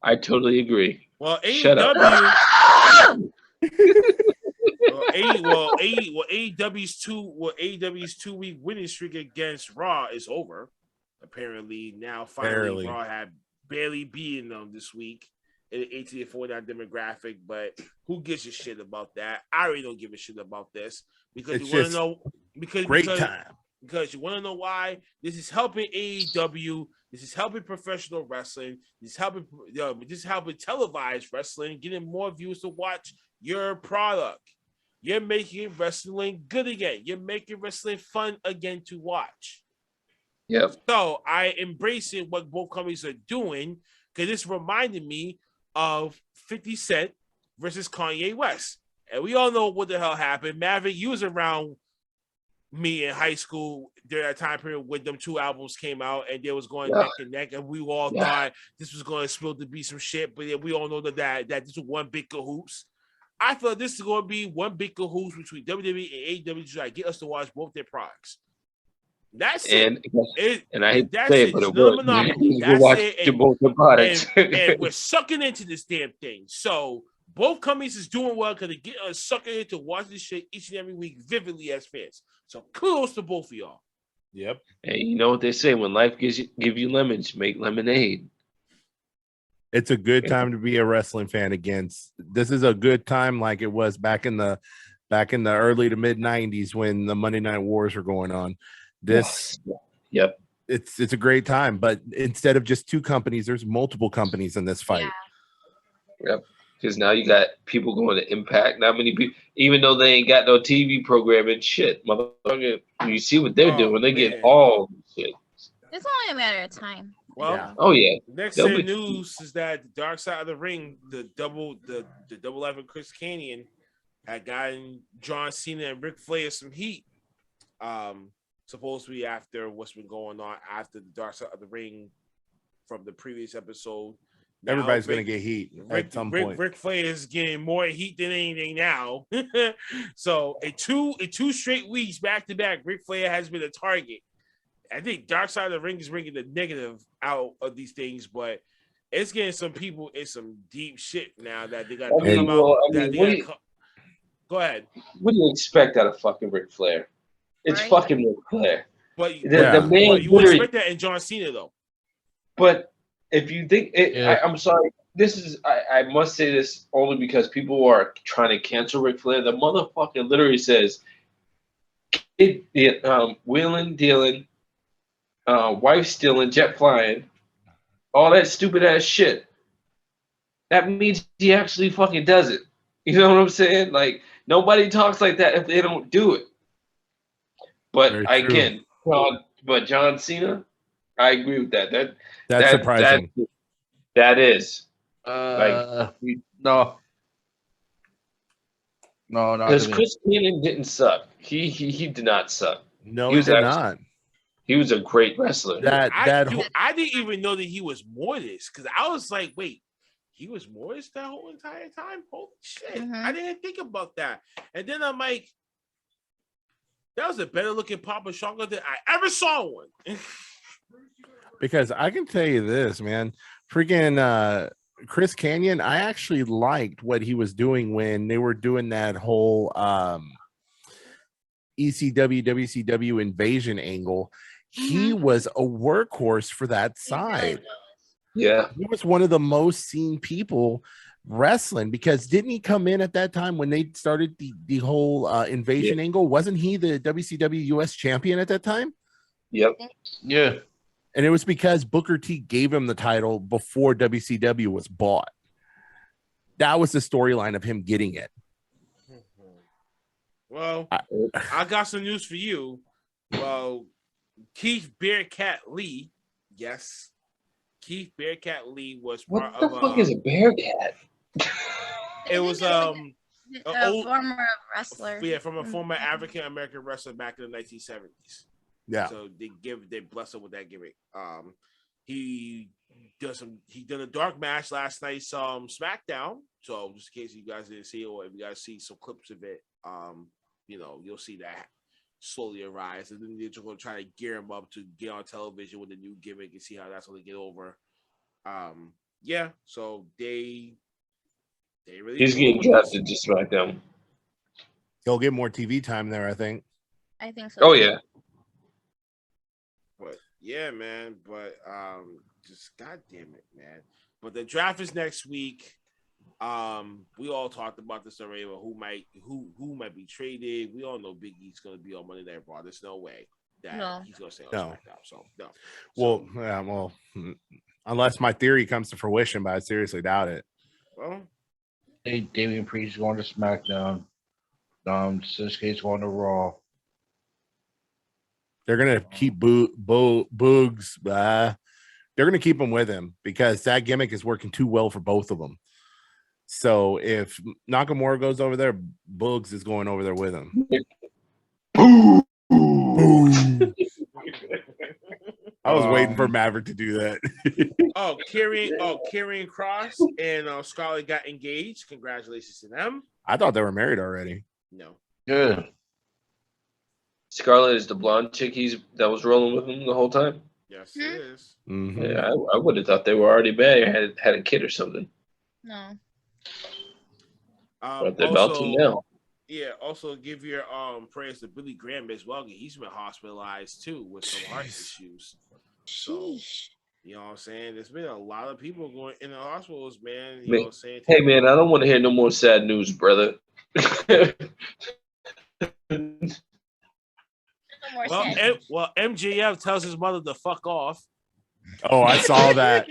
I totally agree. Well, Shut up. AEW's 2-week winning streak against Raw is over. Apparently, now finally Raw had barely beaten them this week in the 18 to 49 demographic, but who gives a shit about that? I really don't give a shit about this because you want to know because you want to know why this is helping AEW. This is helping professional wrestling. This is helping televised wrestling, getting more viewers to watch your product. You're making wrestling good again. You're making wrestling fun again to watch. Yep. So I embracing what both companies are doing because this reminded me of 50 Cent versus Kanye West. And we all know what the hell happened. Maverick, you was around me in high school during that time period when them 2 albums came out and they was going neck and neck, and we all thought this was going to spill to be some shit, but we all know that this was one big cahoots. I thought this is going to be one big cahoots between WWE and AEW to try to get us to watch both their products. That's it. And I hate to say it, but it was. That's it. Both the products. and we're sucking into this damn thing. So both companies is doing well because they get us sucking into watch this shit each and every week vividly as fans. So kudos to both of y'all. Yep. Hey, you know what they say? When life give you lemons, make lemonade. It's a good time to be a wrestling fan again. This is a good time like it was back in the early to mid 90s when the Monday Night Wars were going on. Yep. It's a great time, but instead of just 2 companies, there's multiple companies in this fight. Yep. Because now you got people going to Impact. Not many people, even though they ain't got no TV programming, shit, motherfucker. You see what they're doing? They get all shit. It's only a matter of time. Well, Next in the news is that the Dark Side of the Ring, the double life of Chris Kanyon, had gotten John Cena and Ric Flair some heat. Supposed to be after what's been going on after the Dark Side of the Ring from the previous episode. Now, everybody's going to get heat at some point. Ric Flair is getting more heat than anything now. So in two straight weeks back to back, Ric Flair has been a target. I think Dark Side of the Ring is bringing the negative out of these things, but it's getting some people in some deep shit now that they got to come out. Go ahead. What do you expect out of fucking Ric Flair? It's fucking Ric Flair. But the man, you would expect that in John Cena though. But if you think I'm sorry, this is I must say this only because people are trying to cancel Ric Flair. The motherfucker literally says, wheeling, dealing, wife stealing, jet flying, all that stupid ass shit. That means he actually fucking does it. You know what I'm saying? Like, nobody talks like that if they don't do it. But again, but John Cena, I agree with that. That's surprising. That is. No. Because Chris Kanyon didn't suck. He did not suck. No, he did not. He was a great wrestler. I didn't even know that he was Mortis because I was like, wait, he was Mortis that whole entire time? Holy shit. Mm-hmm. I didn't think about that. And then I'm like, that was a better looking Papa Shango than I ever saw one. Because I can tell you this, man, freaking Chris Kanyon, I actually liked what he was doing when they were doing that whole ECW, WCW invasion angle. He was a workhorse for that side. Yeah. He was one of the most seen people wrestling because didn't he come in at that time when they started the whole invasion angle? Wasn't he the WCW US champion at that time? Yep. Yeah. And it was because Booker T gave him the title before WCW was bought. That was the storyline of him getting it. Well, I got some news for you. Well, Keith Bearcat Lee, yes. Keith Bearcat Lee was part of... What the fuck is a Bearcat? It was a former wrestler. Yeah, from a former African American wrestler back in the 1970s. Yeah. So they bless him with that gimmick. He did a dark match last night, SmackDown. So just in case you guys didn't see it, or if you guys see some clips of it, you'll see that slowly arise, and then they're just going to try to gear him up to get on television with a new gimmick and see how that's going to get over. So they really. He's getting drafted to SmackDown. He'll get more TV time there, I think. I think so. Oh yeah. But yeah, man. But just goddamn it, man. But the draft is next week. We all talked about this already, but who might be traded. We all know Big E's going to be on Monday Night Raw. There's no way that he's going to stay on SmackDown. So no. Well, unless my theory comes to fruition, but I seriously doubt it. Well, Damian Priest is going to SmackDown. Shinsuke's going to Raw. They're gonna keep Boogs. They're gonna keep him with him because that gimmick is working too well for both of them. So if Nakamura goes over there, Boogs is going over there with him. I was waiting for Maverick to do that. Karrion Kross and Scarlett got engaged. Congratulations to them. I thought they were married already. No. Yeah. Scarlett is the blonde chick that was rolling with him the whole time. Yes, it is. Mm-hmm. Yeah, I would have thought they were already married, had a kid or something. No. But they're about to now. Yeah, also give your prayers to Billy Graham as well. He's been hospitalized too with some heart issues. So, you know what I'm saying? There's been a lot of people going in the hospitals, man. You know what I'm saying? Hey, man, I don't want to hear no more sad news, brother. Well, MJF tells his mother to fuck off. Oh, I saw that.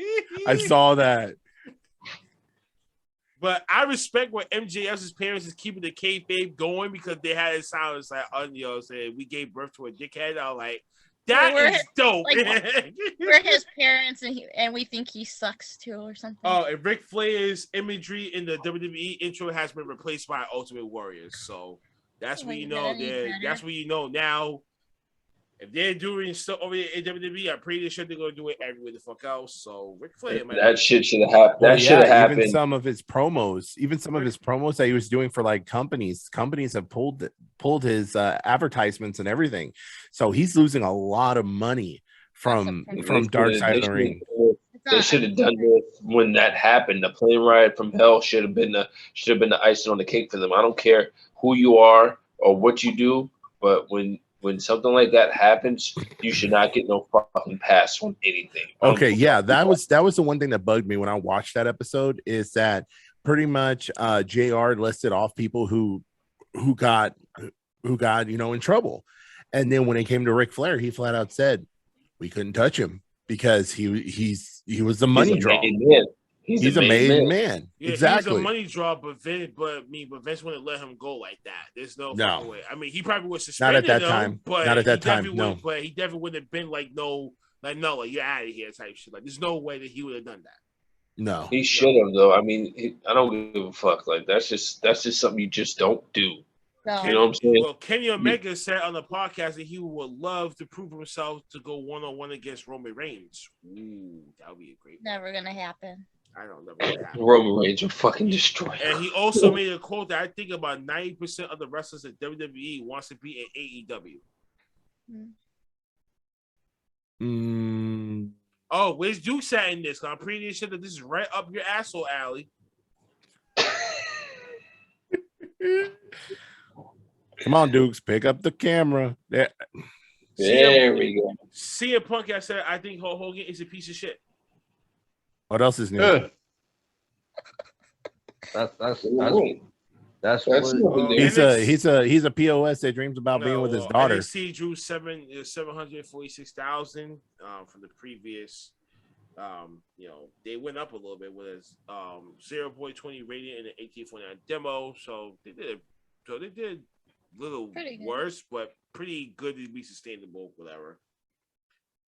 I saw that. But I respect what MJF's parents is keeping the kayfabe going because they had it sound like, you know, saying we gave birth to a dickhead. I was like, that is dope. Like, we're his parents, and we think he sucks too, or something. Oh, and Ric Flair's imagery in the WWE intro has been replaced by Ultimate Warriors. So that's what you know. That's what you know now. If they're doing stuff over in WWE, I'm pretty sure they're gonna do it everywhere the fuck else. So Ric Flair, that shit should have happened. That should have happened. Even some of his promos that he was doing for like companies have pulled his advertisements and everything. So he's losing a lot of money from Dark Side of the Ring. They should have done this when that happened. The plane ride from hell should have been the icing on the cake for them. I don't care who you are or what you do, but when something like that happens, you should not get no fucking pass on anything. Okay, yeah, that was the one thing that bugged me when I watched that episode is that pretty much JR listed off people who got in trouble, and then when it came to Ric Flair, he flat out said we couldn't touch him because he was the money draw. He's a made man. Yeah, exactly. He's a money draw, but Vince wouldn't let him go like that. There's no way. I mean, he probably was suspended. Not at that time. But not at that time. No. But he definitely wouldn't have been like you're out of here type shit. Like, there's no way that he would have done that. No, he should have though. I mean, I don't give a fuck. Like that's just something you just don't do. No. You know what I'm saying? Well, Kenny Omega said on the podcast that he would love to prove himself to go 1-on-1 against Roman Reigns. Ooh, that would be a great. Never gonna happen. I don't know. Roman Reigns will fucking destroy him. And he also made a quote that I think about 90% of the wrestlers at WWE wants to be in AEW. Oh, where's Duke sat in this? I'm pretty sure that this is right up your asshole alley. Come on, Dukes, pick up the camera. There we go. CM Punk, I said, I think Hulk Hogan is a piece of shit. What else is new? That's he's a POS that dreams about being with his daughter. NXT drew 746,000 from the previous. They went up a little bit with his 0.20 rating and an 1849 demo, so they did a little worse, but pretty good to be sustainable, whatever.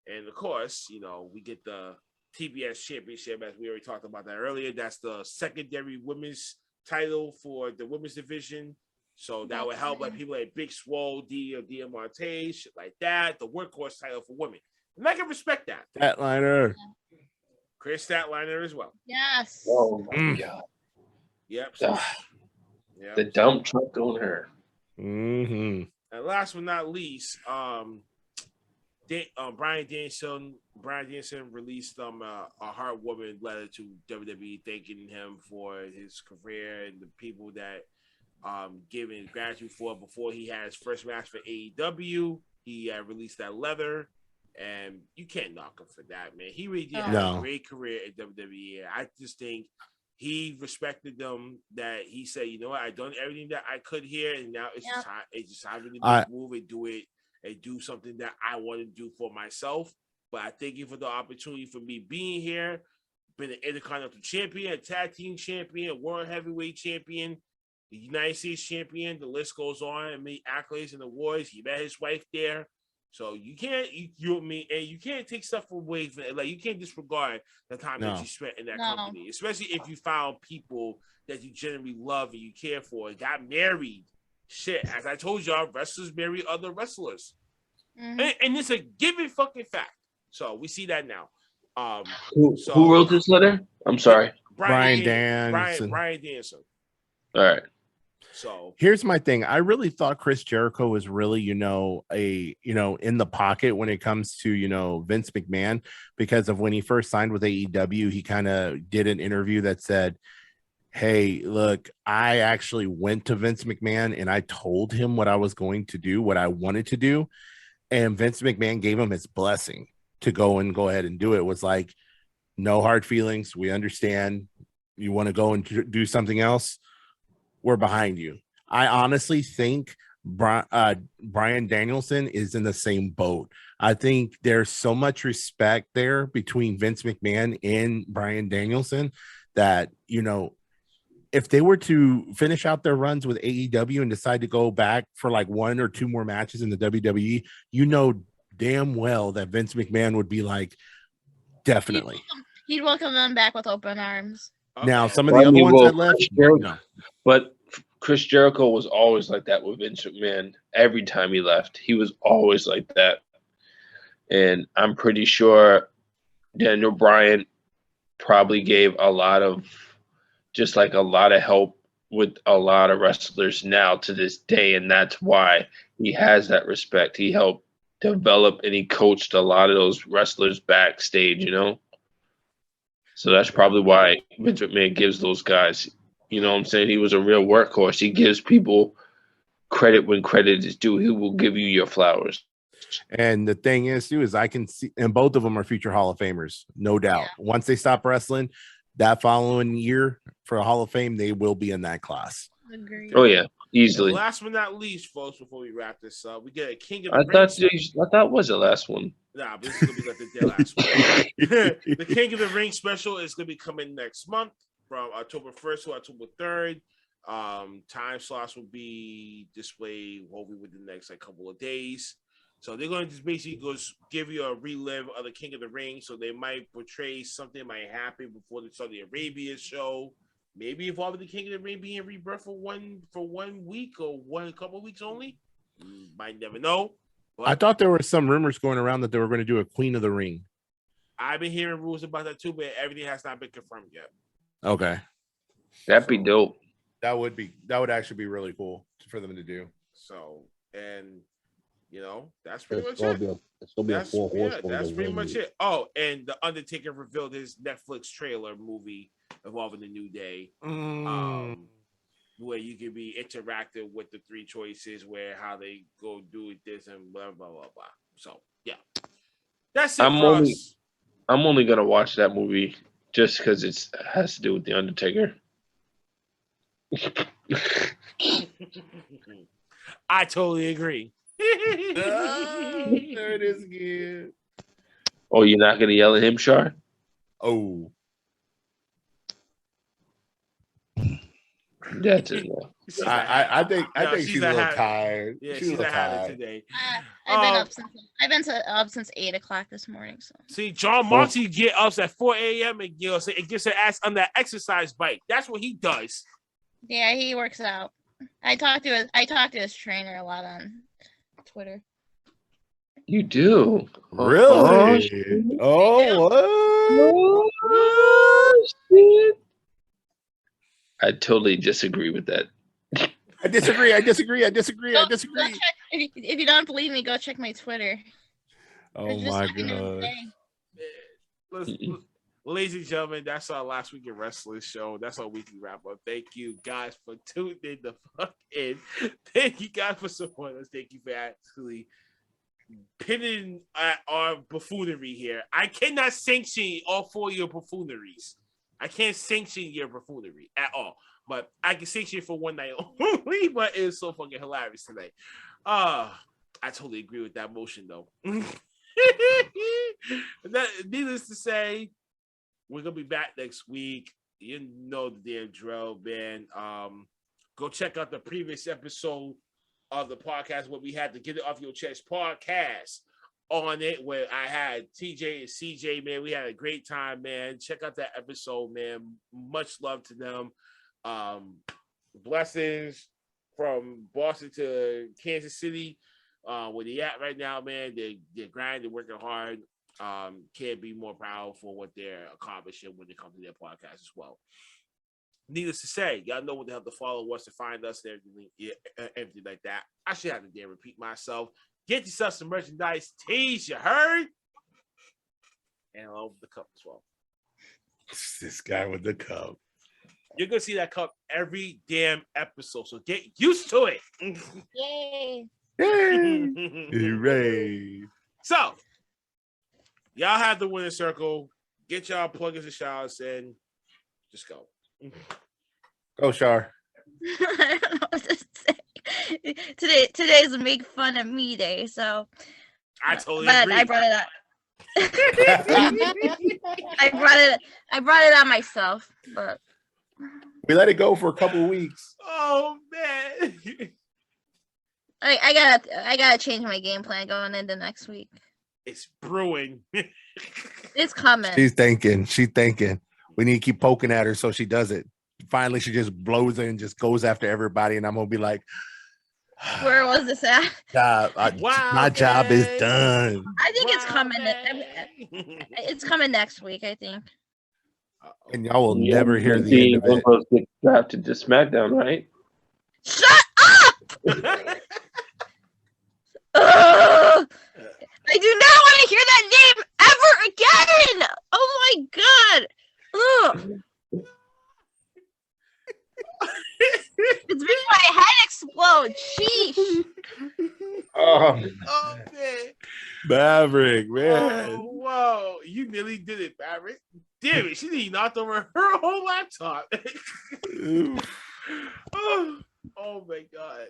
And of course, we get the TBS Championship, as we already talked about that earlier. That's the secondary women's title for the women's division. So that would help like people like Big Swole, Diamante, shit like that. The workhorse title for women. And I can respect that. Statliner. Chris Statliner as well. Yes. Oh my God. Yep. The dump truck on her. Mm-hmm. And last but not least, Bryan Danielson released a heartwarming letter to WWE thanking him for his career and the people that giving gratitude for before he had his first match for AEW. He released that letter, and you can't knock him for that, man. He really did have a great career at WWE. I just think he respected them, that he said, you know what, I've done everything that I could here, and now it's just time to move and do it. And do something that I want to do for myself. But I thank you for the opportunity for me being here, been an Intercontinental Champion, a Tag Team Champion, World Heavyweight Champion, the United States Champion. The list goes on. And many accolades and awards. He met his wife there. So you can't, and you can't take stuff away from it. Like, you can't disregard the time that you spent in that company, especially if you found people that you genuinely love and you care for and got married. Shit, as I told y'all, wrestlers marry other wrestlers. Mm-hmm. And it's a given fucking fact. So we see that now. Who wrote this letter? I'm sorry. Bryan Danielson. Bryan Danielson. All right. So here's my thing. I really thought Chris Jericho was really, in the pocket when it comes to, Vince McMahon, because of when he first signed with AEW, he kind of did an interview that said, hey, look, I actually went to Vince McMahon and I told him what I was going to do, what I wanted to do. And Vince McMahon gave him his blessing to go ahead and do it. It was like, no hard feelings. We understand. You want to go and do something else? We're behind you. I honestly think Bryan Danielson is in the same boat. I think there's so much respect there between Vince McMahon and Bryan Danielson that, if they were to finish out their runs with AEW and decide to go back for like 1 or 2 more matches in the WWE, damn well that Vince McMahon would be like, definitely. He'd welcome them back with open arms. Okay. Now, some of the other ones that left, but Chris Jericho was always like that with Vince McMahon. Every time he left, he was always like that. And I'm pretty sure Daniel Bryan probably gave a lot of help with a lot of wrestlers now to this day. And that's why he has that respect. He helped develop and he coached a lot of those wrestlers backstage, So that's probably why Vince McMahon gives those guys, what I'm saying? He was a real workhorse. He gives people credit when credit is due. He will give you your flowers. And the thing is, too, is I can see, and both of them are future Hall of Famers, no doubt. Yeah. Once they stop wrestling, that following year for a Hall of Fame, they will be in that class. Agreed. Oh, yeah, easily. And last but not least, folks, before we wrap this up, we get a King of the Ring. I thought was the last one. Nah, but this is going to be like the last one. The King of the Ring special is going to be coming next month from October 1st to October 3rd. Time slots will be displayed hopefully within the next couple of days. So they're going to just basically give you a relive of the King of the Ring. So they might portray something might happen before the Saudi Arabia show. Maybe involving the King of the Ring being rebirth for 1 week or a couple of weeks only. Might never know. But I thought there were some rumors going around that they were going to do a Queen of the Ring. I've been hearing rumors about that too, but everything has not been confirmed yet. Okay. That'd be dope. That would actually be really cool for them to do. So, and that's pretty much it. That's pretty much it. Oh, and The Undertaker revealed his Netflix trailer movie involving the New Day. Where you can be interactive with the 3 choices, how they go do this and blah blah blah blah. So yeah, that's it. I'm only gonna watch that movie just because it has to do with the Undertaker. I totally agree. There it is again. Oh, you're not gonna yell at him, Shar? Oh. That's it. I think she's a little tired. Yeah, she's a tired today. I've been up since 8 o'clock this morning. So see, John Moxley get up at 4 a.m. and it gets her ass on that exercise bike. That's what he does. Yeah, he works out. I talk to his trainer a lot on Twitter. You do? Really? Oh, shit. I totally disagree with that. I disagree. If you don't believe me, go check my Twitter. Oh my god. Ladies and gentlemen, that's our last week in wrestling show. That's our weekly wrap up. Thank you guys for tuning in the fuck in. Thank you guys for supporting us. Thank you for actually pinning at our buffoonery here. I cannot sanction all 4 of your buffooneries. I can't sanction your buffoonery at all, but I can sanction it for one night only. But it's so fucking hilarious tonight. I totally agree with that motion, though. Needless to say, we're gonna be back next week. You know the damn drill, man. Go check out the previous episode of the podcast where we had the Get It Off Your Chest podcast on it, where I had TJ and CJ, man. We had a great time, man. Check out that episode, man. Much love to them. Blessings from Boston to Kansas City. Where they at right now, man. They're grinding, they're working hard. can't be more proud for what they're accomplishing when it comes to their podcast as well. Needless to say, y'all know what the hell to follow us, to find us, and everything like that. I should have to dare repeat myself. Get yourself some merchandise, tees, you heard? And along with the cup as well. This guy with the cup. You're gonna see that cup every damn episode, so get used to it. Yay! Hooray! So, y'all have the winning circle. Get y'all plugins and showers in. Just go. Go, Shar. I don't know what to say. Today's a make fun of me day, so I totally agree. I brought it up. I brought it on myself, but we let it go for a couple of weeks. Oh man. I gotta change my game plan going into next week. It's brewing. It's coming. She's thinking. We need to keep poking at her so she does it. Finally, she just blows in and just goes after everybody, and I'm gonna be like, where was this at? My job is done. I think it's coming. It's coming next week, I think. And y'all will never hear the end of it. Get drafted to SmackDown, right? Shut up! I do not want to hear that name ever again. Oh my god! Ugh. It's making my head explode. Sheesh. Oh man. Maverick, man. Oh, whoa. You nearly did it, Maverick. Damn it. She knocked over her whole laptop. Oh my god.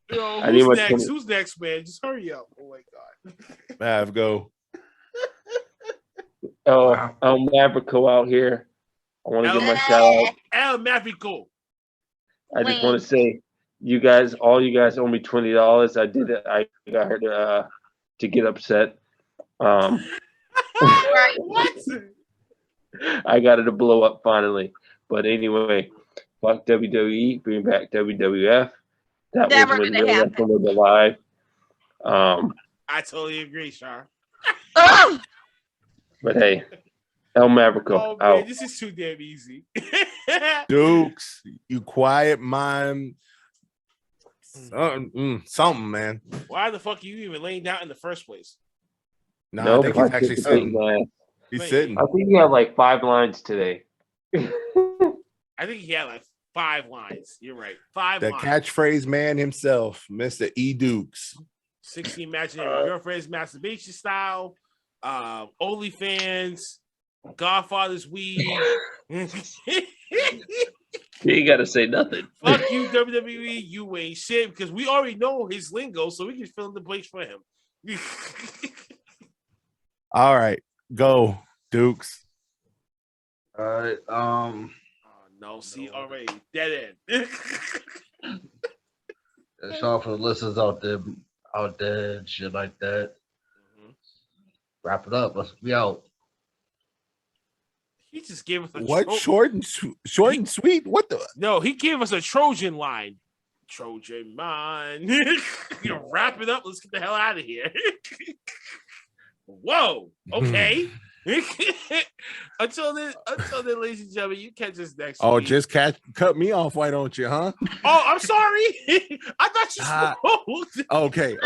Yo, who's next? Who's next, man? Just hurry up. Oh my god. Mav, go. Maverico out here. I want to give my shout out. El Maverico. I just want to say, all you guys owe me $20. I did it. I got her to get upset. What? I got her to blow up finally. But anyway, fuck WWE, bring back WWF. That Never was when gonna happen. Wrestling was alive. I totally agree, Shar. But hey, El Maverico out. Man, this is too damn easy. Dukes, you quiet mind. Something, man. Why the fuck are you even laying down in the first place? No, I think he's actually sitting. He's sitting. I think he had like 5 lines today. I think he had like 5 lines. You're right. 5 lines. The catchphrase man himself, Mr. E. Dukes. 16 imaginary girlfriends, masturbation style, OnlyFans, Godfather's weed. You ain't gotta say nothing. Fuck you, WWE. You ain't shit, because we already know his lingo, so we can fill in the blanks for him. All right, go, Dukes. All right. No, see, already dead end. It's all for the listeners out there, and shit like that. Wrap it up. Let's be out. He just gave us a short and sweet. What the? No, he gave us a Trojan line. Trojan mine. You know, wrap it up. Let's get the hell out of here. Whoa. Okay. Until then, ladies and gentlemen, you catch us next week. Just cut me off, why don't you, huh? Oh, I'm sorry. I thought you spoke. Okay.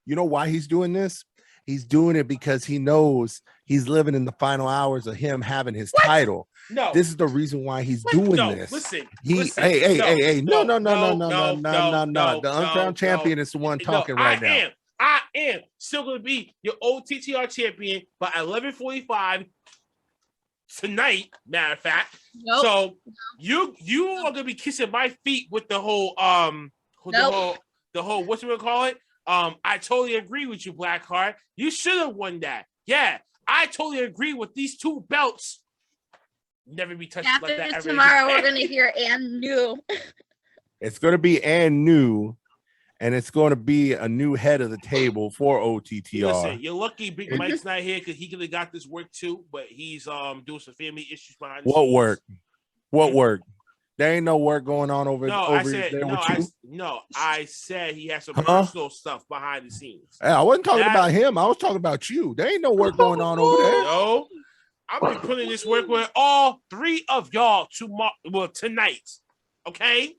You know why he's doing this? He's doing it because he knows he's living in the final hours of him having his title. No, this is the reason why he's doing this. Listen. Hey. No. The uncrowned champion is the one talking right now. I am still going to be your old TTR champion by 11:45 tonight. Matter of fact, so you are going to be kissing my feet with the whole the whole what you gonna call it? I totally agree with you, Blackheart. You should have won that. Yeah, I totally agree with these 2 belts. Never be touched like that. After tomorrow, we're gonna hear and new. It's gonna be and new. And it's going to be a new head of the table for OTTR. Listen, you're lucky Big Mike's not here because he could have got this work too, but he's doing some family issues behind. What work? There ain't no work going on over there with you. I said he has some personal stuff behind the scenes. Hey, I wasn't talking about him. I was talking about you. There ain't no work going on over there. No, I'll be putting this work with all three of y'all tonight. Okay.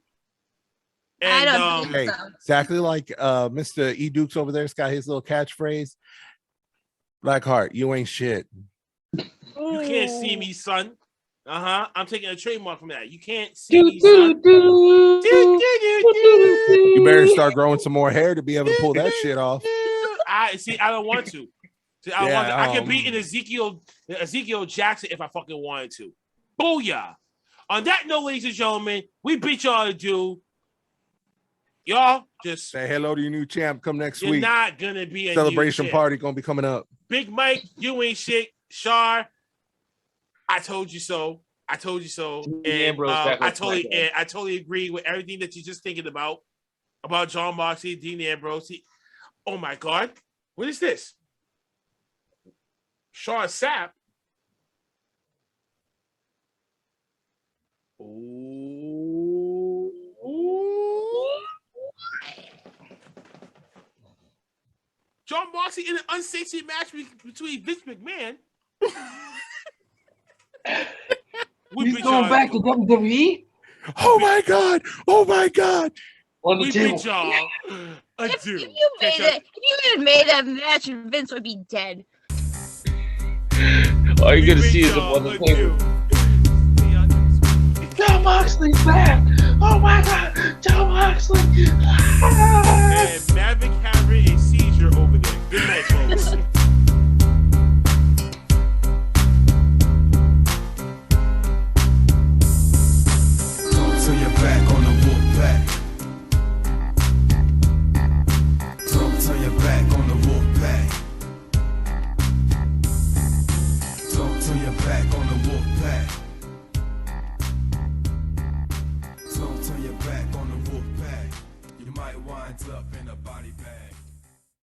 And, I don't think so. Exactly like Mr. E. Dukes over there's got his little catchphrase. Blackheart, you ain't shit. You can't see me, son. I'm taking a trademark from that. You can't see me, son. You better start growing some more hair to be able to pull that shit off. I don't want to. I could be in Ezekiel Jackson if I fucking wanted to. Booyah. On that note, ladies and gentlemen, we beat y'all to do. Y'all just say hello to your new champ. Come next week. You're not gonna be a celebration party gonna be coming up. Big Mike, you ain't shit. Shar, I told you so. I told you so. And I totally agree with everything that you're just thinking about Jon Moxley, Dean Ambrose. Oh my God, what is this? Sean Sapp. Ooh. Jon Moxley in an unsavory match between Vince McMahon. He's going back to WWE? Oh my God! Oh my God! On the table. If you had made that match, Vince would be dead. All you're gonna see is him on the table. Jon Moxley's back! Oh my God! Jon Moxley! And Maverick having a seizure over there. Good night, folks. Turn your back on the wolf pack. Turn your back on the wolf pack. Turn your back on the wolf pack. Turn your back on the wolf pack. You might wind up